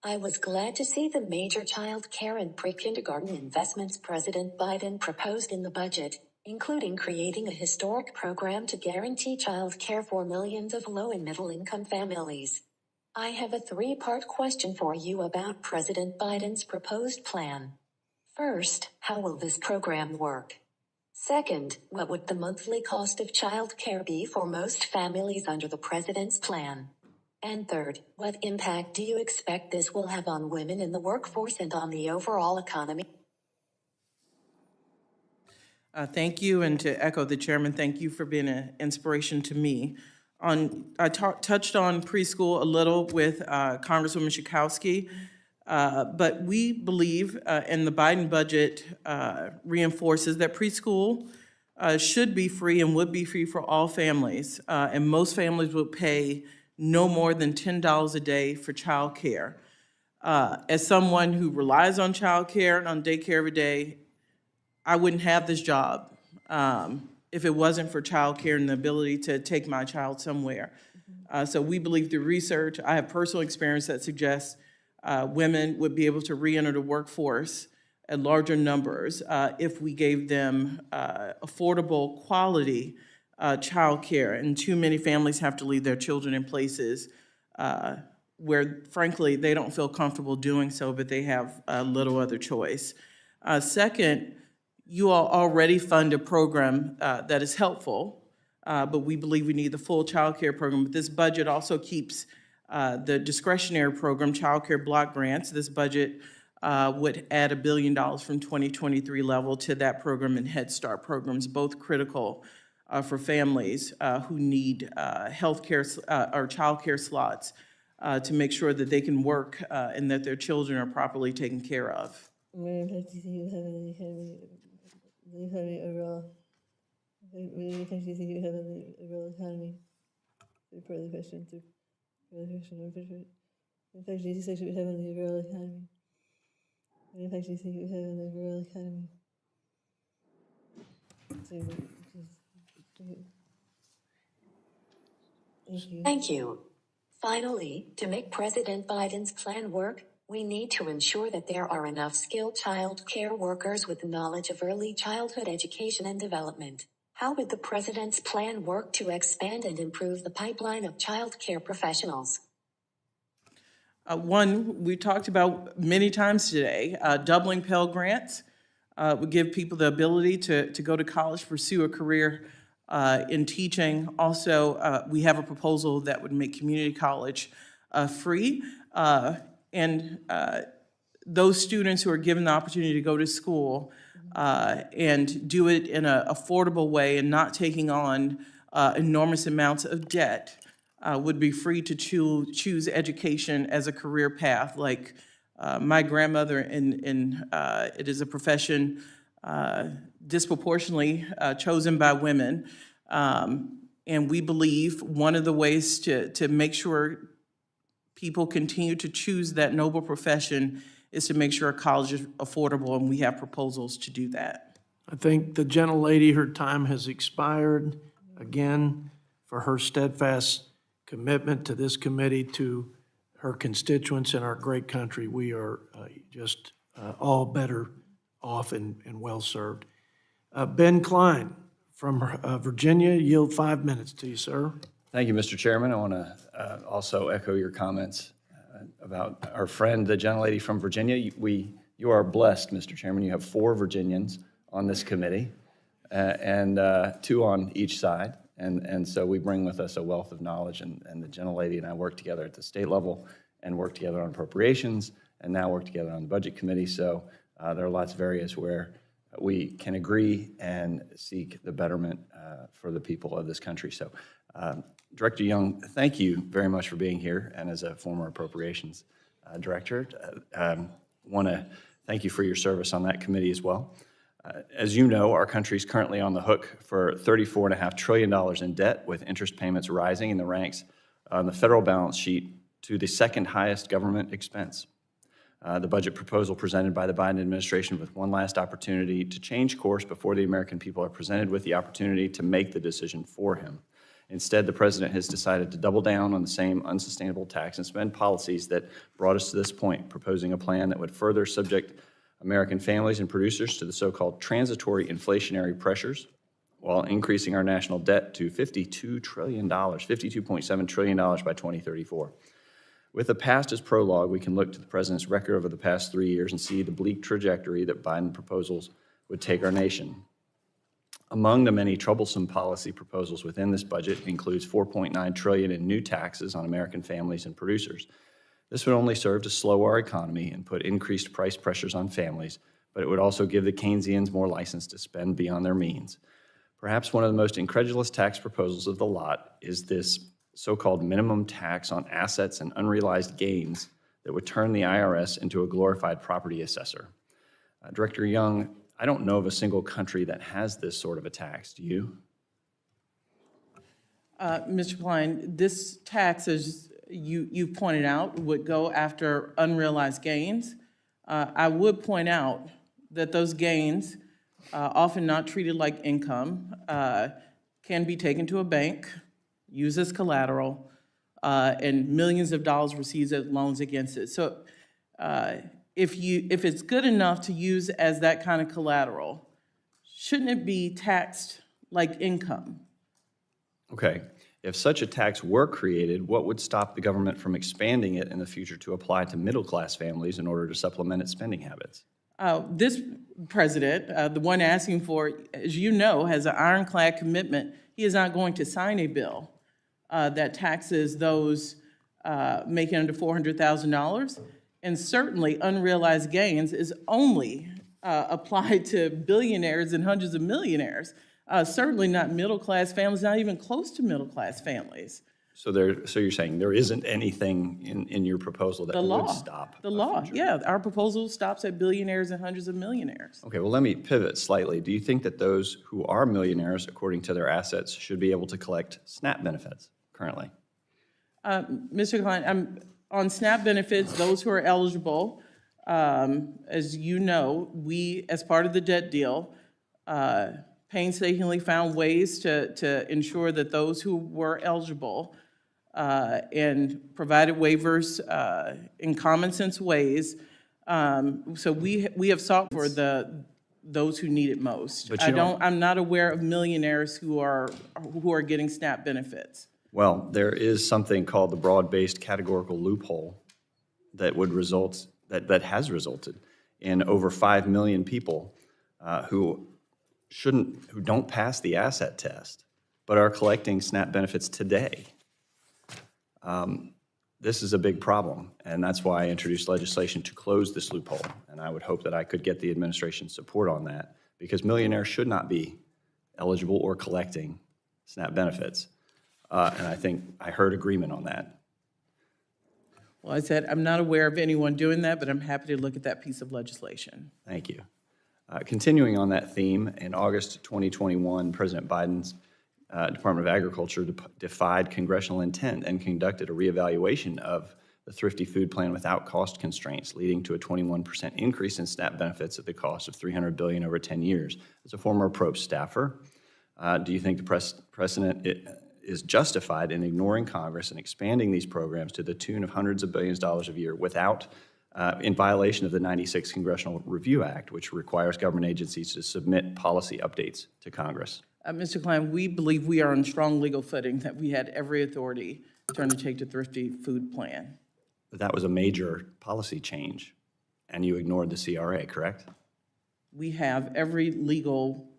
I was glad to see the major child care and pre-kindergarten investments President Biden proposed in the budget, including creating a historic program to guarantee child care for millions of low and middle-income families. I have a 3-part question for you about President Biden's proposed plan. First, how will this program work? Second, what would the monthly cost of child care be for most families under the president's plan? And third, what impact do you expect this will have on women in the workforce and on the overall economy? Thank you, and to echo the chairman, thank you for being an inspiration to me. I touched on preschool a little with Congresswoman Schakowsky, but we believe, and the Biden budget reinforces that preschool should be free and would be free for all families, and most families would pay no more than $10 a day for childcare. As someone who relies on childcare and on daycare every day, I wouldn't have this job if it wasn't for childcare and the ability to take my child somewhere. So we believe through research, I have personal experience that suggests women would be able to re-enter the workforce at larger numbers if we gave them affordable, quality childcare. And too many families have to leave their children in places where, frankly, they don't feel comfortable doing so, but they have little other choice. Second, you all already fund a program that is helpful, but we believe we need the full child care program. But this budget also keeps the discretionary program, child care block grants. This budget would add $1 billion from 2023 level to that program and Head Start programs, both critical for families who need health care or child care slots to make sure that they can work and that their children are properly taken care of. through proliferation, of the impact legislation would have on the overall economy. The impact do you think it would have on the overall economy? Thank you. Thank you. Finally, to make President Biden's plan work, we need to ensure that there are enough skilled child care workers with knowledge of early childhood education and development. How would the president's plan work to expand and improve the pipeline of child care professionals? One, we talked about many times today, doubling Pell Grants would give people the ability to go to college, pursue a career in teaching. Also, we have a proposal that would make community college free. And those students who are given the opportunity to go to school and do it in an affordable way and not taking on enormous amounts of debt would be free to choose education as a career path. Like my grandmother, it is a profession disproportionately chosen by women. And we believe one of the ways to make sure people continue to choose that noble profession is to make sure college is affordable, and we have proposals to do that. I think the gentlelady, her time has expired. Again, for her steadfast commitment to this committee, to her constituents and our great country, we are just all better off and well-served. Ben Klein from Virginia, yield 5 minutes to you, sir. Thank you, Mr. Chairman. I want to also echo your comments about our friend, the gentlelady from Virginia. You are blessed, Mr. Chairman. You have 4 Virginians on this committee, and 2 on each side. And so we bring with us a wealth of knowledge, and the gentlelady and I work together at the state level and work together on appropriations, and now work together on the budget committee. So there are lots of areas where we can agree and seek the betterment for the people of this country. So Director Young, thank you very much for being here, and as a former appropriations director, want to thank you for your service on that committee as well. As you know, our country is currently on the hook for $34.5 trillion in debt, with interest payments rising in the ranks on the federal balance sheet to the second highest government expense. The budget proposal presented by the Biden administration with one last opportunity to change course before the American people are presented with the opportunity to make the decision for him. Instead, the president has decided to double down on the same unsustainable tax and spend policies that brought us to this point, proposing a plan that would further subject American families and producers to the so-called transitory inflationary pressures, while increasing our national debt to $52 trillion, $52.7 trillion by 2034. With the past as prologue, we can look to the president's record over the past 3 years and see the bleak trajectory that Biden proposals would take our nation. Among the many troublesome policy proposals within this budget includes $4.9 trillion in new taxes on American families and producers. This would only serve to slow our economy and put increased price pressures on families, but it would also give the Keynesians more license to spend beyond their means. Perhaps one of the most incredulous tax proposals of the lot is this so-called minimum tax on assets and unrealized gains that would turn the IRS into a glorified property assessor. Director Young, I don't know of a single country that has this sort of a tax. Do you? Mr. Klein, this tax, as you pointed out, would go after unrealized gains. I would point out that those gains, often not treated like income, can be taken to a bank, used as collateral, and millions of dollars received as loans against it. So if it's good enough to use as that kind of collateral, shouldn't it be taxed like income? Okay. If such a tax were created, what would stop the government from expanding it in the future to apply to middle-class families in order to supplement its spending habits? This president, the one asking for it, as you know, has an ironclad commitment. He is not going to sign a bill that taxes those making under $400,000. And certainly unrealized gains is only applied to billionaires and hundreds of millionaires. Certainly not middle-class families, not even close to middle-class families. So you're saying there isn't anything in your proposal that would stop? The law, yeah. Our proposal stops at billionaires and hundreds of millionaires. Okay, well, let me pivot slightly. Do you think that those who are millionaires, according to their assets, should be able to collect SNAP benefits? currently? Mr. Klein, on SNAP benefits, those who are eligible, as you know, we, as part of the debt deal, painstakingly found ways to ensure that those who were eligible and provided waivers in common sense ways. So we have sought for those who need it most. But you don't- I'm not aware of millionaires who are getting SNAP benefits. Well, there is something called the broad-based categorical loophole that would result, that has resulted in over 5 million people who don't pass the asset test, but are collecting SNAP benefits today. This is a big problem, and that's why I introduced legislation to close this loophole. And I would hope that I could get the administration's support on that, because millionaires should not be eligible or collecting SNAP benefits. And I think I heard agreement on that. Well, I said, I'm not aware of anyone doing that, but I'm happy to look at that piece of legislation. Thank you. Continuing on that theme, in August 2021, President Biden's Department of Agriculture defied congressional intent and conducted a reevaluation of the Thrifty Food Plan without cost constraints, leading to a 21% increase in SNAP benefits at the cost of $300 billion over 10 years. As a former approach staffer, do you think the precedent is justified in ignoring Congress and expanding these programs to the tune of hundreds of billions of dollars a year without, in violation of the 96 Congressional Review Act, which requires government agencies to submit policy updates to Congress? Mr. Klein, we believe we are on strong legal footing, that we had every authority to undertake the Thrifty Food Plan. But that was a major policy change, and you ignored the CRA, correct? We have every legal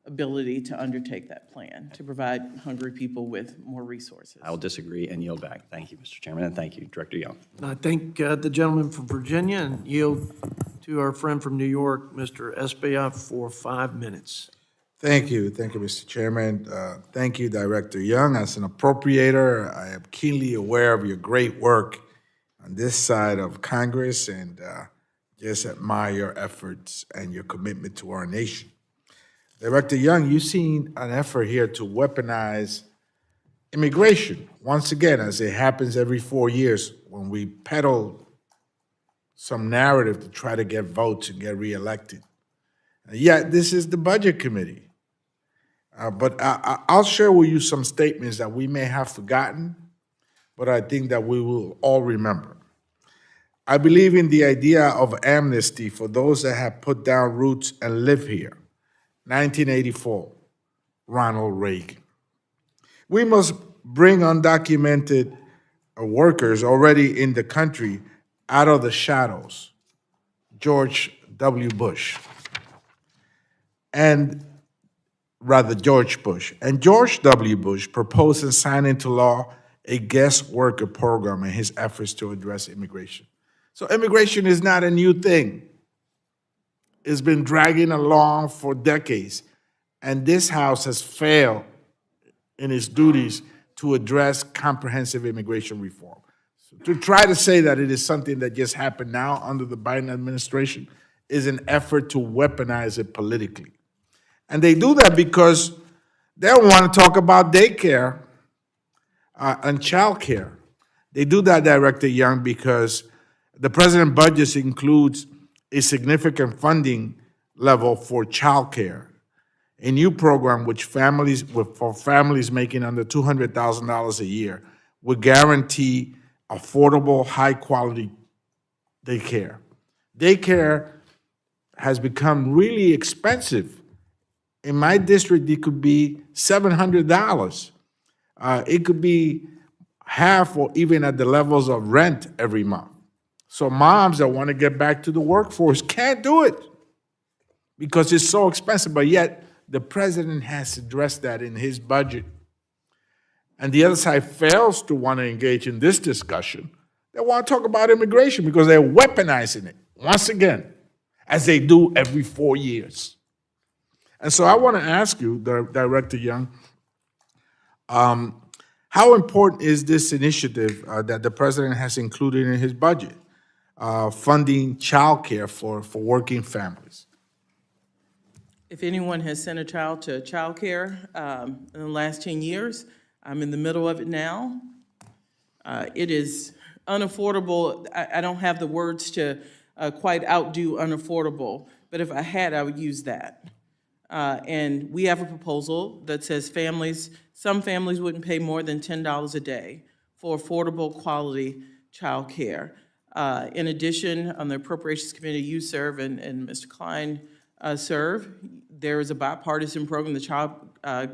ability to undertake that plan, to provide hungry people with more resources. I will disagree and yield back. Thank you, Mr. Chairman, and thank you, Director Young. And I thank the gentleman from Virginia and yield to our friend from New York, Mr. Espeja, for 5 minutes. Thank you, Mr. Chairman. Thank you, Director Young. As an appropriator, I am keenly aware of your great work on this side of Congress, and just admire your efforts and your commitment to our nation. Director Young, you've seen an effort here to weaponize immigration, once again, as it happens every 4 years when we peddle some narrative to try to get votes and get reelected. And yet, this is the Budget Committee. But I'll share with you some statements that we may have forgotten, but I think that we will all remember. I believe in the idea of amnesty for those that have put down roots and live here. 1984, Ronald Reagan. We must bring undocumented workers already in the country out of the shadows. George W. Bush. George Bush. And George W. Bush proposed and signed into law a guest worker program in his efforts to address immigration. So immigration is not a new thing. It's been dragging along for decades. And this House has failed in its duties to address comprehensive immigration reform. So to try to say that it is something that just happened now under the Biden administration is an effort to weaponize it politically. And they do that because they don't want to talk about daycare and childcare. They do that, Director Young, because the president's budget includes a significant funding level for childcare, a new program for families making under $200,000 a year would guarantee affordable, high-quality daycare. Daycare has become really expensive. In my district, it could be $700. It could be half or even at the levels of rent every month. So moms that want to get back to the workforce can't do it because it's so expensive, but yet the president has addressed that in his budget. And the other side fails to want to engage in this discussion. They want to talk about immigration because they're weaponizing it, once again, as they do every 4 years. And so I want to ask you, Director Young, how important is this initiative that the president has included in his budget, funding childcare for working families? If anyone has sent a child to childcare in the last 10 years, I'm in the middle of it now. It is unaffordable. I don't have the words to quite outdo unaffordable, but if I had, I would use that. And we have a proposal that says some families wouldn't pay more than $10 a day for affordable, quality childcare. In addition, on the Appropriations Committee you serve and Mr. Klein serve, there is a bipartisan program, the Child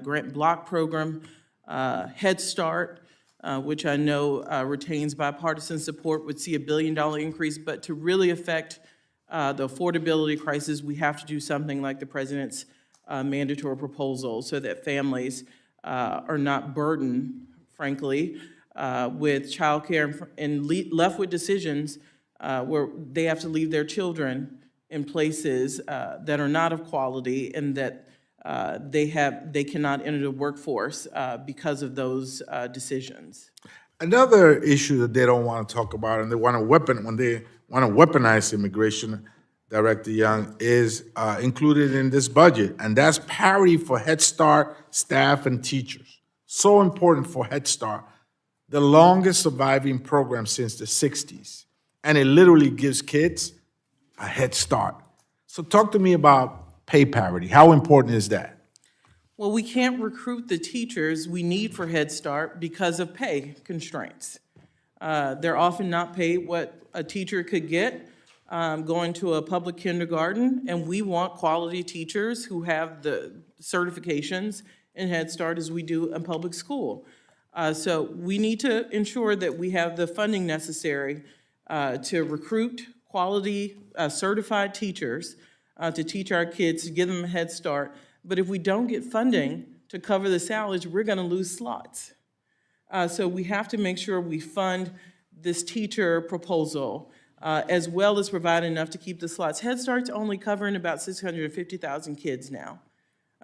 Grant Block Program, Head Start, which I know retains bipartisan support, would see $1 billion increase. But to really affect the affordability crisis, we have to do something like the president's mandatory proposal so that families are not burdened, frankly, with childcare and left with decisions where they have to leave their children in places that are not of quality and that they cannot enter the workforce because of those decisions. Another issue that they don't want to talk about, and they want to weaponize immigration, Director Young, is included in this budget, and that's parity for Head Start staff and teachers. So important for Head Start, the longest surviving program since the 60s, and it literally gives kids a head start. So talk to me about pay parity. How important is that? Well, we can't recruit the teachers we need for Head Start because of pay constraints. They're often not paid what a teacher could get going to a public kindergarten, and we want quality teachers who have the certifications in Head Start as we do in public school. So we need to ensure that we have the funding necessary to recruit quality certified teachers to teach our kids, to give them a head start. But if we don't get funding to cover the salaries, we're going to lose slots. So we have to make sure we fund this teacher proposal as well as provide enough to keep the slots. Head Start's only covering about 650,000 kids now.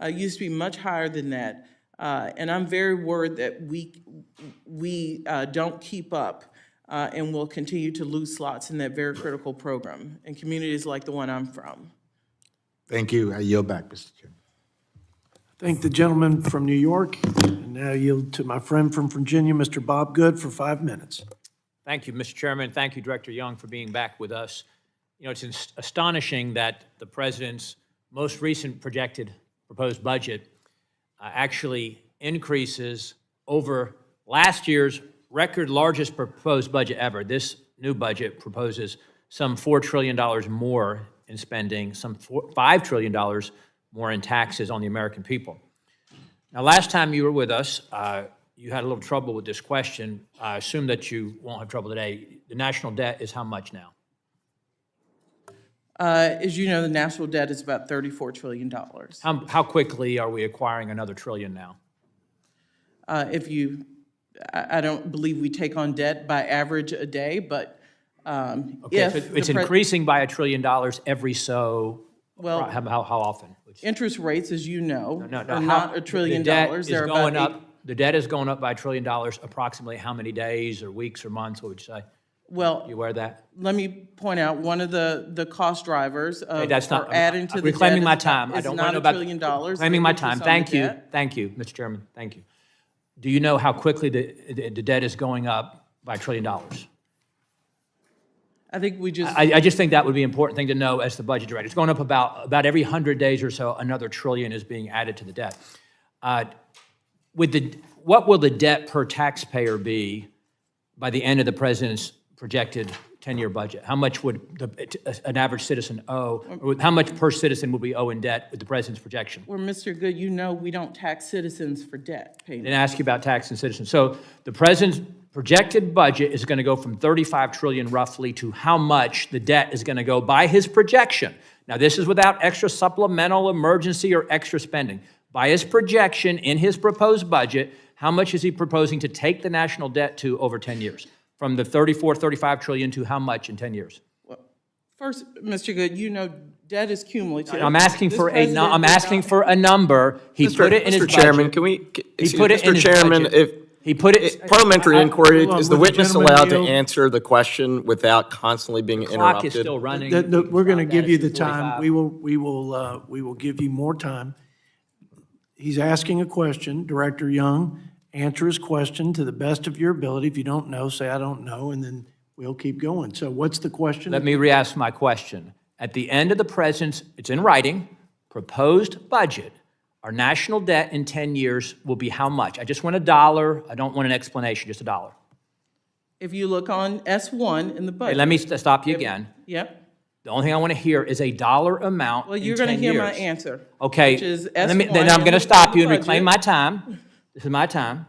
It used to be much higher than that. And I'm very worried that we don't keep up and will continue to lose slots in that very critical program in communities like the one I'm from. Thank you. I yield back, Mr. Chairman. Thank the gentleman from New York, and now yield to my friend from Virginia, Mr. Bob Good, for 5 minutes. Thank you, Mr. Chairman. Thank you, Director Young, for being back with us. You know, it's astonishing that the President's most recent projected proposed budget actually increases over last year's record largest proposed budget ever. This new budget proposes some $4 trillion more in spending, some $5 trillion more in taxes on the American people. Now, last time you were with us, you had a little trouble with this question. I assume that you won't have trouble today. The national debt is how much now? As you know, the national debt is about $34 trillion. How quickly are we acquiring another trillion now? I don't believe we take on debt by average a day, but Okay, so it's increasing by $1 trillion every so, Well, how often? interest rates, as you know, No, are not $1 trillion. The debt is They're going about up. The debt is going up by $1 trillion. Approximately how many days or weeks or months? What would you say? Well, You aware of that? let me point out, one of the cost drivers of, Okay, that's not. or adding to the debt reclaiming my is time. not- I is don't not want to know $1 about trillion. reclaiming my They time. focus on the Thank you. debt. Thank you, Mr. Chairman. Thank you. Do you know how quickly the debt is going up by $1 trillion? I think we just. I just think that would be an important thing to know as the budget director. It's going up about every 100 days or so, another trillion is being added to the debt. What will the debt per taxpayer be by the end of the president's projected 10-year budget? How much would an average citizen owe? Or how much per citizen would we owe in debt with the president's projection? Well, Mr. Good, you know we don't tax citizens for debt I payment. didn't ask you about tax and citizens. So the president's projected budget is going to go from $35 trillion roughly to how much the debt is going to go by his projection. Now, this is without extra supplemental emergency or extra spending. By his projection in his proposed budget, how much is he proposing to take the national debt to over 10 years? From the 35 trillion to how much in 10 years? First, Mr. Good, you know debt is cumulative. I'm asking This for president I'm did asking not- for a number. He put it in his budget. Mr. Chairman, can we, He put it in Mr. his Chairman, budget. if, He put it. parliamentary inquiry, hold on, is the would the witness gentleman allowed to yield? answer the question without constantly being Clock is interrupted? still running. We're going to give you the 2:45. time. We will give you more time. He's asking a question, Director Young, answer his question to the best of your ability. If you don't know, say, I don't know, and then we'll keep going. So what's the question? Let me re-ask my question. At the end of the president's, it's in writing, proposed budget, our national debt in 10 years will be how much? I just want $1. I don't want an explanation, just $1. If you look on S1 in the Hey, budget. let me stop you again. Yep. The only thing I want to hear is a dollar amount Well, in you're 10 going to hear my years. answer. Okay, Which is then S1 I'm going in to stop you and the reclaim budget. my time. This is my time.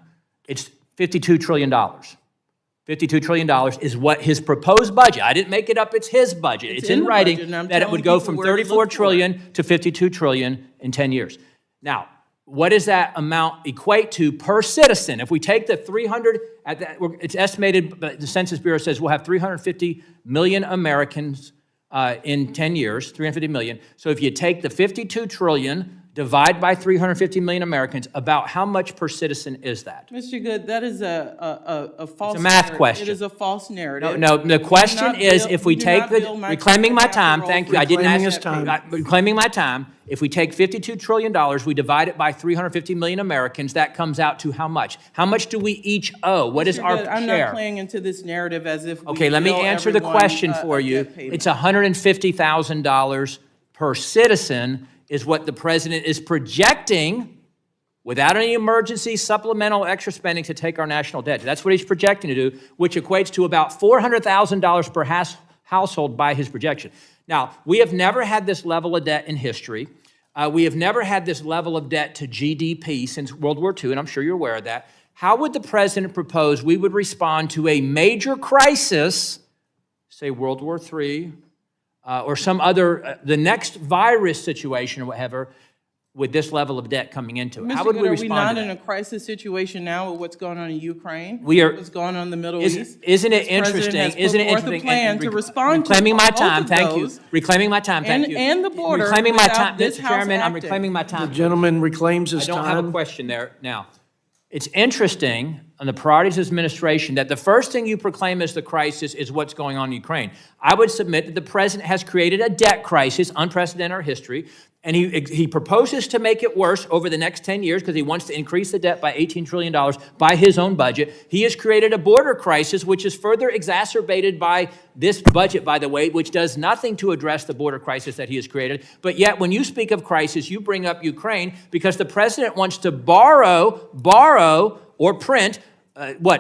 It's $52 trillion. $52 trillion is what his proposed budget, I didn't make it up, it's his budget. It's in the writing budget, and I'm that it telling would go people from where to look 34 for it. trillion to 52 trillion in 10 years. Now, what does that amount equate to per citizen? If we take the 300, it's estimated, but the Census Bureau says we'll have 350 million Americans in 10 years, 350 million. So if you take the 52 trillion, divide by 350 million Americans, about how much per citizen is that? Mr. Good, that is a false. It's a math narrative. question. It is a false narrative. No, the question is, if we do take not the, bill my reclaiming my children time, after thank all you, I didn't Reclaiming ask. his time. Reclaiming my time, if we take $52 trillion, we divide it by 350 million Americans, that comes out to how much? How much do we each owe? What is Mr. our Good, I'm share? not playing into this narrative as if we Okay, let me bill answer the everyone question for a you. debt payment. It's $150,000 per citizen is what the president is projecting without any emergency supplemental extra spending to take our national debt. That's what he's projecting to do, which equates to about $400,000 per household by his projection. Now, we have never had this level of debt in history. We have never had this level of debt to GDP since World War II, and I'm sure you're aware of that. How would the president propose we would respond to a major crisis, say World War III, or some other, the next virus situation or whatever, with this level of debt coming into it? How would we respond Are we not to in that? a crisis situation now with what's going on in Ukraine? We are- What's going on in the Middle East? Isn't it This president interesting? has put Isn't it forth interesting? a plan And to respond to reclaiming my both time, of thank you. those Reclaiming my time, thank you. and the border Reclaiming my without time, this Mr. House Chairman, I'm acting. reclaiming my The time. gentleman reclaims his I don't time. have a question there. Now, it's interesting on the priorities of this administration that the first thing you proclaim as the crisis is what's going on in Ukraine. I would submit that the president has created a debt crisis, unprecedented in our history, and he proposes to make it worse over the next 10 years because he wants to increase the debt by $18 trillion by his own budget. He has created a border crisis, which is further exacerbated by this budget, by the way, which does nothing to address the border crisis that he has created. But yet, when you speak of crisis, you bring up Ukraine because the president wants to borrow or print,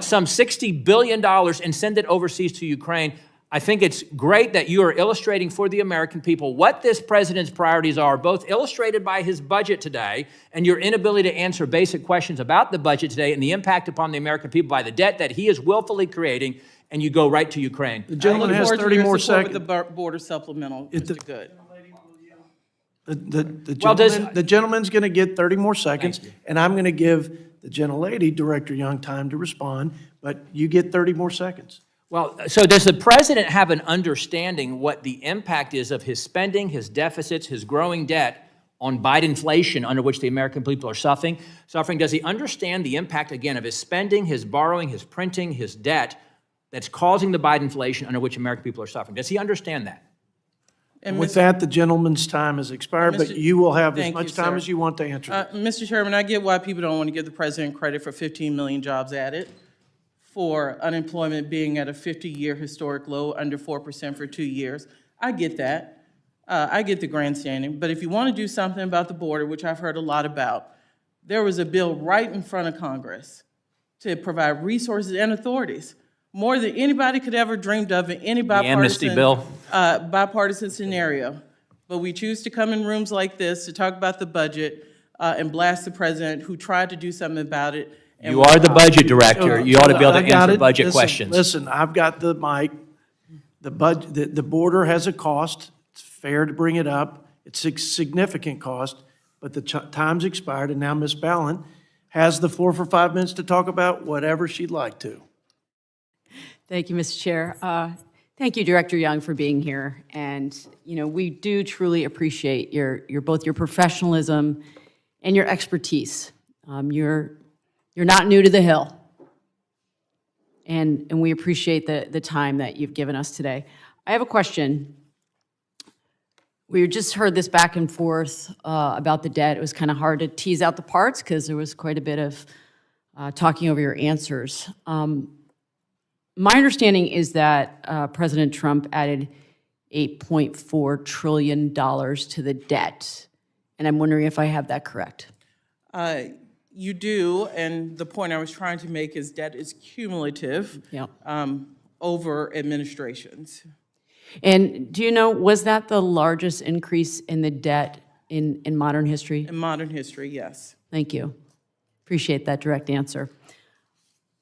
some $60 billion and send it overseas to Ukraine. I think it's great that you are illustrating for the American people what this president's priorities are, both illustrated by his budget today and your inability to answer basic questions about the budget today and the impact upon the American people by the debt that he is willfully creating, and you go right to Ukraine. The gentleman I look has forward to 30 your more support seconds. with the border supplemental, Mr. Good. The gentleman's going to get 30 more seconds, and I'm going to give the gentlelady, Director Young, time to respond, but you get 30 more seconds. Well, so does the president have an understanding what the impact is of his spending, his deficits, his growing debt on Biden-inflation under which the American people are suffering? Does he understand the impact, again, of his spending, his borrowing, his printing, his debt that's causing the Biden-inflation under which American people are suffering? Does he understand that? And With that, the gentleman's time has expired, but you will have as Thank much you, time sir. as you want to answer. Mr. Chairman, I get why people don't want to give the president credit for 15 million jobs added, for unemployment being at a 50-year historic low, under 4% for 2 years. I get that. I get the grandstanding. But if you want to do something about the border, which I've heard a lot about, there was a bill right in front of Congress to provide resources and authorities, more than anybody could ever dreamed of in any amnesty bill. bipartisan scenario. But we choose to come in rooms like this to talk about the budget and blast the president who tried to do something about it. And You are the budget director. You ought to be able to I got answer it. budget Listen, questions. Listen, I've got the mic. The border has a cost. It's fair to bring it up. It's a significant cost, but the time's expired, and now Ms. Ballin has the floor for 5 minutes to talk about whatever she'd like to. Thank you, Mr. Chair. Thank you, Director Young, for being here. And, we do truly appreciate both your professionalism and your expertise. You're not new to the Hill. And we appreciate the time that you've given us today. I have a question. We just heard this back and forth about the debt. It was kind of hard to tease out the parts because there was quite a bit of talking over your answers. My understanding is that President Trump added $8.4 trillion to the debt, and I'm wondering if I have that correct. You do, and the point I was trying to make is debt is cumulative Yep. over administrations. And do you know, was that the largest increase in the debt in modern history? In modern history, yes. Thank you. Appreciate that direct answer.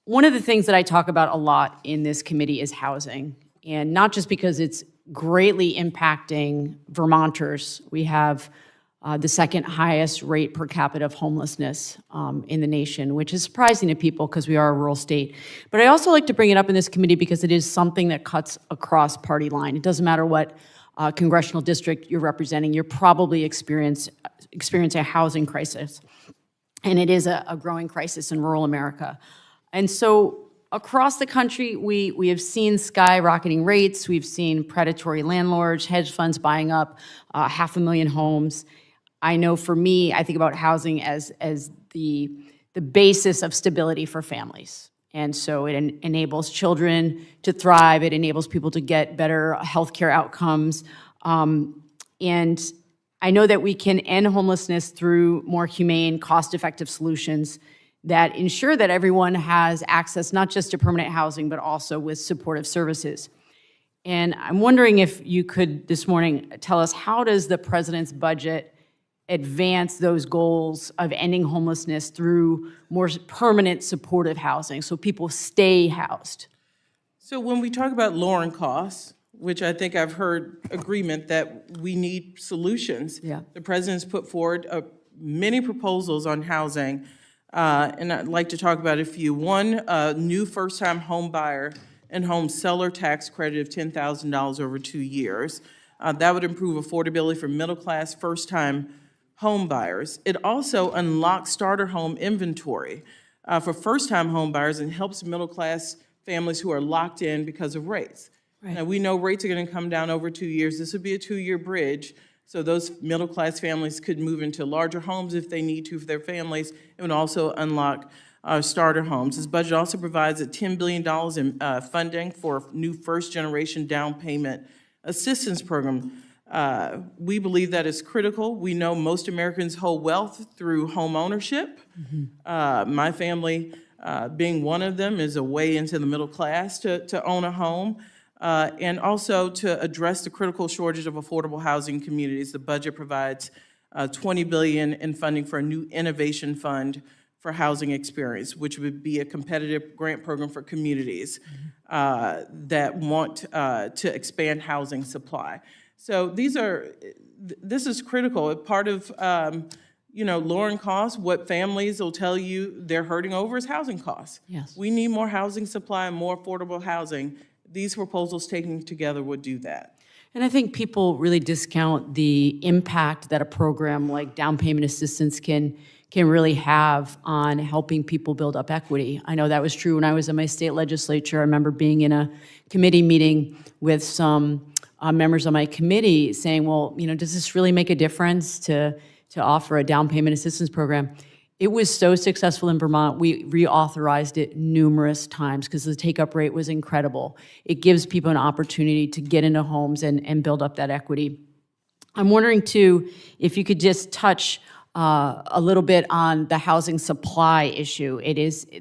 One of the things that I talk about a lot in this committee is housing, and not just because it's greatly impacting Vermonters. We have the second highest rate per capita of homelessness in the nation, which is surprising to people because we are a rural state. But I also like to bring it up in this committee because it is something that cuts across party line. It doesn't matter what congressional district you're representing, you're probably experiencing a housing crisis. And it is a growing crisis in rural America. And so across the country, we have seen skyrocketing rates. We've seen predatory landlords, hedge funds buying up 500,000 homes. I know for me, I think about housing as the basis of stability for families. And so it enables children to thrive. It enables people to get better healthcare outcomes. And I know that we can end homelessness through more humane, cost-effective solutions that ensure that everyone has access not just to permanent housing, but also with supportive services. And I'm wondering if you could this morning tell us, how does the president's budget advance those goals of ending homelessness through more permanent supportive housing so people stay housed? So when we talk about lowering costs, which I think I've heard agreement that we need solutions. Yeah. The president's put forward many proposals on housing, and I'd like to talk about a few. One, new first-time home buyer and home seller tax credit of $10,000 over 2 years. That would improve affordability for middle-class first-time home buyers. It also unlocks starter home inventory for first-time home buyers and helps middle-class families who are locked in because of rates. Right. Now, we know rates are going to come down over 2 years. This would be a 2-year bridge, so those middle-class families could move into larger homes if they need to for their families. It would also unlock starter homes. This budget also provides a $10 billion in funding for a new first-generation down payment assistance program. We believe that is critical. We know most Americans hold wealth through home ownership. My family, being one of them, is a way into the middle class to own a home. And also to address the critical shortage of affordable housing communities. The budget provides $20 billion in funding for a new innovation fund for housing experience, which would be a competitive grant program for communities that want to expand housing supply. So this is critical. Part of lowering costs, what families will tell you they're hurting over is housing costs. Yes. We need more housing supply and more affordable housing. These proposals taken together would do that. And I think people really discount the impact that a program like down payment assistance can really have on helping people build up equity. I know that was true when I was in my state legislature. I remember being in a committee meeting with some members of my committee saying, well, does this really make a difference to offer a down payment assistance program? It was so successful in Vermont, we reauthorized it numerous times because the take-up rate was incredible. It gives people an opportunity to get into homes and build up that equity. I'm wondering, too, if you could just touch a little bit on the housing supply issue.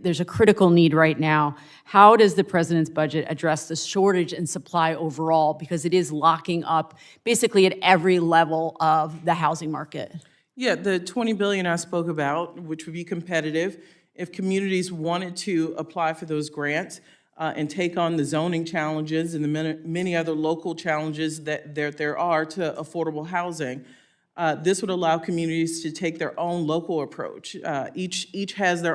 There's a critical need right now. How does the president's budget address the shortage in supply overall? Because it is locking up basically at every level of the housing market. Yeah, the $20 billion I spoke about, which would be competitive, if communities wanted to apply for those grants and take on the zoning challenges and the many other local challenges that there are to affordable housing, this would allow communities to take their own local approach. Each has their